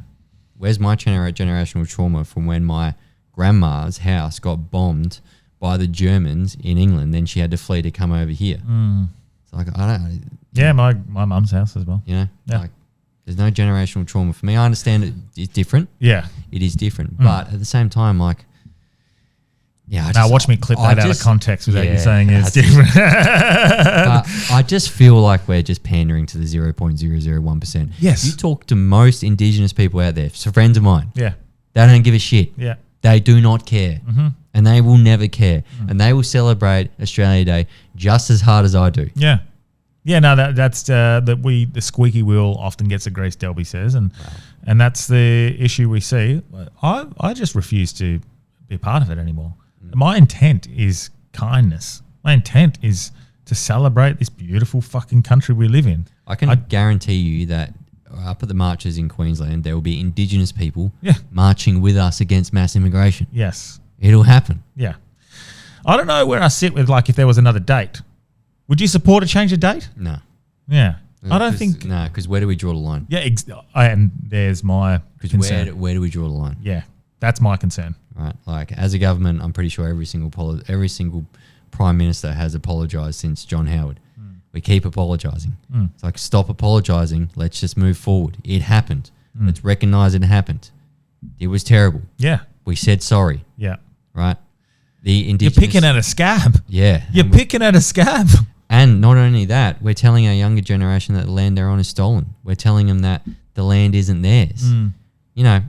where's my generational trauma from when my grandma's house got bombed by the Germans in England? Then she had to flee to come over here. It's like, I don't. Yeah, my mum's house as well. You know, Yeah. like, there's no generational trauma for me. I understand it's different. Yeah. It is different, but at the same time, like, yeah. Now watch me clip that out of context without you saying it's different. But I just feel like we're just pandering to the 0.001%. Yes. You talk to most Indigenous people out there, so friends of mine. Yeah. They don't give a shit. Yeah. They do not care. And they will never care. And they will celebrate Australia Day just as hard as I do. Yeah. Yeah, no, that's the squeaky wheel often gets a grease, Delby says, and that's the issue we see. I just refuse to be a part of it anymore. My intent is kindness. My intent is to celebrate this beautiful fucking country we live in. I can guarantee you that up at the marches in Queensland, there will be Indigenous people marching with us against mass immigration. Yes. It'll happen. Yeah. I don't know where I sit with, like, if there was another date. Would you support a change of date? No. Yeah. I don't think... No, because where do we draw the line? Yeah, and there's my concern. Where do we draw the line? Yeah, that's my concern. Right. Like, as a government, I'm pretty sure every single prime minister has apologised since John Howard. We keep apologising. It's like, stop apologising. Let's just move forward. It happened. Let's recognise it happened. It was terrible. Yeah. We said sorry. Yeah. Right? The Indigenous... You're picking at a scab. Yeah. You're picking at a scab. And not only that, we're telling our younger generation that the land they're on is stolen. We're telling them that the land isn't theirs. You know,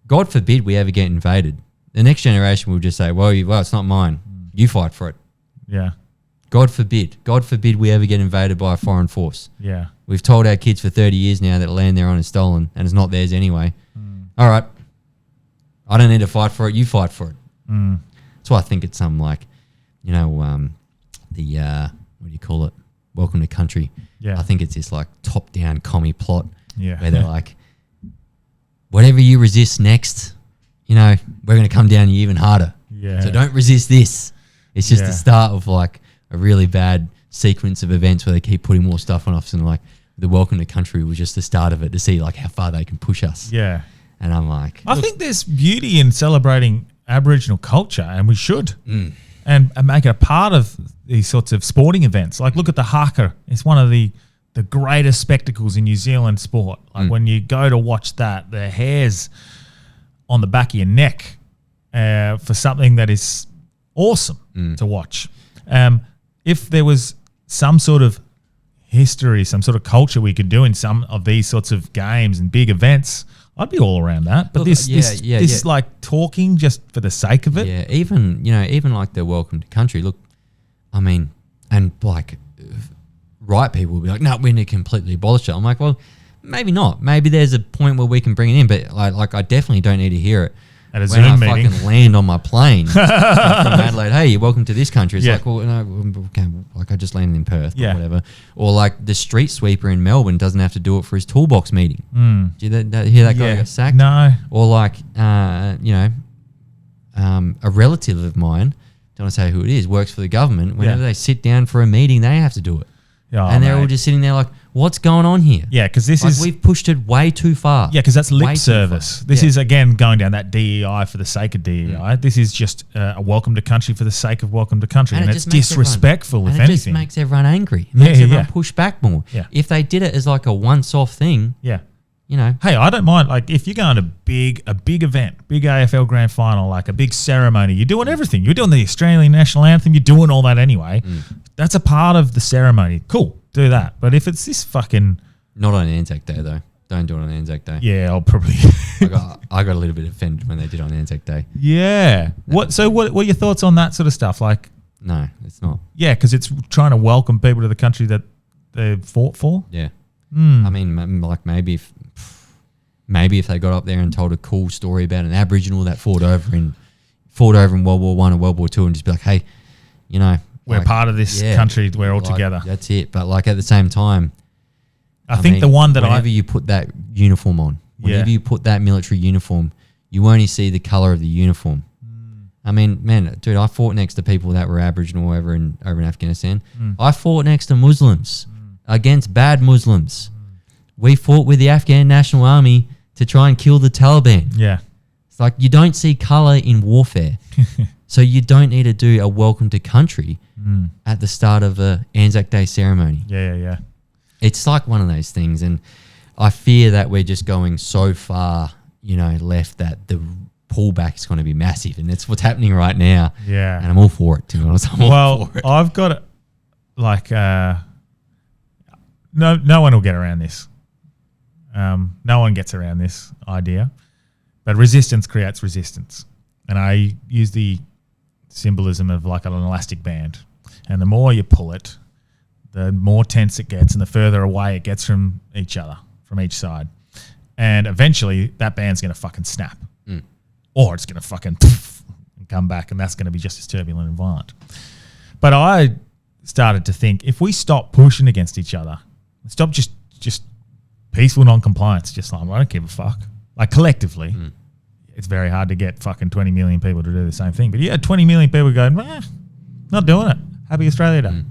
God forbid we ever get invaded. The next generation will just say, well, it's not mine. You fight for it. Yeah. God forbid. God forbid we ever get invaded by a foreign force. Yeah. We've told our kids for 30 years now that the land they're on is stolen and it's not theirs anyway. All right. I don't need to fight for it. You fight for it. So I think it's some, like, you know, what do you call it? Welcome to Country. Yeah. I think it's this, like, top-down commie plot where they're like, whatever you resist next, you know, we're going to come down you even harder. Yeah. So don't resist this. It's just the start of, like, a really bad sequence of events where they keep putting more stuff on us, and, like, the Welcome to Country was just the start of it to see, like, how far they can push us. Yeah. And I'm like... I think there's beauty in celebrating Aboriginal culture, and we should. And make it a part of these sorts of sporting events. Like, look at the haka. It's one of the greatest spectacles in New Zealand sport. Like, when you go to watch that, the hairs on the back of your neck for something that is awesome to watch. If there was some sort of history, some sort of culture we could do in some of these sorts of games and big events, I'd be all around that. But Look, this like talking just for the sake of it. Yeah, even like the Welcome to Country. Look, I mean, and like right people will be like, no, we need to completely abolish it. I'm like, well, maybe not. Maybe there's a point where we can bring it in, but I definitely don't need to hear it At a when I Zoom meeting. fucking land on my plane from Adelaide, hey, welcome to this country. It's Yeah. like, well, no, okay, like I just landed in Perth, but Yeah. whatever. Or like the street sweeper in Melbourne doesn't have to do it for his toolbox meeting. Do you hear that guy got sacked? No. Or like, a relative of mine, don't want to say who it is, works for the government. Whenever they sit down for a meeting, they have to do it. Oh, And they're all mate. just sitting there like, what's going on here? Yeah, because this Like is... we've pushed it way too far. Yeah, because that's Way lip too service. far. This Yeah. is, again, going down that DEI for the sake of DEI. This is just a welcome to country for the sake of welcome to country. And, it it's just makes disrespectful, everyone, if and it just anything. makes everyone angry. It Yeah, makes yeah, everyone yeah. push back more. Yeah. If they did it as like a once-off thing, Yeah. you know, Hey, I don't mind. Like, if you're going to a big event, big AFL grand final, like a big ceremony, you're doing everything. You're doing the Australian national anthem. You're doing all that anyway. That's a part of the ceremony. Cool, do that. But if it's this fucking... not on Anzac Day though. Don't do it on Anzac Day. Yeah, I'll probably... I got a little bit offended when they did it on Anzac Day. yeah. What are your thoughts on that sort of stuff? Like, No, it's not. yeah, because it's trying to welcome people to the country that they fought for. Yeah. I mean, like maybe if they got up there and told a cool story about an Aboriginal that fought over in World War One or World War Two, and just be like, hey, you know, We're like, part of this yeah, country. We're all like, together. That's it. But like at the same time, I think mean, the one that whenever you put that uniform on, whenever you put that military uniform, you only see the color of the uniform. I mean, man, dude, I fought next to people that were Aboriginal over in Afghanistan. I fought next to Muslims against bad Muslims. We fought with the Afghan National Army to try and kill the Taliban. Yeah. It's like you don't see color in warfare. So you don't need to do a welcome to country at the start of a Anzac Day ceremony. Yeah. It's like one of those things, and I fear that we're just going so far, left that the pullback is going to be massive, and that's what's happening right now. Yeah. And I'm all for it, to be honest. I'm all Well, for it. I've got like no one will get around this. No one gets around this idea, but resistance creates resistance, and I use the symbolism of like an elastic band, and the more you pull it, the more tense it gets, and the further away it gets from each other, from each side, and eventually that band's going to fucking snap, or it's going to fucking and come back, and that's going to be just as turbulent and violent. But I started to think, if we stop pushing against each other, stop just peaceful non-compliance, just like, I don't give a fuck. Like collectively, it's very hard to get fucking 20 million people to do the same thing. But you had 20 million people going, not doing it. Happy Australia Day.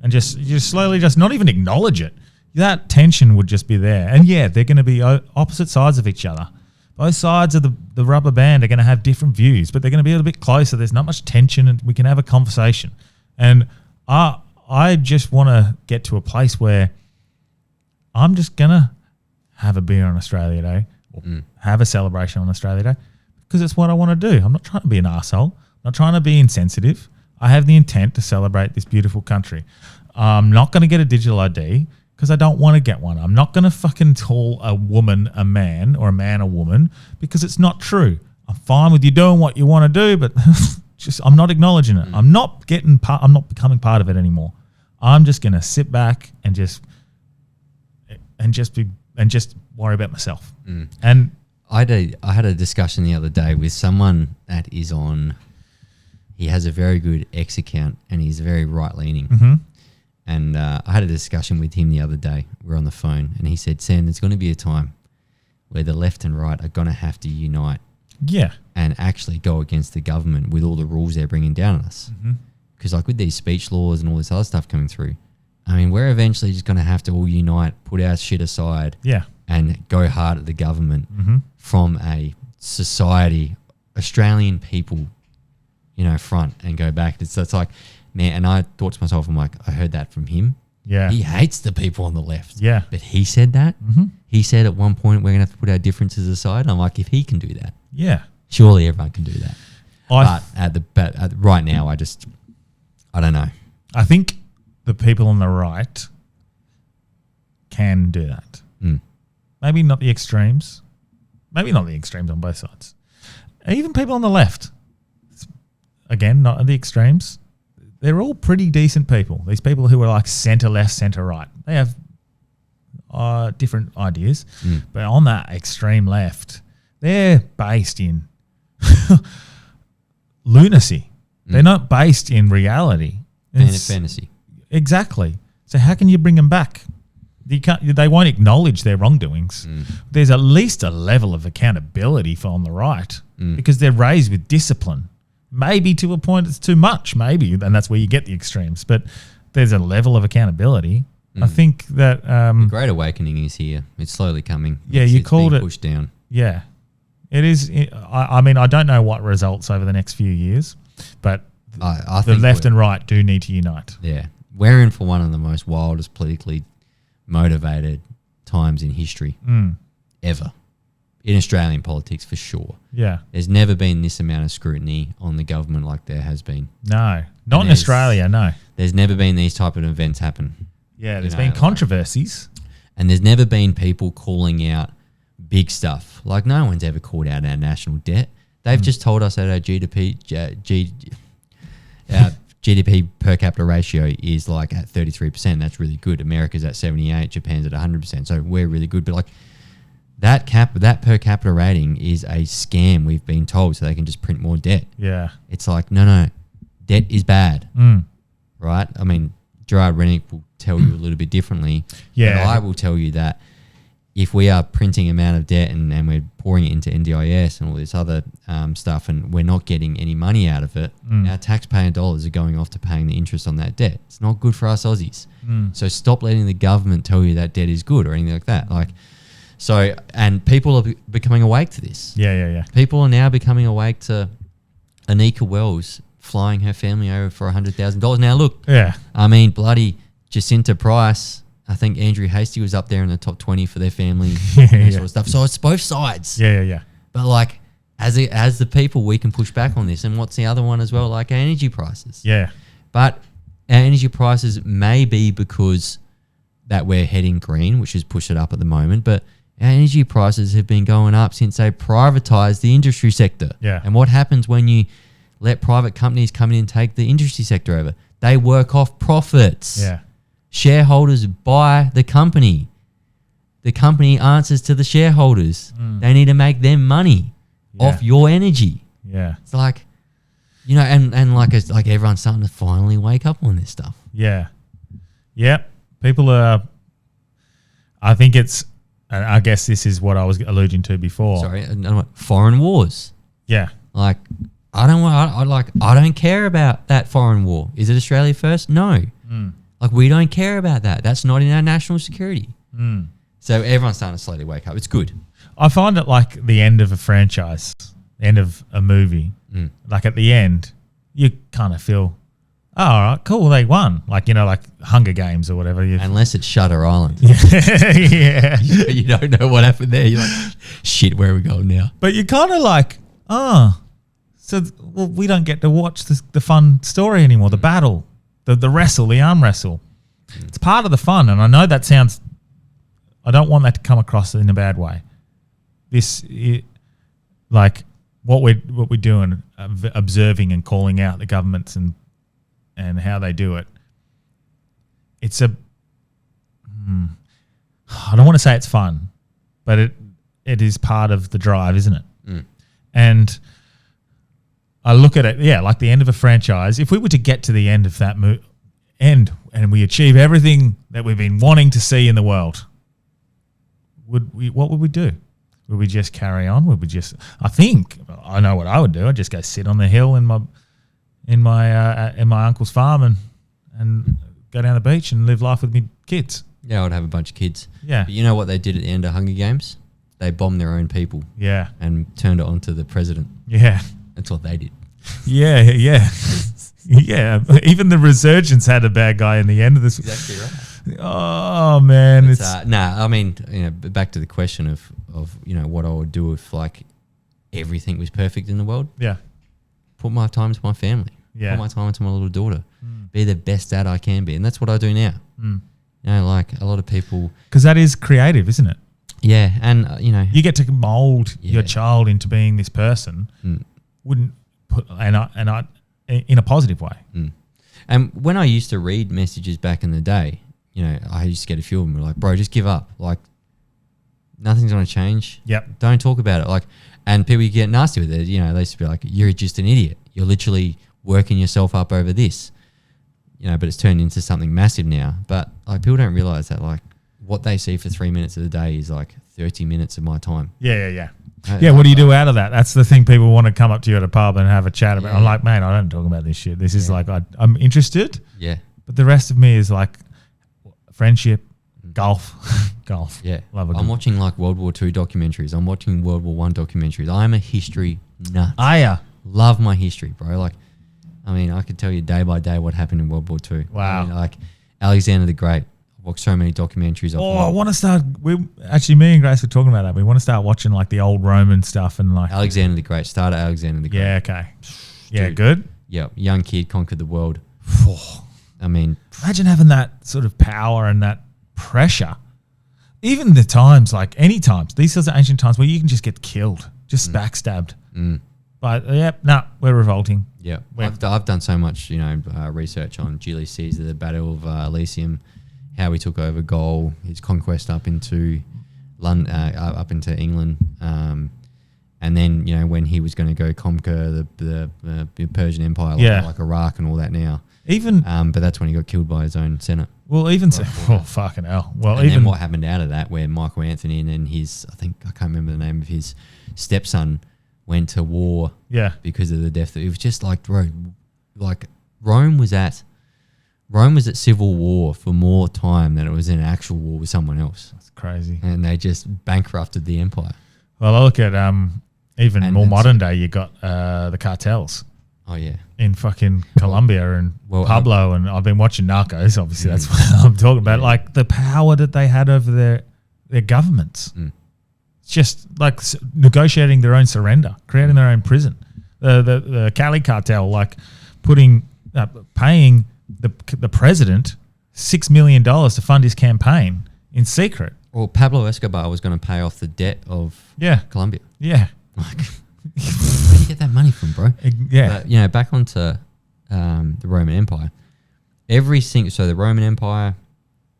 And just slowly just not even acknowledge it. That tension would just be there. And yeah, they're going to be opposite sides of each other. Both sides of the rubber band are going to have different views, but they're going to be a little bit closer. There's not much tension, and we can have a conversation. And I just want to get to a place where I'm just going to have a beer on Australia Day, or have a celebration on Australia Day, because it's what I want to do. I'm not trying to be an arsehole. I'm not trying to be insensitive. I have the intent to celebrate this beautiful country. I'm not going to get a digital ID because I don't want to get one. I'm not going to fucking call a woman a man or a man a woman because it's not true. I'm fine with you doing what you want to do, but just I'm not acknowledging it. I'm not becoming part of it anymore. I'm just going to sit back and just worry about myself. And I had a discussion the other day with someone that is on. He has a very good X account and he's very right leaning. And I had a discussion with him the other day. We were on the phone, and he said, "Sam, there's going to be a time where the left and right are going to have to unite, and actually go against the government with all the rules they're bringing down on us. Because like with these speech laws and all this other stuff coming through, I mean, we're eventually just going to have to all unite, put our shit aside, and go hard at the government from a society, Australian people, front, and go back. It's like, man, and I thought to myself, I'm like, I heard that from him. Yeah. He hates the people on the left. Yeah. But he said that. He said at one point, we're going to have to put our differences aside. And I'm like, if he can do that, surely everyone can do that. But right now, I don't know. I think the people on the right can do that. Maybe not the extremes. Maybe not the extremes on both sides. Even people on the left, again, not the extremes. They're all pretty decent people. These people who are like centre left, centre right. They have different ideas. But on that extreme left, they're based in lunacy. They're not based in reality. It's Fantasy. Exactly. So how can you bring them back? They won't acknowledge their wrongdoings. There's at least a level of accountability on the right because they're raised with discipline. Maybe to a point it's too much, maybe, and that's where you get the extremes. But there's a level of accountability. I think that The Great Awakening is here. It's slowly coming. Yeah, it's called being it pushed down. Yeah, it is. I mean, I don't know what results over the next few years, but I the think left and right do need to unite. Yeah, we're in for one of the most wildest politically motivated times in history ever. In Australian politics, for sure. Yeah. There's never been this amount of scrutiny on the government like there has been. No, not in Australia, no. There's never been these type of events happen. Yeah, there's been controversies. And there's never been people calling out big stuff. Like no one's ever called out our national debt. They've just told us that our GDP per capita ratio is like at 33%. That's really good. America's at 78%. Japan's at 100%. So we're really good. But like that per capita rating is a scam, we've been told, so they can just print more debt. Yeah. It's like, no, debt is bad. Right? I mean, Gerard Rennick will tell you a little bit differently. Yeah. But I will tell you that if we are printing amount of debt and we're pouring it into NDIS and all this other stuff and we're not getting any money out of it, our taxpayer dollars are going off to paying the interest on that debt. It's not good for us Aussies. So stop letting the government tell you that debt is good or anything like that. So, and people are becoming awake to this. Yeah. People are now becoming awake to Anika Wells flying her family over for $100,000. Now, look, I mean, bloody Jacinta Price, I think Andrew Hastie was up there in the top 20 for their family and that sort of stuff. So it's both sides. Yeah. But like, as the people, we can push back on this. And what's the other one as well? Like our energy prices. Yeah. But our energy prices may be because that we're heading green, which has pushed it up at the moment. But our energy prices have been going up since they privatized the industry sector. Yeah. And what happens when you let private companies come in and take the industry sector over? They work off profits. Yeah. Shareholders buy the company. The company answers to the shareholders. They need to make them money off your energy. Yeah. It's like, you know, and like it's like everyone's starting to finally wake up on this stuff. Yeah. Yep. People are, I think it's, I guess this is what I was alluding to before. Sorry, foreign wars. Yeah. Like, I don't care about that foreign war. Is it Australia first? No. Like, we don't care about that. That's not in our national security. So everyone's starting to slowly wake up. It's good. I find it like the end of a franchise, end of a movie. Like at the end, you kind of feel, oh, all right, cool, they won. Like, you know, like Hunger Games or whatever. Unless it's Shutter Island. Yeah. You don't know what happened there. You're like, shit, where are we going now? But you're kind of like, so we don't get to watch the fun story anymore, the battle, the wrestle, the arm wrestle. It's part of the fun. And I know that sounds, I don't want that to come across in a bad way. Like what we're doing, observing and calling out the governments and how they do it. It's I don't want to say it's fun, but it is part of the drive, isn't it? And I look at it, like the end of a franchise. If we were to get to the end of that end and we achieve everything that we've been wanting to see in the world, what would we do? Would we just carry on? Would we just? I think I know what I would do. I'd just go sit on the hill in my uncle's farm and go down the beach and live life with me kids. Yeah, I would have a bunch of kids. Yeah. But you know what they did at the end of Hunger Games? They bombed their own people. Yeah. And turned it onto the president. Yeah. That's what they did. Yeah. Yeah. Even the Resurgence had a bad guy in the end of this. Exactly right. Oh man, it's I mean, you know, back to the question of you know what I would do if like everything was perfect in the world. Yeah. Put my time into my family. Yeah. Put my time into my little daughter. Be the best dad I can be, and that's what I do now. You know, like a lot of people, because that is creative, isn't it? Yeah, and you know, you get to mold your child into being this person. Wouldn't put and I in a positive way. And when I used to read messages back in the day, you know, I used to get a few of them like, bro, just give up. Like, nothing's going to change. Yep. Don't talk about it. Like, and people get nasty with it. You know, they used to be like, you're just an idiot. You're literally working yourself up over this. You know, but it's turned into something massive now. But like, people don't realize that like what they see for 3 minutes of the day is like 30 minutes of my time. Yeah. Yeah, what do you do out of that? That's the thing. People want to come up to you at a pub and have a chat about. Yeah. I'm like, man, I don't talk about this shit. This is like I'm interested, Yeah. but the rest of me is like friendship, golf. Yeah. Love a I'm good- watching like World War II documentaries. I'm watching World War I documentaries. I'm a history nut. Love my history, bro. Like, I mean, I could tell you day by day what happened in World War II. Wow. I mean, like Alexander the Great. I've watched so many documentaries. Oh, I want to start. Me and Grace were talking about that. We want to start watching like the old Roman stuff and like. Alexander the Great. Started Alexander the Great. Yeah. Okay. Yeah. Dude. Good. Yeah. Young kid conquered the world. I mean, Imagine having that sort of power and that pressure. Even the times, like any times, these sorts of ancient times where you can just get killed, just backstabbed. But we're revolting. yeah. Wait. I've done so much, research on Julius Caesar, the Battle of Elysium, how he took over Gaul, his conquest up into London, up into England, and then when he was going to go conquer the Persian Empire, like Iraq and all that now. Even But that's when he got killed by his own Senate. fucking hell. Well, And even then what happened out of that, where Michael Anthony and then his, I can't remember the name of his stepson, went to war because of the death. It was just like, bro, like Rome was at civil war for more time than it was in actual war with someone else. That's crazy. And they just bankrupted the empire. Well, I look at even And more it's- modern day. You got the cartels Oh yeah. in fucking Colombia and well, Pablo, and I've been watching Narcos. Obviously, that's what I'm talking about. Yeah. Like the power that they had over their governments. It's just like negotiating their own surrender, creating their own prison. The Cali cartel, like paying the president $6 million to fund his campaign in secret. Well, Pablo Escobar was going to pay off the debt of Colombia. Yeah. Like, where do you get that money from, bro? Yeah. But, back onto the Roman Empire. So the Roman Empire,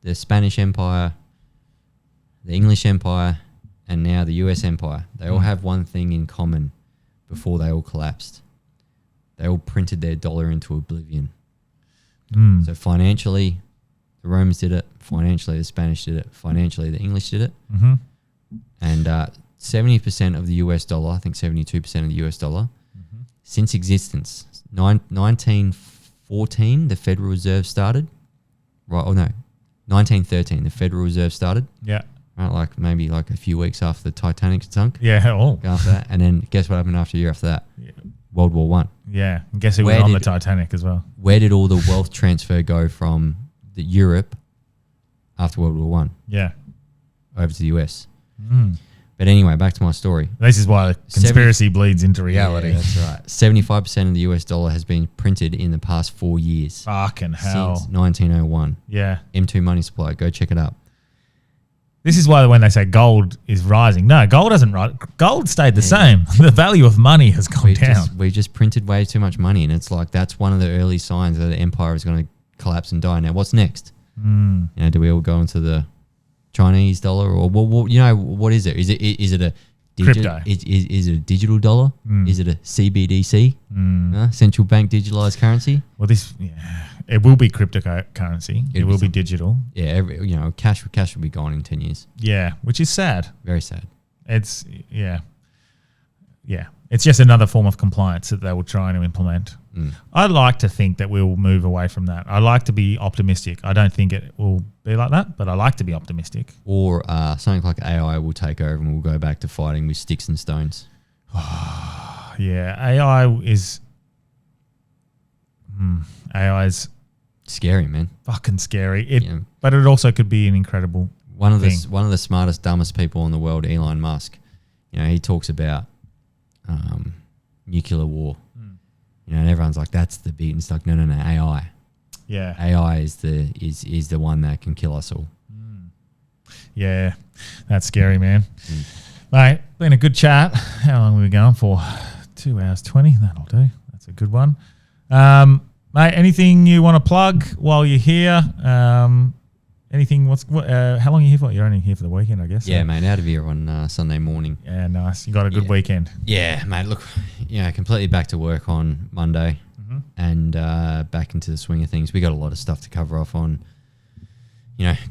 the Spanish Empire, the English Empire, and now the US Empire, they all have one thing in common before they all collapsed. They all printed their dollar into oblivion. So financially, the Romans did it. Financially, the Spanish did it. Financially, the English did it. Mm-hmm. And 70% of the US dollar, I think 72% of the US dollar, since existence, 1914, the Federal Reserve started. Right? Oh, no. 1913, the Federal Reserve started. Yeah. Right, like maybe like a few weeks after the Titanic sunk. Yeah. Oh. After that, and then guess what happened after a year after that? World War One. Yeah. And guess who Where went on the did- Titanic as well? Where did all the wealth transfer go from the Europe after World War One Yeah. over to the US? But anyway, back to my story. This is why conspiracy bleeds into reality. Yeah, that's right. 75% of the US dollar has been printed in the past 4 years. Fucking hell. Since 1901. Yeah. M2 Money Supply. Go check it up. This is why when they say gold is rising, no, gold doesn't rise. Gold stayed the same. The value of money has gone down. We just printed way too much money, and it's like that's one of the early signs that the empire is going to collapse and die. Now, what's next? Do we all go into the Chinese dollar, or what is it? Is it a Crypto. Is it a digital dollar? Is it a CBDC? Central bank digitalized currency? Well, it will be cryptocurrency. It will be digital. Yeah, cash will be gone in 10 years. Yeah, which is sad. Very sad. It's It's just another form of compliance that they will try to implement. I'd like to think that we'll move away from that. I like to be optimistic. I don't think it will be like that, but I like to be optimistic. Or something like AI will take over and we'll go back to fighting with sticks and stones. Yeah, AI is Scary, man. fucking scary. Yeah. But it also could be an incredible One of thing. the smartest, dumbest people in the world, Elon Musk. He talks about nuclear war. And everyone's like, "That's the beat." And it's like, no, AI. Yeah, AI is the one that can kill us all. yeah, that's scary, man. Mate, been a good chat. How long have we going for? 2 hours 20. That'll do. That's a good one. Mate, anything you want to plug while you're here? anything? How long are you here for? You're only here for the weekend, I guess. Yeah, so. mate, out of here on Sunday morning. Yeah, nice. You got a good weekend. Yeah, mate. Look, completely back to work on Monday, and back into the swing of things. We got a lot of stuff to cover off on.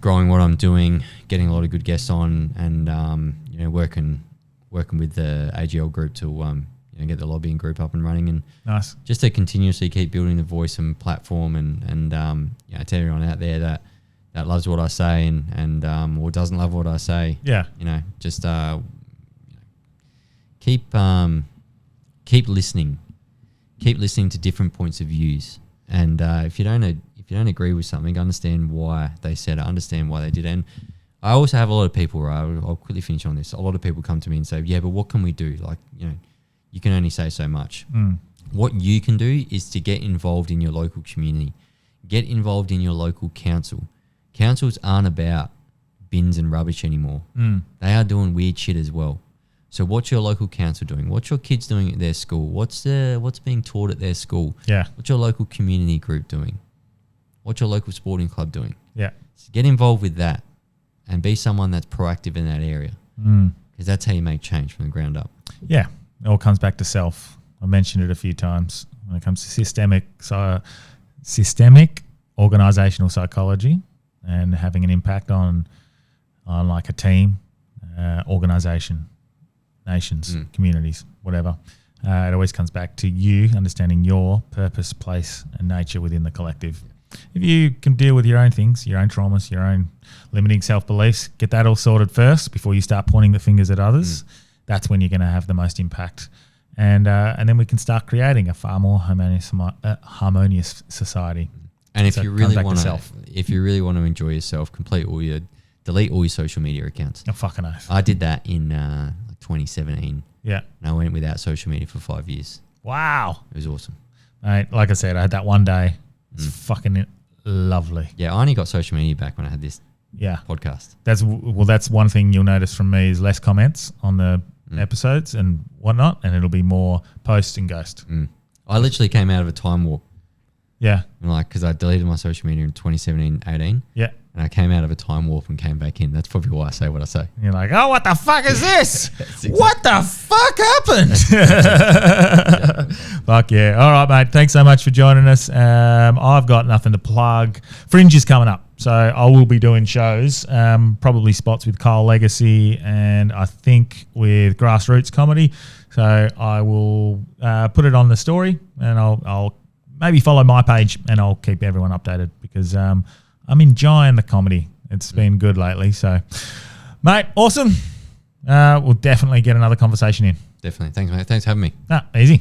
Growing what I'm doing, getting a lot of good guests on, and working with the AGL group to get the lobbying group up and running, and Nice. just to continuously keep building the voice and platform, and to everyone out there that loves what I say and or doesn't love what I say. Yeah. Just keep listening, to different points of views, and if you don't agree with something, understand why they said it, understand why they did it. And I also have a lot of people, right? I'll quickly finish on this. A lot of people come to me and say, yeah, but what can we do? Like, you can only say so much. What you can do is to get involved in your local community. Get involved in your local council. Councils aren't about bins and rubbish anymore. They are doing weird shit as well. So what's your local council doing? What's your kids doing at their school? What's being taught at their school? Yeah. What's your local community group doing? What's your local sporting club doing? Yeah. So get involved with that and be someone that's proactive in that area, because that's how you make change from the ground up. Yeah. It all comes back to self. I mentioned it a few times when it comes to systemic organizational psychology and having an impact on like a team, organization, nations, communities, whatever. It always comes back to you understanding your purpose, place, and nature within the collective. If you can deal with your own things, your own traumas, your own limiting self-beliefs, get that all sorted first before you start pointing the fingers at others, that's when you're going to have the most impact. And then we can start creating a far more harmonious society. And if So you it comes really back to want self. to enjoy yourself, delete all your social media accounts. Oh, fucking oath. I did that in 2017, Yeah. and I went without social media for 5 years. Wow. It was awesome. Mate, like I said, I had that one day. It's fucking lovely. Yeah, I only got social media back when I had this Yeah. podcast. That's one thing you'll notice from me is less comments on the episodes and whatnot, and it'll be more post and ghost. I literally came out of a time warp, Yeah. because I deleted my social media in 2017, 18, Yeah. and I came out of a time warp and came back in. That's probably why I say what I say. And you're like, oh, what the fuck is this? exactly- What the fuck happened? Fuck yeah. All right, mate. Thanks so much for joining us. I've got nothing to plug. Fringe is coming up. So I will be doing shows, probably spots with Kyle Legacy and I think with Grassroots Comedy. So I will put it on the story and I'll maybe follow my page and I'll keep everyone updated because I'm enjoying the comedy. It's been good lately. So, mate, awesome. We'll definitely get another conversation in. Definitely. Thanks, mate. Thanks for having me. Easy.